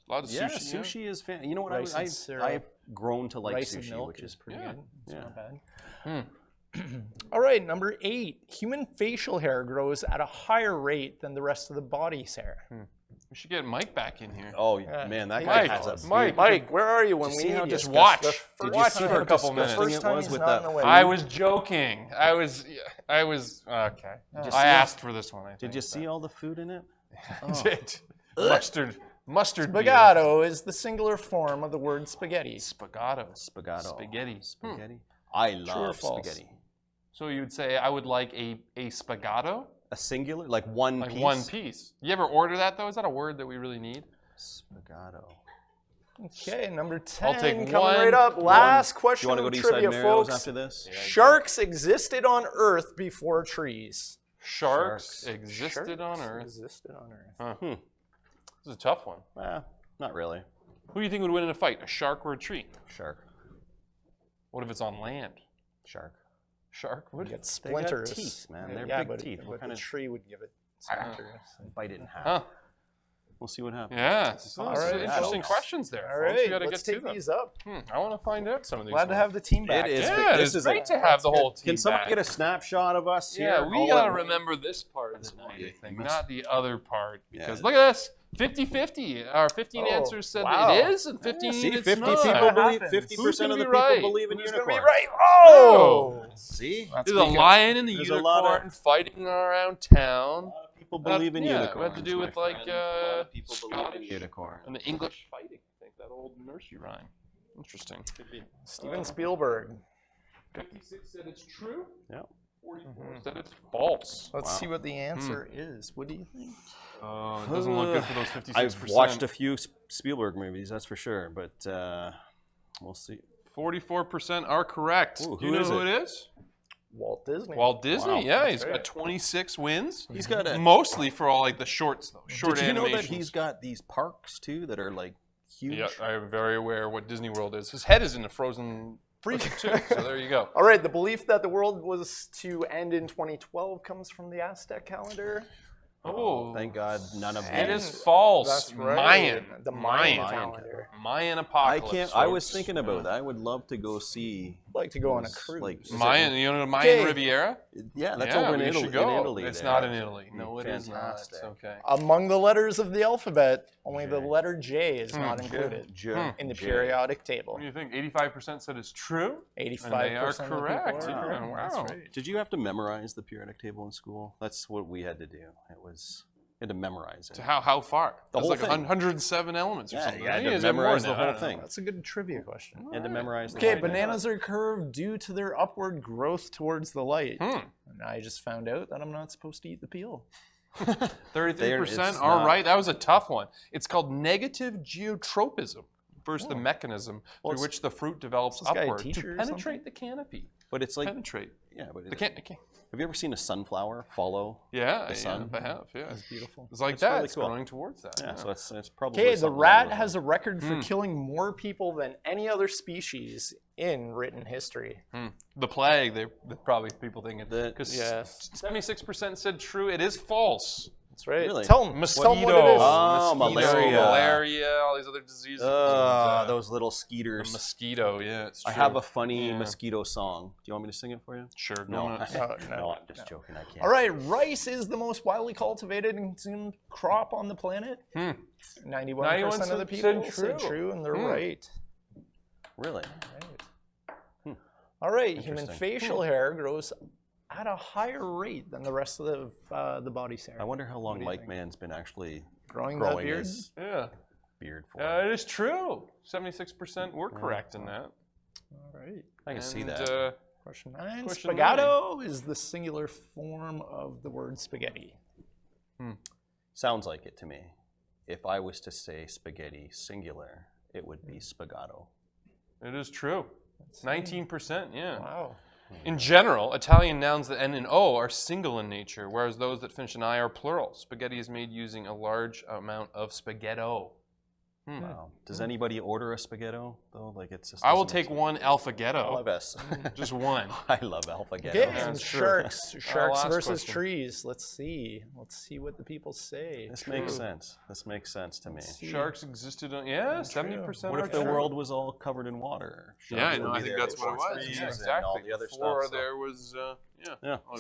B: A lot of
C: Yeah,
B: sushi. Yeah.
C: sushi is fan. You know what?
Q: Rice and
C: I've
Q: syrup.
C: grown to like
Q: rice
C: sushi,
Q: and milk
C: which
Q: is pretty
B: yeah.
Q: good. It's
C: Yeah.
Q: not bad. All right, number 8. Human facial hair grows at a higher rate than the rest of the body's hair.
B: We should get Mike back in here.
C: Oh man, that guy
B: Mike,
C: has a
Q: Mike, where are you when
C: Did
Q: we
C: you see
Q: need
C: how
Q: you?
B: Just watch.
C: Did you
B: Watch
C: see
B: for
C: how
B: a couple
C: disgusting
B: minutes.
C: it
Q: First time
C: was
Q: he's
C: with
Q: not in
C: that
Q: the way.
B: I was joking. I was okay.
C: you
B: I
C: see
B: asked for this one. I
C: Did
B: think,
C: you see all the food in it?
B: I did. Mustard. beer.
Q: Spagato is the singular form of the word spaghetti.
B: Spagato.
C: Spaghetti.
B: Spaghetti.
C: I
Q: True or
C: love
Q: false?
C: spaghetti.
B: So you would say I would like a spagato?
C: A singular, like one
B: Like
C: piece.
B: one piece. You ever order that though? Is that a word that we really need?
C: Spagato.
Q: Okay, number 10.
B: I'll take
Q: coming
B: one.
Q: right up. Last question
C: You want to
Q: of
C: go to
Q: trivia,
C: Eastside Mario's
Q: folks.
C: after this?
Q: Sharks existed on Earth before trees.
B: Sharks existed on Earth.
Q: Existed on Earth.
B: Huh. This is a tough one.
C: Not really.
B: Who do you think would win in a fight? A shark or a tree?
C: Shark.
B: What if it's on land?
C: Shark.
B: Shark would?
Q: Get
C: They got
Q: splinters.
C: teeth, man. They're
Q: yeah,
C: big
Q: but,
C: teeth.
Q: But
C: What kind
Q: the
C: of
Q: tree would give it splinters.
C: bite it in half?
B: Huh.
C: We'll see what happens.
B: Yeah. So
Q: All
B: those are
Q: right,
B: interesting
Q: folks.
B: questions there.
Q: All
B: folks.
Q: right,
B: We gotta
Q: let's
B: get
Q: take
B: to them.
Q: these up.
B: I want to find out some of these.
Q: Glad to have the team back.
C: It is.
B: Yeah,
C: this
B: it's
C: is
B: great to have the whole team
C: Can someone
B: back.
C: get a snapshot of us here?
B: Yeah, we
C: All
B: gotta
C: at-
B: remember this part of the night, I think,
C: must-
B: not the other part. Because
C: Yeah.
B: look at this, 50-50. Our 15
Q: Oh,
B: answers said
Q: wow.
B: it is, and 15
C: See,
B: it's
C: 50
B: not.
C: people believe.
Q: happens?
C: 50% of the
B: Who's
C: people
B: gonna be right?
C: believe in
Q: Who's gonna
C: unicorns.
Q: be right? Oh!
C: See,
B: There's a lion and a
C: There's a lot
B: unicorn
C: of-
B: fighting around town.
C: people believe in
B: yeah,
C: unicorns.
B: It had to do
C: my
B: with like
C: friend. A lot of people believe in
B: Scottish
C: unicorns.
B: and the English fighting. I think that old nursery rhyme. Interesting.
Q: Steven Spielberg.
B: 56 said it's true.
C: Yeah.
B: 44 said it's false.
Q: Let's see what the answer is. What do you think?
B: It doesn't look good for those 56%.
C: I've watched a few Spielberg movies, that's for sure, but we'll see.
B: 44% are correct.
C: Ooh,
B: Do you know who it is?
Q: Walt Disney.
B: Walt Disney,
C: Wow.
B: yeah.
Q: That's
B: He's
Q: right.
B: got 26 wins.
C: He's got a.
B: Mostly for all like the shorts, though. Short
C: Did you know that
B: animations.
C: he's got these parks too that are like huge?
B: Yeah, I'm very aware what Disney World is. His head is in a frozen freezer, too. So there you go.
Q: All right, the belief that the world was to end in 2012 comes from the Aztec calendar.
B: Oh,
C: Thank God, none of
B: it
C: these.
B: is false.
Q: That's right.
B: Mayan.
Q: The Mayan
B: Mayan
Q: calendar.
B: Mayan
C: I
B: apocalypse.
C: can't. I was
B: folks.
C: thinking about that. I would love to go see.
Q: I'd like to go on a
C: those,
Q: cruise.
C: Like, is it-
B: Mayan, you know the Mayan
Q: Okay.
B: Riviera?
C: Yeah, that's
B: yeah,
C: over in
B: we
C: Italy.
B: should go.
C: In Italy
B: It's
C: there.
B: not in Italy. No, it is not.
C: Fantastic.
B: It's okay.
Q: Among the letters of the alphabet, only the letter J is not
B: J.
Q: included
C: J.
Q: in the
C: J.
Q: periodic table.
B: What do you think? 85% said it's true?
Q: 85%
B: And they are
Q: of the people
B: correct.
Q: are
B: Yeah,
Q: correct.
B: wow.
Q: That's right.
C: Did you have to memorize the periodic table in school? That's what we had to do. It was. You had to memorize it.
B: So how far?
C: The
B: It's
C: whole
B: like
C: thing.
B: 107 elements or
C: Yeah,
B: something.
C: you had
B: I think
C: to
B: it's more
C: memorize
B: than
C: the
B: that. I
C: whole
B: don't know.
C: thing.
Q: That's a good trivia question.
C: You had to memorize the
Q: Okay,
C: whole thing.
Q: bananas are curved due to their upward growth towards the light. And I just found out that I'm not supposed to eat the peel.
B: 33%
C: it's
B: are
C: not-
B: right. That was a tough one. It's called negative geotropism versus the mechanism
C: Well,
B: through
C: it's-
B: which the fruit develops
Q: this guy a
B: upward to
Q: teacher or
B: penetrate the canopy.
C: But it's like.
B: Penetrate.
C: Yeah, but
B: The can-
C: have you ever seen a sunflower follow
B: Yeah,
C: the sun?
B: I have. Yeah,
Q: That's beautiful.
B: it's like
C: It's
B: that.
C: really
B: It's
C: cool.
B: growing towards that.
C: Yeah, so it's probably.
Q: Okay, the
C: something
Q: rat
C: along
Q: has
C: those
Q: a record for killing more people than any other species in written history.
B: The plague. They probably people think it
C: The-
B: because
Q: Yes.
B: 76% said true. It is false.
Q: That's right.
C: Really?
Q: Tell them.
B: Mosquito.
Q: Tell them what it is.
C: Oh,
B: Mosquito,
C: malaria.
B: all these other diseases.
C: Those little skeeters.
B: The mosquito, yeah, it's true.
C: I have a funny mosquito song. Do you want me to sing it for you?
B: Sure.
C: No,
B: No.
C: no, I'm just joking. I can't.
Q: All right, rice is the most widely cultivated and consumed crop on the planet. 91% of the people said true, and they're right.
C: Really?
Q: All right, human facial hair grows at a higher rate than the rest of the body's hair.
C: I wonder how long Mike Mann's been actually
Q: growing that beard.
C: his beard for.
B: It is true. 76% were correct in that.
Q: All right.
C: I can see that.
Q: Question 9.
B: Question
Q: Spagato is the singular form of the word spaghetti.
C: Sounds like it to me. If I was to say spaghetti singular, it would be spagato.
B: It is true. 19%, yeah.
Q: Wow.
B: In general, Italian nouns that end in O are single in nature, whereas those that finish in I are plural. Spaghetti is made using a large amount of spaghetto.
C: Wow. Does anybody order a spaghetto though? Like it's just.
B: I will take one alphagetto. Just one.
C: I love alphagetto.
Q: Okay,
B: Yeah,
Q: and
B: it's true.
Q: sharks
B: Last
Q: versus
B: question.
Q: trees. Let's see what the people say.
C: This makes sense. This makes sense to me.
B: Sharks existed on, 70%.
C: What if the world was all covered in water?
B: Yeah,
C: Sharks would
B: I
C: be
B: think
C: there
B: that's
C: before
B: what it was.
C: trees
B: Yeah,
C: and
B: exactly.
C: all the other
B: Before
C: stuff.
B: there was,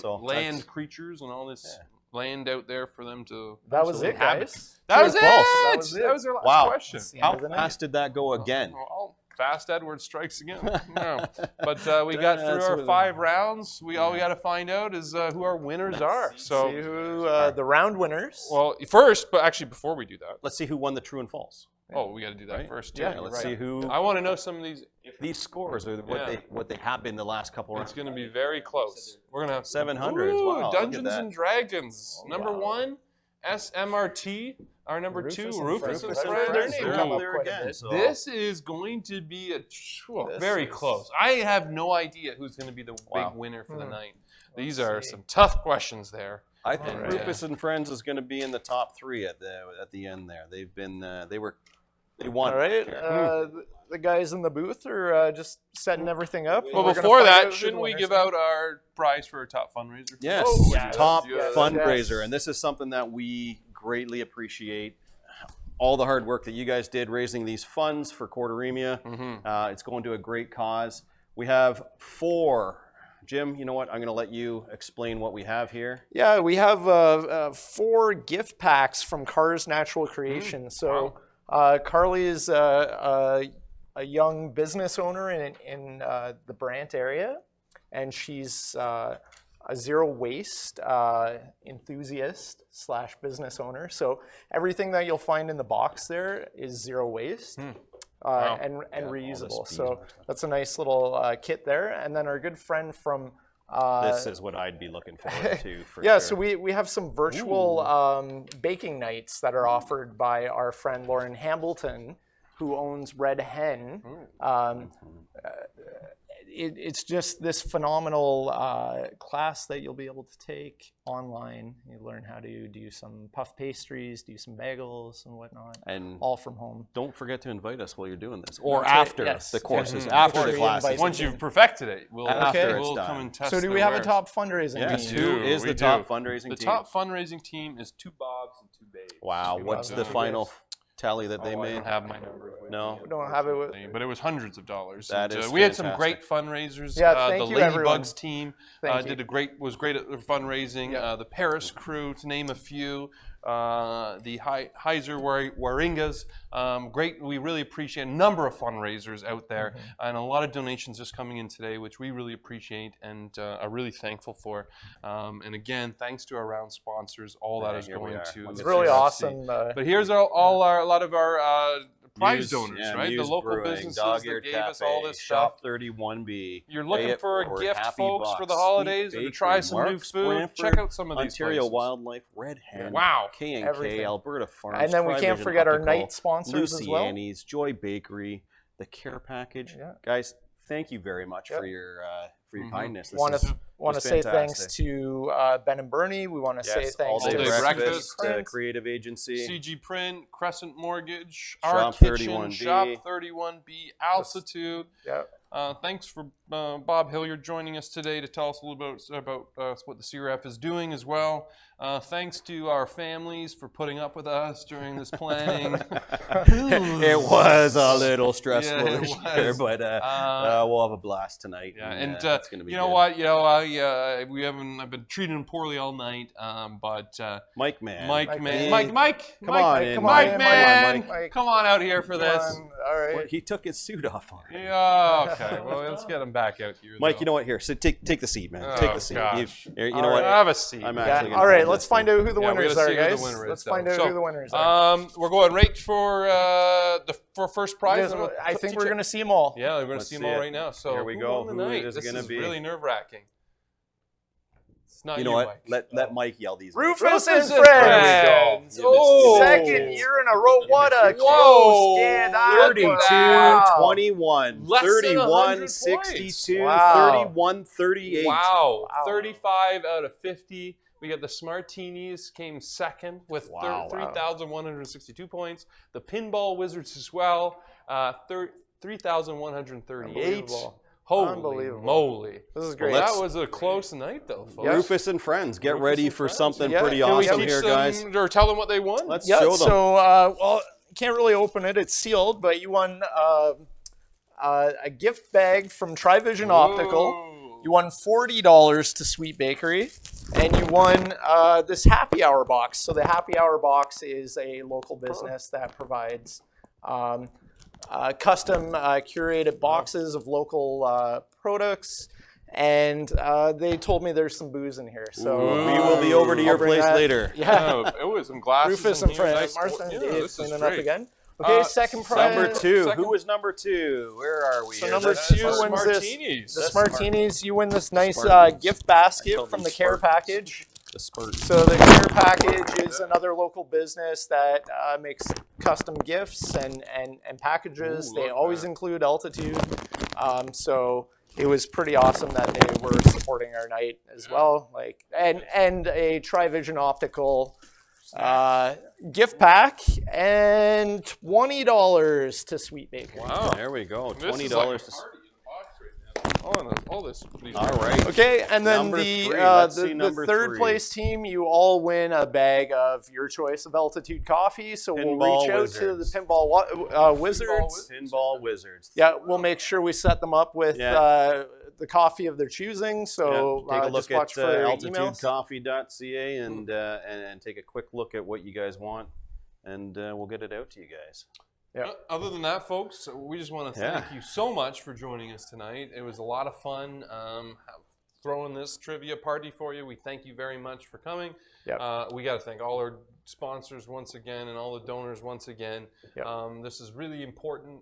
C: so
B: land
C: that's-
B: creatures and all this land out there for them to.
Q: That was it,
B: inhabit.
Q: guys.
B: That was
C: True
B: it.
C: or false?
B: That was their last
C: Wow.
B: question.
C: How fast did that go again?
B: Fast Edward strikes again. No. But we got through
C: That's
B: our
C: what-
B: 5 rounds. All we got to find out is who our winners are. So
Q: See who the round winners.
B: well, first, but actually before we do that,
C: Let's see who won the true and false.
B: oh, we got to do that first. Too.
C: Yeah, let's see who.
B: I want to know some of these.
C: These scores are what they have been the last couple
B: It's
C: rounds.
B: going to be very close. We're going to have
C: 700s.
B: Ooh,
C: Wow, look at
B: Dungeons
C: that.
B: and Dragons. Number 1, SMRT. Our number 2, Rufus and Friends.
Q: Their name come up
C: There
Q: quite a
C: again.
Q: bit.
C: So
B: This is going to be very
Q: is-
B: close. I have no idea who's going to be the
C: Wow.
B: big winner for the night. These are some tough questions there.
C: I think
B: Alright.
C: Rufus and Friends is going to be in the top 3 at the end there. They've been they won.
Q: All right, the guys in the booth are just setting everything up.
B: Well,
Q: We're gonna
B: before
Q: find out
B: that,
Q: who the
B: shouldn't we
Q: winners
B: give
Q: are.
B: out our prize for our top fundraiser?
C: Yes,
Q: Oh, yeah,
C: top
Q: yes,
C: fundraiser,
Q: yes.
C: and this is something that we greatly appreciate. All the hard work that you guys did raising these funds for Choroideremia. It's going to a great cause. We have 4. Jim, you know what? I'm going to let you explain what we have here.
Q: Yeah, we have 4 gift packs from Cars Natural Creation. So Carly is a young business owner in the Brant area, and she's a zero waste enthusiast / business owner. So everything that you'll find in the box there is zero waste. And reusable. So that's a nice little kit there. And then our good friend from
C: This is what I'd be looking forward to. For
Q: yeah,
C: sure.
Q: so we have some virtual baking nights that are offered by our friend Lauren Hambleton, who owns Red Hen. It's just this phenomenal class that you'll be able to take online. You learn how to do some puff pastries, do some bagels and whatnot,
C: and
Q: all from home.
C: Don't forget to invite us while you're doing this, or
Q: That's right,
C: after
Q: yes.
C: the courses,
Q: Mhm.
C: after
Q: Make
C: the
Q: sure you
C: classes.
Q: invite
B: Once you've perfected it, we'll
C: it's
B: come
C: done.
B: and test
Q: So do
B: the
Q: we have a
B: wares.
Q: top fundraising
C: Yes,
Q: team?
C: who is
B: We
C: the
B: do.
C: top fundraising
B: The
C: team?
B: top fundraising team is 2 Bobs and 2 Babes.
C: Wow, what's the final tally that they
B: I
C: made?
B: don't have my numbers. with
C: No.
B: me,
Q: We don't have it with-
B: unfortunately, but it was hundreds of dollars.
C: That
B: And,
C: is
B: we had some
C: fantastic.
B: great fundraisers.
Q: Yeah,
B: the
Q: thank you, everyone.
B: Ladybugs team
Q: Thank you.
B: was great at their fundraising. The Paris crew, to name a few. The Heiser Waringas, great. We really appreciate a number of fundraisers out there, and a lot of donations just coming in today, which we really appreciate and are really thankful for. And again, thanks to our round sponsors, all that is
C: here we
B: going
C: are.
B: to.
Q: It's
B: the
Q: really
B: CRFC.
Q: awesome.
B: But here's a lot of our prize
C: Muse,
B: donors,
C: yeah,
B: right?
C: Muse
B: The local
C: Brewing,
B: businesses
C: Dog-Eared
B: that gave us
C: Cafe,
B: all this
C: Shop
B: stuff.
C: 31B.
B: You're looking
C: Pay it
B: for a
C: forward,
B: gift,
C: Happy
B: folks, for
C: Bucks,
B: the holidays,
C: Sweet
B: or to try
C: Bakery,
B: some new
C: Mark's
B: food.
C: Brantford,
B: Check out some of these
C: Ontario
B: places.
C: Wildlife, Red Hen,
B: Wow.
C: K&K,
Q: Everything.
C: Alberta Farms,
Q: And then we can't
C: Tri-Vision
Q: forget our
C: Optical,
Q: night sponsors as well.
C: Luciani's, Joy Bakery, the Care Package.
Q: Yeah.
C: Guys, thank you very much for your kindness. This
Q: Want
C: is
Q: to want to
C: He's
Q: say
C: fantastic.
Q: thanks to Ben and Bernie. We want to say
C: Yes,
Q: thanks
C: All
Q: to
C: Day
B: Breakfast,
C: Breakfast,
Q: Print.
C: Creative Agency.
B: CG Print, Crescent Mortgage,
C: Shop
B: Our Kitchen,
C: 31B.
B: Shop 31B, Altitude.
Q: Yeah.
B: Thanks for Bob Hilliard joining us today to tell us a little bit about what the CRF is doing as well. Thanks to our families for putting up with us during this planning.
C: It was a little stressful
B: Yeah, it
C: this year,
B: was.
C: but we'll have a blast tonight.
B: Yeah, and
C: it's gonna be
B: you know
C: good.
B: what? You know, I've been treating him poorly all night. But
C: Mike man,
B: Mike,
C: come
B: on,
C: in,
B: Mike, come on out here for this.
Q: All right.
C: Well, he took his suit off already.
B: Yeah. Okay. Well, let's get him back out here.
C: Mike,
B: though.
C: you know what? Here, so take the seat, man.
B: Oh,
C: take the seat.
B: gosh.
C: You know what?
B: Have a seat.
C: I'm
Q: Yeah.
C: actually gonna
Q: All right,
C: hold
Q: let's
C: this
Q: find
C: thing.
Q: out who the
B: Yeah, we
Q: winners
B: gotta
Q: are,
B: see who the
Q: guys.
B: winner is,
Q: Let's
B: though.
Q: find out
B: So,
Q: who the winners are.
B: We're going right for first prize.
Q: Yes, I think we're going to see them all.
B: Yeah, we're going to
C: Let's
B: see them
C: see
B: all
C: it.
B: right now. So
C: Here we
B: who
C: go.
B: won the
C: Who
B: night?
C: is it
B: This
C: gonna
B: is
C: be?
B: really nerve-wracking. It's not
C: You know what?
B: Mike.
C: Let Mike yell these.
Q: Rufus and
B: and
Q: Friends.
B: Friends.
Q: Oh, second year in a row. What a close game.
C: 21,
B: Less than
C: 31,
B: 100
C: 62,
Q: Wow.
C: 31, 38.
B: Wow. 35 out of 50. We got the Smartinis came second with 3,162 points. The Pinball Wizards as well, 3,138.
Q: Unbelievable.
B: Holy
Q: Unbelievable.
B: moly.
Q: This is great.
B: That was a close night, though, folks.
C: Rufus and Friends, get ready for something
Q: Yeah.
C: pretty
Q: Can we
C: awesome
B: Teach
C: here,
B: them,
C: guys.
B: or tell them what they won?
C: Let's
Q: Yeah,
C: show them.
Q: so, well, can't really open it. It's sealed, but you won a gift bag from Trivision Optical. You won $40 to Sweet Bakery, and you won this happy hour box. So the happy hour box is a local business that provides custom curated boxes of local products, and they told me there's some booze in here. So
C: we will be over to your place later.
Q: Yeah,
B: it was some glasses.
Q: Rufus
B: in
Q: and
B: here.
Q: Friends.
B: Nice.
Q: Martha and
B: Yeah,
Q: Dave
B: this is
Q: cleaning up
B: great.
Q: again. Okay, second prize.
C: Number two.
B: Second-
C: Who was number two? Where are we?
Q: So
C: here?
Q: number
C: That's
Q: two
C: the
Q: wins
B: Smartinis.
Q: this. The Smartinis. You win this nice
C: Spartans.
Q: gift
C: I
Q: basket
C: call
Q: from
C: them
Q: the care
C: Spartans.
Q: package.
C: The Spurs.
Q: So the care package is another local business that makes custom gifts and packages.
B: Ooh,
Q: They
B: look
Q: always
B: at that.
Q: include altitude. So it was pretty awesome that they were supporting our night as well. Like and a Trivision Optical gift pack and $20 to Sweet Bakery.
B: Wow.
C: There we go.
B: This is
C: $20
B: like a
C: to.
B: party in a box right now. All this.
C: All right.
Q: Okay, and then
C: Number
Q: the
C: three. Let's see
Q: the
C: number
Q: third
C: three.
Q: place team, you all win a bag of your choice of Altitude coffee. So we'll
C: Pinball
Q: reach out
C: Wizards.
Q: to the Pinball Wizards.
C: Pinball Wizards.
Q: Yeah, we'll make sure we set them up with the coffee of their choosing. So
C: take a look
Q: just watch
C: at
Q: for emails.
C: altitudecoffee.ca and take a quick look at what you guys want, and we'll get it out to you guys.
Q: Yeah.
B: Other than that, folks, we just want to thank you so much for joining us tonight. It was a lot of fun throwing this trivia party for you. We thank you very much for coming.
Q: Yep.
B: We got to thank all our sponsors once again and all the donors once again.
Q: Yep.
B: This is really important.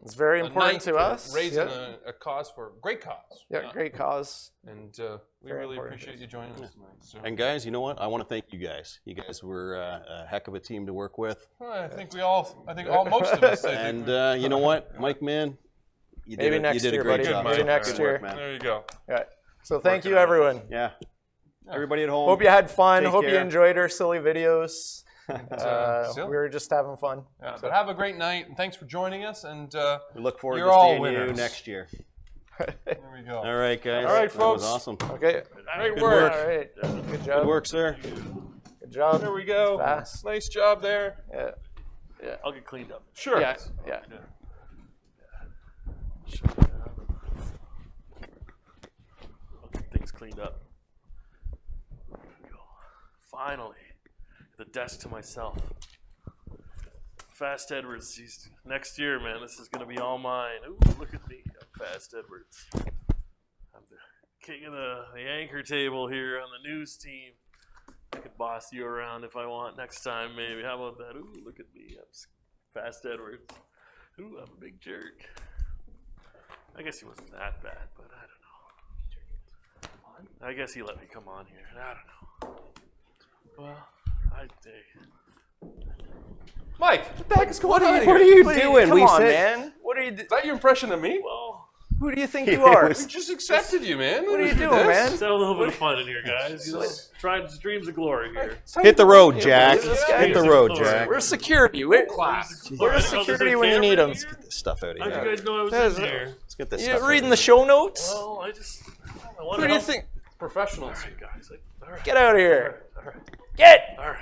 Q: It's very
B: a
Q: important
B: night
Q: to
B: for
Q: us.
B: Raising
Q: Yep.
B: a cause for great cause.
Q: Yeah, great cause.
B: And we
Q: Very
B: really
Q: important.
B: appreciate you joining us tonight. So.
C: And guys, you know what? I want to thank you guys. You guys were a heck of a team to work with.
B: I think most of us.
C: And you know what, Mike, man, you
Q: Maybe
C: did,
Q: next
C: you did
Q: year,
C: a great
Q: buddy.
C: job.
Q: Maybe next
C: Good
Q: year.
C: work, man.
B: There you go.
Q: Yeah. So thank you, everyone.
C: Yeah. Everybody at home.
Q: Hope you had fun.
C: Take
Q: Hope you
C: care.
Q: enjoyed our silly videos.
B: Silly.
Q: We were just having fun.
B: Yeah, but have a great night, and thanks for joining us. And
C: We look forward
B: you're
C: to
B: all
C: seeing
B: winners.
C: you next year.
B: There we go.
C: All right, guys.
B: All right,
C: That
B: folks.
C: was awesome.
Q: Okay.
B: Great
C: Good
B: work.
C: work.
Q: All right. Good job.
C: Good work, sir.
Q: Good job.
B: There we go.
Q: Fast.
B: Nice job there.
Q: Yeah. Yeah.
J: I'll get cleaned up.
B: Sure.
Q: Yeah. Yeah.
J: I'll get things cleaned up. There we go. Finally, the desk to myself. Fast Edwards, next year, man, this is gonna be all mine. Ooh, look at me, I'm Fast Edwards. I'm the king of the anchor table here on the news team. I could boss you around if I want next time, maybe. How about that? Ooh, look at me, I'm Fast Edwards. Ooh, I'm a big jerk. I guess he wasn't that bad, but I don't know. I guess he let me come on here. I don't know. Well, I dig.
B: Mike, what the heck is going on here?
C: What are you
Q: Please,
C: doing?
Q: Come
C: We
Q: on,
C: said-
Q: man. What are you doing?
B: Is that your impression of me?
J: Well,
Q: Who do you think you are?
B: We just accepted you, man.
Q: What are you doing, man?
J: Let's have a little bit of fun in here, guys. You know, try dreams of glory here.
C: Hit the road, Jack.
Q: This guy-
C: Hit the road, Jack.
Q: We're security. We're security when you need them.
C: Get this stuff out of
J: How'd
C: here.
J: you guys know I was in here?
C: Let's get this
Q: You
C: stuff out
Q: reading
C: of
Q: the
C: here.
Q: show notes?
J: Well, I just. I
Q: Who do you think?
B: Professionals.
J: All right, guys. All right.
Q: Get out of here.
J: All right.
Q: Get!
J: All right.